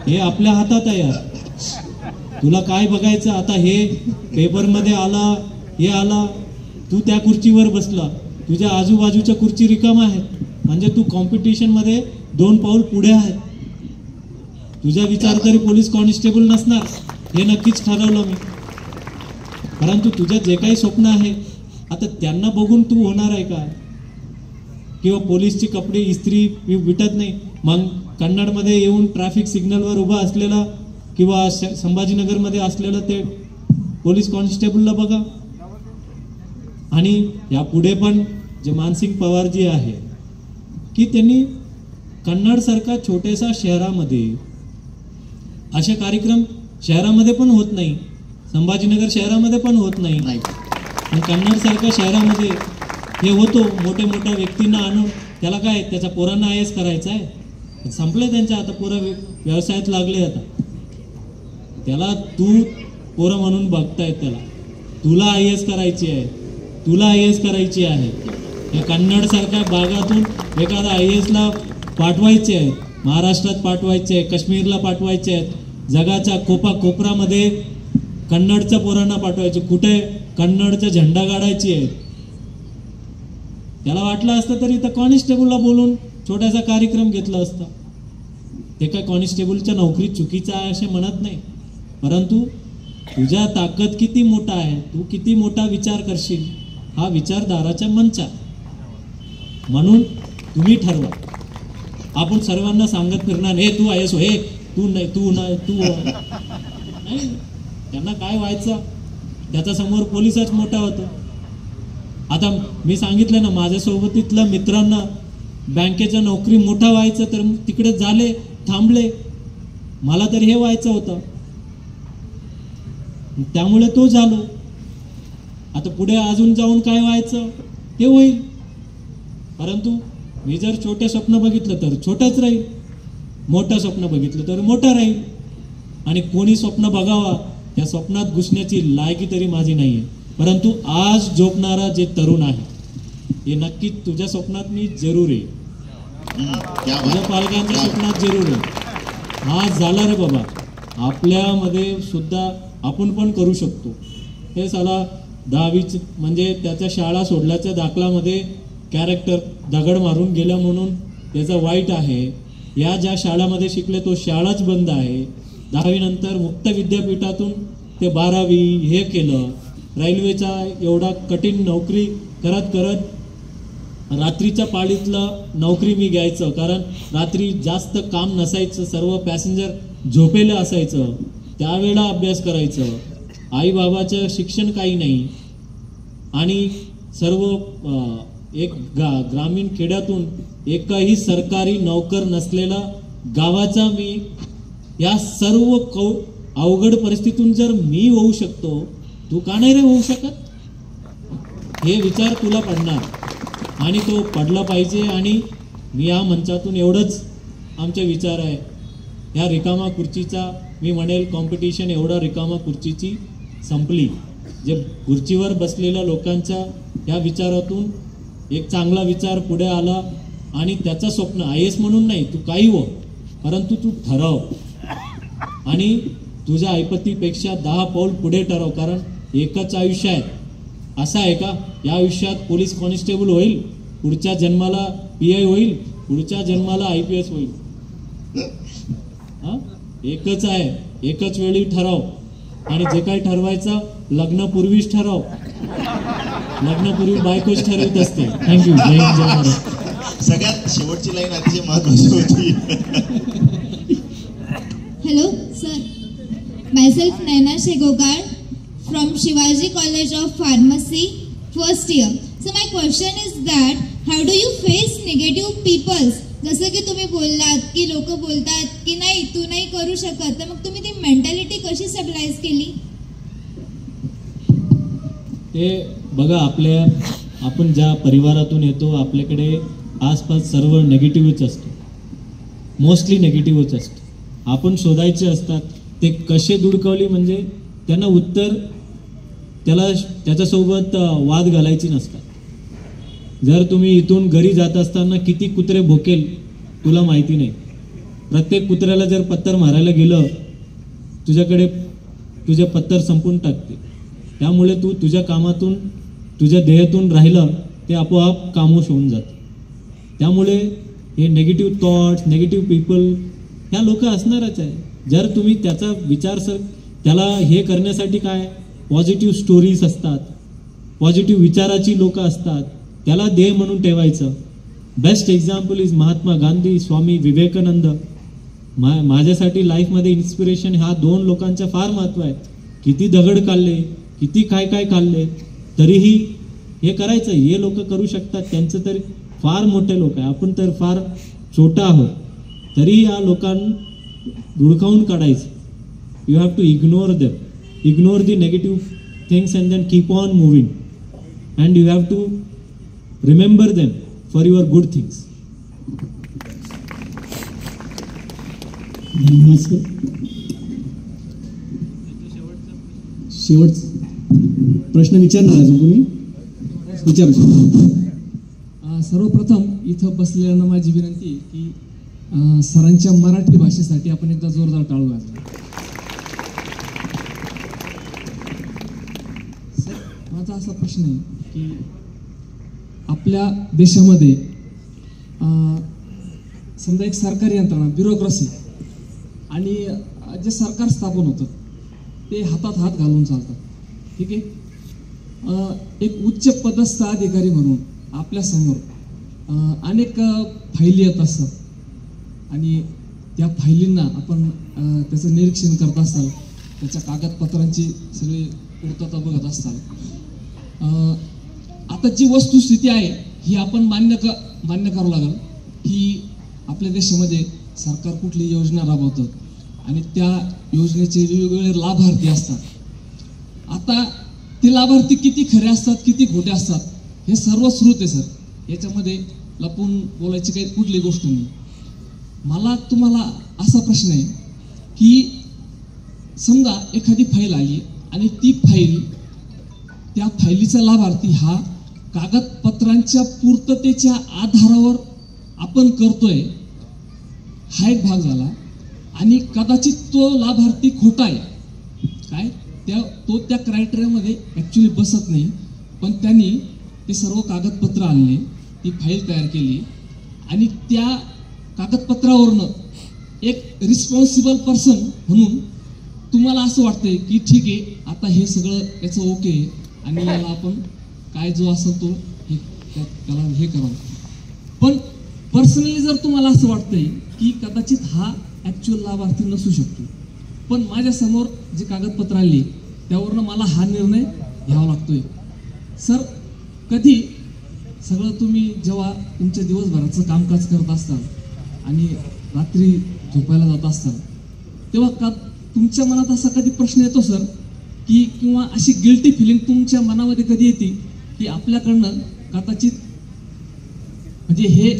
हे आपल्या हातात आहे यार. तुला काय बघायचं? आता हे पेपरमध्ये आला, हे आला, तू त्या खुर्चीवर बसला, तुझ्या आजूबाजूच्या खुर्ची रिकामा आहेत, म्हणजे तू कॉम्पिटिशनमध्ये 2 पाऊल पुढे आहे. तुझा विचार तरी पोलीस कॉन्स्टेबल नसणार, हे नक्कीच ठरवलं मी. परंतु तुझ्या जे काही स्वप्न आहे, आता त्यांना बघून तू होणार आहे का? किंवा पोलीसची कपडे इस्त्री विटत नाही, मग कन्नडमध्ये येऊन ट्रॅफिक सिग्नलवर उभा असलेला किंवा संभाजीनगरमध्ये असलेला ते पोलीस कॉन्स्टेबलला बघा. आणि यापुढे पण जे मानसिंग पवारजी आहे की त्यांनी कन्नडसारखा छोट्याशा शहरामध्ये असे कार्यक्रम शहरामध्ये पण होत नाही, संभाजीनगर शहरामध्ये पण होत नाही, पण कन्नडसारख्या शहरामध्ये हे होतो. मोठे मोठ्या व्यक्तींना आणून त्याला काय, त्याच्या पोरांना IAS करायचं आहे, संपले त्यांच्या, आता पोरं व्यवसायात लागले. आता त्याला तू पोरं म्हणून बघतायत, त्याला तुला IAS करायची आहे, तुला IAS करायची आहे. या कन्नडसारख्या भागातून एखादा IASला पाठवायचे आहे, महाराष्ट्रात पाठवायचे आहे, काश्मीरला पाठवायचे आहेत, जगाच्या कोपरामध्ये कन्नडच्या पोरांना पाठवायचे. कुठे कन्नडचा झेंडा गाडायची आहे. त्याला वाटलं असतं तरी तर कॉन्स्टेबलला बोलून छोटासा कार्यक्रम घेतला असता. ते काय कॉन्स्टेबलच्या नोकरी चुकीचा आहे असे म्हणत नाही, परंतु तुझ्या ताकद किती मोठा आहे, तू किती मोठा विचार करशील, हा विचारधाराच्या मंचा. म्हणून तुम्ही ठरवा. आपण सर्वांना सांगत फिरणार, हे तू IAS हो, हे तू नाही, तू नाही, तू नाही. त्यांना काय व्हायचं, त्याच्या समोर पोलीसच मोठा होतो. आता मी सांगितलं ना, माझ्यासोबतीतल्या मित्रांना बँकेच्या नोकरी मोठा व्हायचं तर तिकडे झाले, थांबले. मला तर हे व्हायचं होतं, त्यामुळे तो झालो. आता पुढे अजून जाऊन काय व्हायचं ते होईल. परंतु मी जर छोटे स्वप्न बघितलं तर छोटंच राहील, मोठं स्वप्न बघितलं तर मोठं राहील. आणि कोणी स्वप्न बघावा त्या स्वप्नात घुसण्याची लायकी तरी माझी नाहीये. परंतु आज झोपणारा जे तरुण आहे, हे नक्कीच तुझ्या स्वप्नात मी जरूर आहे, तुझ्या पालकांच्या स्वप्नात जरूर आहे. आज झाला रे बाबा, आपल्यामध्ये सुद्धा आपण पण करू शकतो. हे साला 10वी म्हणजे त्याच्या शाळा सोडल्याच्या दाखलामध्ये कॅरेक्टर दगड मारून गेला म्हणून त्याचं वाईट आहे. या ज्या शाळामध्ये शिकले तो शाळाच बंद आहे. 10वी नंतर मुक्त विद्यापीठातून ते 12वी हे केलं. रेल्वेचा एवढा कठीण नोकरी करत करत रात्रीच्या पाळीतलं नोकरी मी घ्यायचं, कारण रात्री जास्त काम नसायचं, सर्व पॅसेंजर झोपेलं असायचं, त्यावेळेला अभ्यास करायचं. आई बाबाचं शिक्षण काही नाही, आणि सर्व एक ग्रामीण खेड्यातून एकही सरकारी नोकर नसलेला गावाचा मी, या सर्व अवघड परिस्थितीतून जर मी होऊ शकतो, तू का नाही रे होऊ शकत? हे विचार तुला पडणार, आणि तो पडला पाहिजे. आणि मी या मंचातून एवढंच आमचे विचार आहे. ह्या रिकामा खुर्चीचा मी म्हणेल कॉम्पिटिशन एवढा रिकामा खुर्चीची संपली. जे खुर्चीवर बसलेल्या लोकांच्या या विचारातून एक चांगला विचार पुढे आला, आणि त्याचं स्वप्न IAS म्हणून नाही, तू काही हो, परंतु तू ठरव, आणि तुझ्या ऐपतीपेक्षा 10 पाऊल पुढे ठरव. कारण एकच आयुष्य आहे. असं आहे का या आयुष्यात पोलीस कॉन्स्टेबल होईल, पुढच्या जन्माला PI होईल, पुढच्या जन्माला IPS होईल? एकच आहे, एकच वेळी ठरव. आणि जे काही ठरवायचं लग्नापूर्वीच ठरव. लग्नापूर्वी बायकोच ठरवत असते. थँक्यू. जय हिंद, जय महाराष्ट्र. सगळ्यात शेवटची लाईन अतिशय महत्वाची होती. Hello, sir. Myself Naina Shegogar from Shivaji College of Pharmacy, first year. So my question is that how do you face negative peoples जसं की तुम्ही बोललात की लोक बोलतात की नाही तू नाही करू शकत, तर मग तुम्ही ती मेंटॅलिटी कशी स्टेबलाइज केली? ते बघा, आपण ज्या परिवारातून येतो आपल्याकडे आसपास सर्व नेगेटिव्हच असतो, मोस्टली नेगेटिव्हच असतो. आपण शोधायचे असतात ते कसे दुडकवली म्हणजे त्यांना उत्तर त्याच्यासोबत वाद घालायची नसतात. जर तुम्ही इथून घरी जात असताना किती कुत्रे भोकेल तुला माहिती नाही. प्रत्येक कुत्र्याला जर पत्तर मारायला गेलं तुझ्याकडे तुझे पत्तर संपून टाकते. त्यामुळे तू तुझ्या कामातून तुझ्या ध्येयातून राहिलं ते आपोआप खामोश होऊन जातं. त्यामुळे हे नेगेटिव्ह थॉट्स, नेगेटिव्ह पीपल ह्या लोक असणारच आहे. जर तुम्ही त्याचा विचार त्याला हे करण्यासाठी काय पॉझिटिव्ह स्टोरीज असतात, पॉझिटिव्ह विचाराची लोक असतात, त्याला ध्येय म्हणून ठेवायचं. Best example is Mahatma Gandhi, Swami Vivekananda. माझ्यासाठी लाईफमध्ये इन्स्पिरेशन ह्या 2 लोकांचं फार महत्त्व आहे. किती दगड काढले, किती काय खाल्ले, तरीही हे करायचं. हे लोक करू शकतात, त्यांचं तरी फार मोठे लोक आहे, आपण तर फार छोटा आहोत. तरी या लोकांना धुडकावून काढायचं. You have to ignore them, ignore the negative things and then keep on moving and you have to remember them for your good things. शेवट प्रश्न विचारणार अजून कोणी? विचारू शकतो. सर्वप्रथम इथं बसलेल्यांना माझी विनंती की सरांच्या मराठी भाषेसाठी आपण एकदा जोरदार टाळू घातला. सर, माझा असा प्रश्न आहे की आपल्या देशामध्ये समजा एक सरकारी यंत्रणा, ब्युरोक्रेसी आणि जे सरकार स्थापन होतं ते हातात हात घालून चालतात. ठीक आहे. एक उच्च पदस्थ अधिकारी म्हणून आपल्यासमोर अनेक फायली येत असतात आणि त्या फायलींना आपण त्याचं निरीक्षण करत असाल, त्याच्या कागदपत्रांची सगळी पूर्तता बघत असाल. आता जी वस्तुस्थिती आहे ही आपण मान्य करावं लागेल की आपल्या देशामध्ये सरकार कुठली योजना राबवतं आणि त्या योजनेचे वेगवेगळे लाभार्थी असतात. आता ते लाभार्थी किती खरे असतात, किती खोटे असतात, हे सर्व स्रोत आहे सर. याच्यामध्ये लपून बोलायची काही कुठली गोष्ट नाही. मला तुम्हाला असा प्रश्न आहे की समजा एखादी फाईल आली आणि ती फाईल, त्या फाईलीचा लाभार्थी हा कागदपत्रांच्या पूर्ततेच्या आधारावर आपण करतोय, हा एक भाग झाला. आणि कदाचित तो लाभार्थी खोटा आहे, काय तो त्या क्रायटेरियामध्ये ॲक्च्युली बसत नाही, पण त्यांनी ते सर्व कागदपत्र आणले, ती फाईल तयार केली आणि त्या कागदपत्रावरनं एक रिस्पॉन्सिबल पर्सन म्हणून तुम्हाला असं वाटतंय की ठीक आहे, आता हे सगळं याचं ओके आणि याला आपण काय जो असेल तो त्याला हे करावं. पण पर्सनली जर तुम्हाला असं वाटतंय की कदाचित हा ॲक्च्युअल लाभार्थी नसू शकतो, पण माझ्यासमोर जे कागदपत्र आली त्यावरनं मला हा निर्णय घ्यावा लागतोय. सर, कधी सगळं तुम्ही जेव्हा तुमच्या दिवसभराचं कामकाज करत असताल आणि रात्री झोपायला जात असताल तेव्हा का तुमच्या मनात असा कधी प्रश्न येतो सर की किंवा अशी गिल्टी फिलिंग तुमच्या मनामध्ये कधी येते की आपल्याकडनं कदाचित म्हणजे हे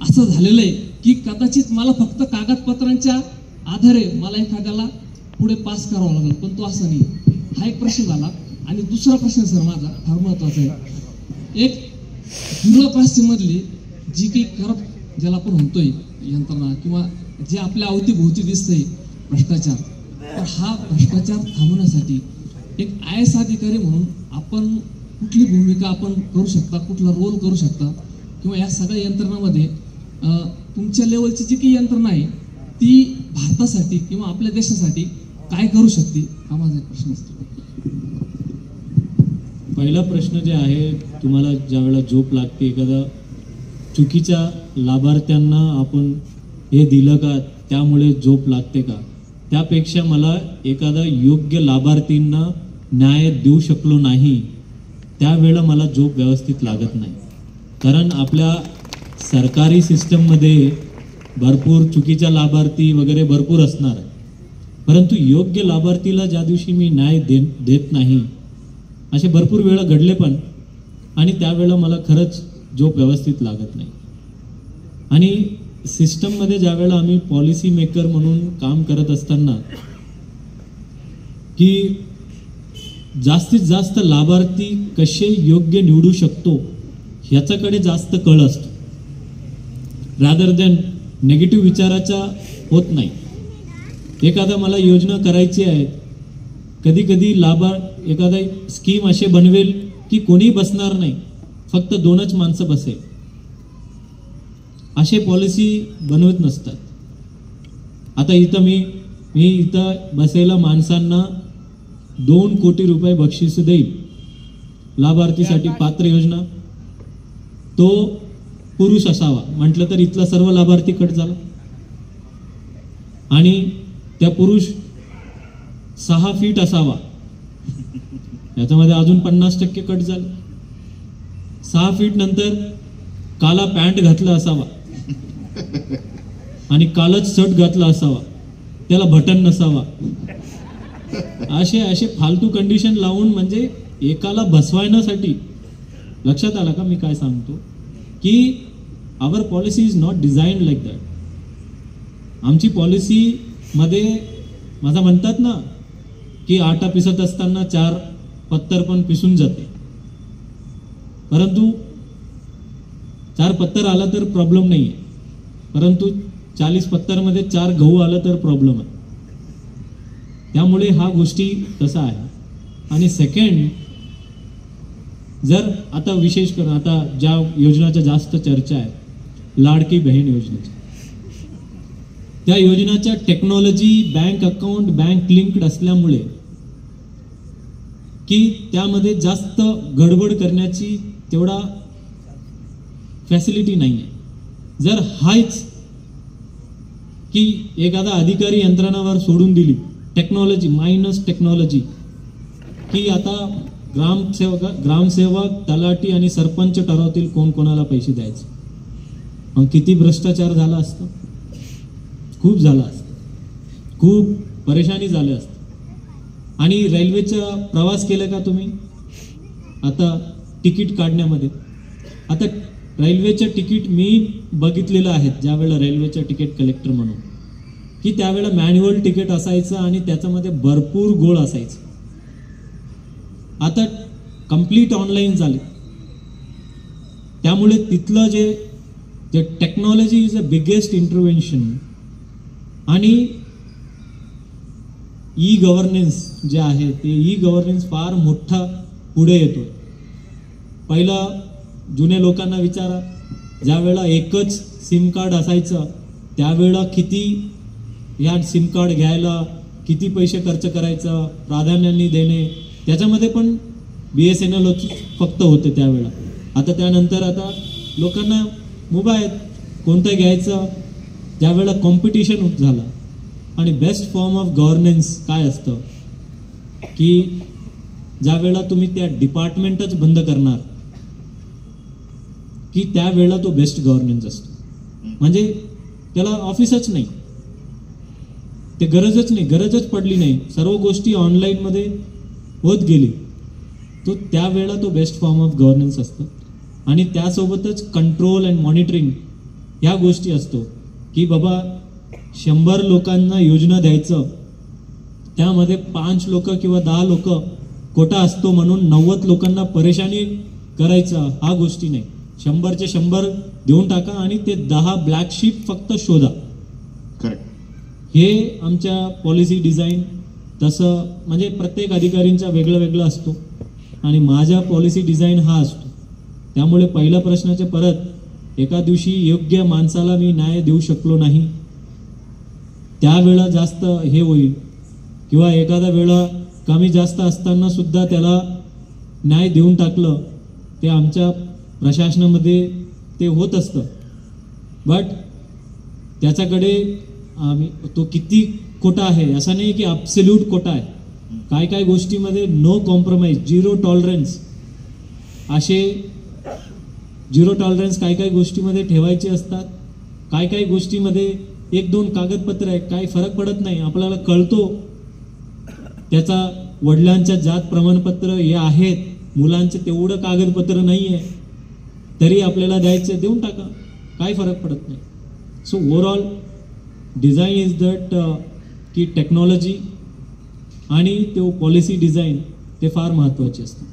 असं झालेलं आहे की कदाचित मला फक्त कागदपत्रांच्या आधारे मला एखाद्याला पुढे पास करावं लागेल, पण तो असं नाही. हा एक प्रश्न झाला. आणि दुसरा प्रश्न सर माझा फार महत्वाचा आहे. एक ब्युरोक्रेसीमधली जी काही करप्ट ज्याला आपण म्हणतोय यंत्रणा किंवा जे आपल्या अवतीभोवती दिसतंय भ्रष्टाचार, तर हा भ्रष्टाचार थांबवण्यासाठी एक IAS अधिकारी म्हणून आपण कुठली भूमिका आपण करू शकता, कुठला रोल करू शकता, किंवा या सगळ्या यंत्रणामध्ये तुमच्या लेवलची जी काही यंत्रणा आहे ती भारतासाठी किंवा आपल्या देशासाठी काय करू शकते, हा माझा एक प्रश्न असतो. पहिला प्रश्न जे आहे, तुम्हाला ज्यावेळेला झोप लागते, एखादा चुकीच्या लाभार्थ्यांना आपण हे दिलं का त्यामुळे झोप लागते का, त्यापेक्षा मला एखादा योग्य लाभार्थींना न्याय देऊ शकलो नाही त्यावेळेला मला झोप व्यवस्थित लागत नाही. कारण आपल्या सरकारी सिस्टममध्ये भरपूर चुकीच्या लाभार्थी वगैरे भरपूर असणार आहे, परंतु योग्य लाभार्थीला ज्या दिवशी मी न्याय देत नाही असे भरपूर वेळा घडले पण, आणि त्यावेळेला मला खरंच जॉब व्यवस्थित लागत नाही. आणि सिस्टममध्ये ज्यावेळेला आम्ही पॉलिसी मेकर म्हणून काम करत असताना की जास्तीत जास्त लाभार्थी कसे योग्य निवडू शकतो ह्याच्याकडे जास्त कळ असतो, रादर दॅन नेगेटिव्ह विचाराचा होत नाही. एखादा मला योजना करायची आहे, कधी कधी एखादा स्कीम असे बनवेल की कोणी बसणार नाही, फक्त 2च माणसं बसेल, असे पॉलिसी बनवत नसतात. आता इथं मी इथं बसायला माणसांना 2 कोटी रुपये बक्षीस देईल. लाभार्थीसाठी पात्र योजना, तो पुरुष असावा म्हटलं तर इथला सर्व लाभार्थी कट झाला, आणि त्या पुरुष 6 फीट असावा, याच्यामध्ये अजून 50% कट झालं. 6 फीट नंतर काला पॅन्ट घातला असावा आणि कालच शर्ट घातला असावा, त्याला बटन नसावा. असे फालतू कंडिशन लावून म्हणजे एकाला बसवायण्यासाठी. लक्षात आला का मी काय सांगतो, की our policy is not design like that. आमची पॉलिसीमध्ये माझा म्हणतात ना की आटा पिसत असताना 4 पत्तर पण पिसून जाते, परंतु 4 पत्तर आला तर प्रॉब्लेम नाही आहे, परंतु 40 पत्तरमध्ये 4 गहू आला तर प्रॉब्लेम आहे. त्यामुळे हा गोष्टी तसा आहे. आणि सेकंड, जर आता विशेष करून आता ज्या योजनाच्या जास्त चर्चा आहे, लाडकी बहीण योजनेची, त्या योजनाच्या technology bank account bank linked असल्यामुळे की त्यामध्ये जास्त गडबड करण्याची तेवढा फॅसिलिटी नाही आहे. जर हाच की एखादा अधिकारी यंत्रणावर सोडून दिली, टेक्नॉलॉजी मायनस टेक्नॉलॉजी, की आता ग्रामसेवक तलाठी आणि सरपंच ठरवतील कोण कोणाला पैसे द्यायचे, मग किती भ्रष्टाचार झाला असतं, खूप झाला असतं, खूप परेशानी झाली असते. आणि रेल्वेचा प्रवास केला का तुम्ही आता तिकीट काढण्यामध्ये, आता रेल्वेचं तिकीट मी बघितलेलं आहे ज्यावेळेला रेल्वेचं तिकीट कलेक्टर म्हणून, की त्यावेळेला मॅन्युअल तिकीट असायचं आणि त्याच्यामध्ये भरपूर गोळ असायचं. आता कंप्लीट ऑनलाईन झाले, त्यामुळे तिथलं जे technology is a biggest intervention. आणि ई गव्हर्नन्स जे आहे ते ई गव्हर्नन्स फार मोठा पुढे येतो. पहिला जुन्या लोकांना विचारा, ज्यावेळेला एकच सिम कार्ड असायचं त्यावेळेला किती या सिम कार्ड घ्यायला किती पैसे खर्च करायचा, प्राधान्याने देणे, त्याच्यामध्ये पण BSNL फक्त होते त्यावेळेला. आता त्यानंतर आता लोकांना मोबाईल कोणतं घ्यायचं, त्यावेळेला कॉम्पिटिशन झाला. आणि बेस्ट फॉर्म ऑफ गव्हर्नन्स काय असतं, की ज्यावेळेला तुम्ही त्या डिपार्टमेंटच बंद करणार, की त्यावेळेला तो बेस्ट गव्हर्नन्स असतो. म्हणजे त्याला ऑफिसच नाही, ते गरजच पडली नाही, सर्व गोष्टी ऑनलाईनमध्ये होत गेली, तो त्यावेळेला तो बेस्ट फॉर्म ऑफ गव्हर्नन्स असतं. आणि त्यासोबतच कंट्रोल अँड मॉनिटरिंग ह्या गोष्टी असतो, की बाबा 100 लोकांना योजना द्यायचं, त्यामध्ये 5 लोक किंवा 10 लोक कोटा असतो म्हणून 90 लोकांना परेशानी करायचं, हा गोष्टी नाही. 100चे 100 देऊन टाका आणि ते 10 ब्लॅक शीप फक्त शोधा. करेक्ट. हे आमच्या पॉलिसी डिझाईन तसं म्हणजे प्रत्येक अधिकारींचा वेगळं असतो आणि माझ्या पॉलिसी डिझाईन हा असतो. त्यामुळे पहिल्या प्रश्नाचे परत एका दिवशी योग्य माणसाला मी न्याय देऊ शकलो नाही, त्यावेळा जास्त हे होईल, किंवा एखादा वेळा कमी जास्त असताना सुद्धा त्याला न्याय देऊन टाकलं, ते आमच्या प्रशासनामध्ये ते होत असतं. बट त्याच्याकडे तो किती कोटा आहे असं नाही की ॲब्सोल्यूट कोटा आहे. काय गोष्टीमध्ये नो कॉम्प्रोमाइज, 0 टॉलरन्स असे झिरो टॉलरन्स काय काय गोष्टीमध्ये ठेवायचे असतात, काय काय गोष्टीमध्ये 1-2 कागदपत्र आहे, काही फरक पडत नाही, आपल्याला कळतो त्याचा वडिलांच्या जात प्रमाणपत्र हे आहेत, मुलांचे तेवढं कागदपत्र नाही आहे, तरी आपल्याला द्यायचं देऊन टाका, काय फरक पडत नाही. So overall design is that की टेक्नॉलॉजी आणि तो पॉलिसी डिझाईन ते फार महत्त्वाचे असतात.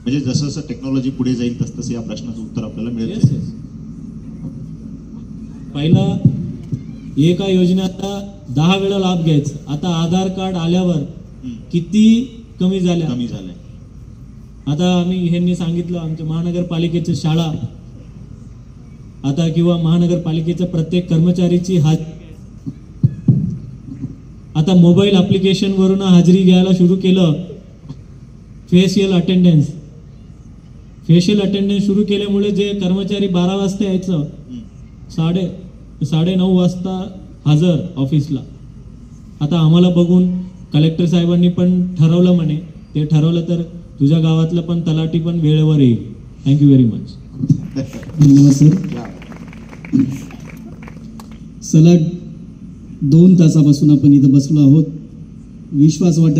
म्हणजे जसं जसं टेक्नॉलॉजी पुढे जाईल तसं तसं या प्रश्नाचं उत्तर आपल्याला मिळेल. पहिला एका योजनेचा 10 वेळा लाभ घ्यायचा, आता आधार कार्ड आल्यावर किती कमी झालंय. आता आम्ही ह्यांनी सांगितलं आमच्या महानगरपालिकेच्या शाळा आता किंवा महानगरपालिकेच्या प्रत्येक कर्मचारीची आता मोबाईल ॲप्लिकेशन वरून हाजरी घ्यायला सुरू केलं. फेशियल अटेंडन्स सुरू केल्यामुळे जे कर्मचारी 12 वाजता यायचं 9:30 वाजता हजर ऑफिसला. आता आम्हाला बघून कलेक्टर साहेबांनी पण ठरवलं म्हणे, ते ठरवलं तर तुझ्या गावातलं पण तलाठी पण वेळेवर येईल. Thank you very much. धन्यवाद सर. सलग 2 तासापासून आपण इथं बसलो आहोत. विश्वास वाटत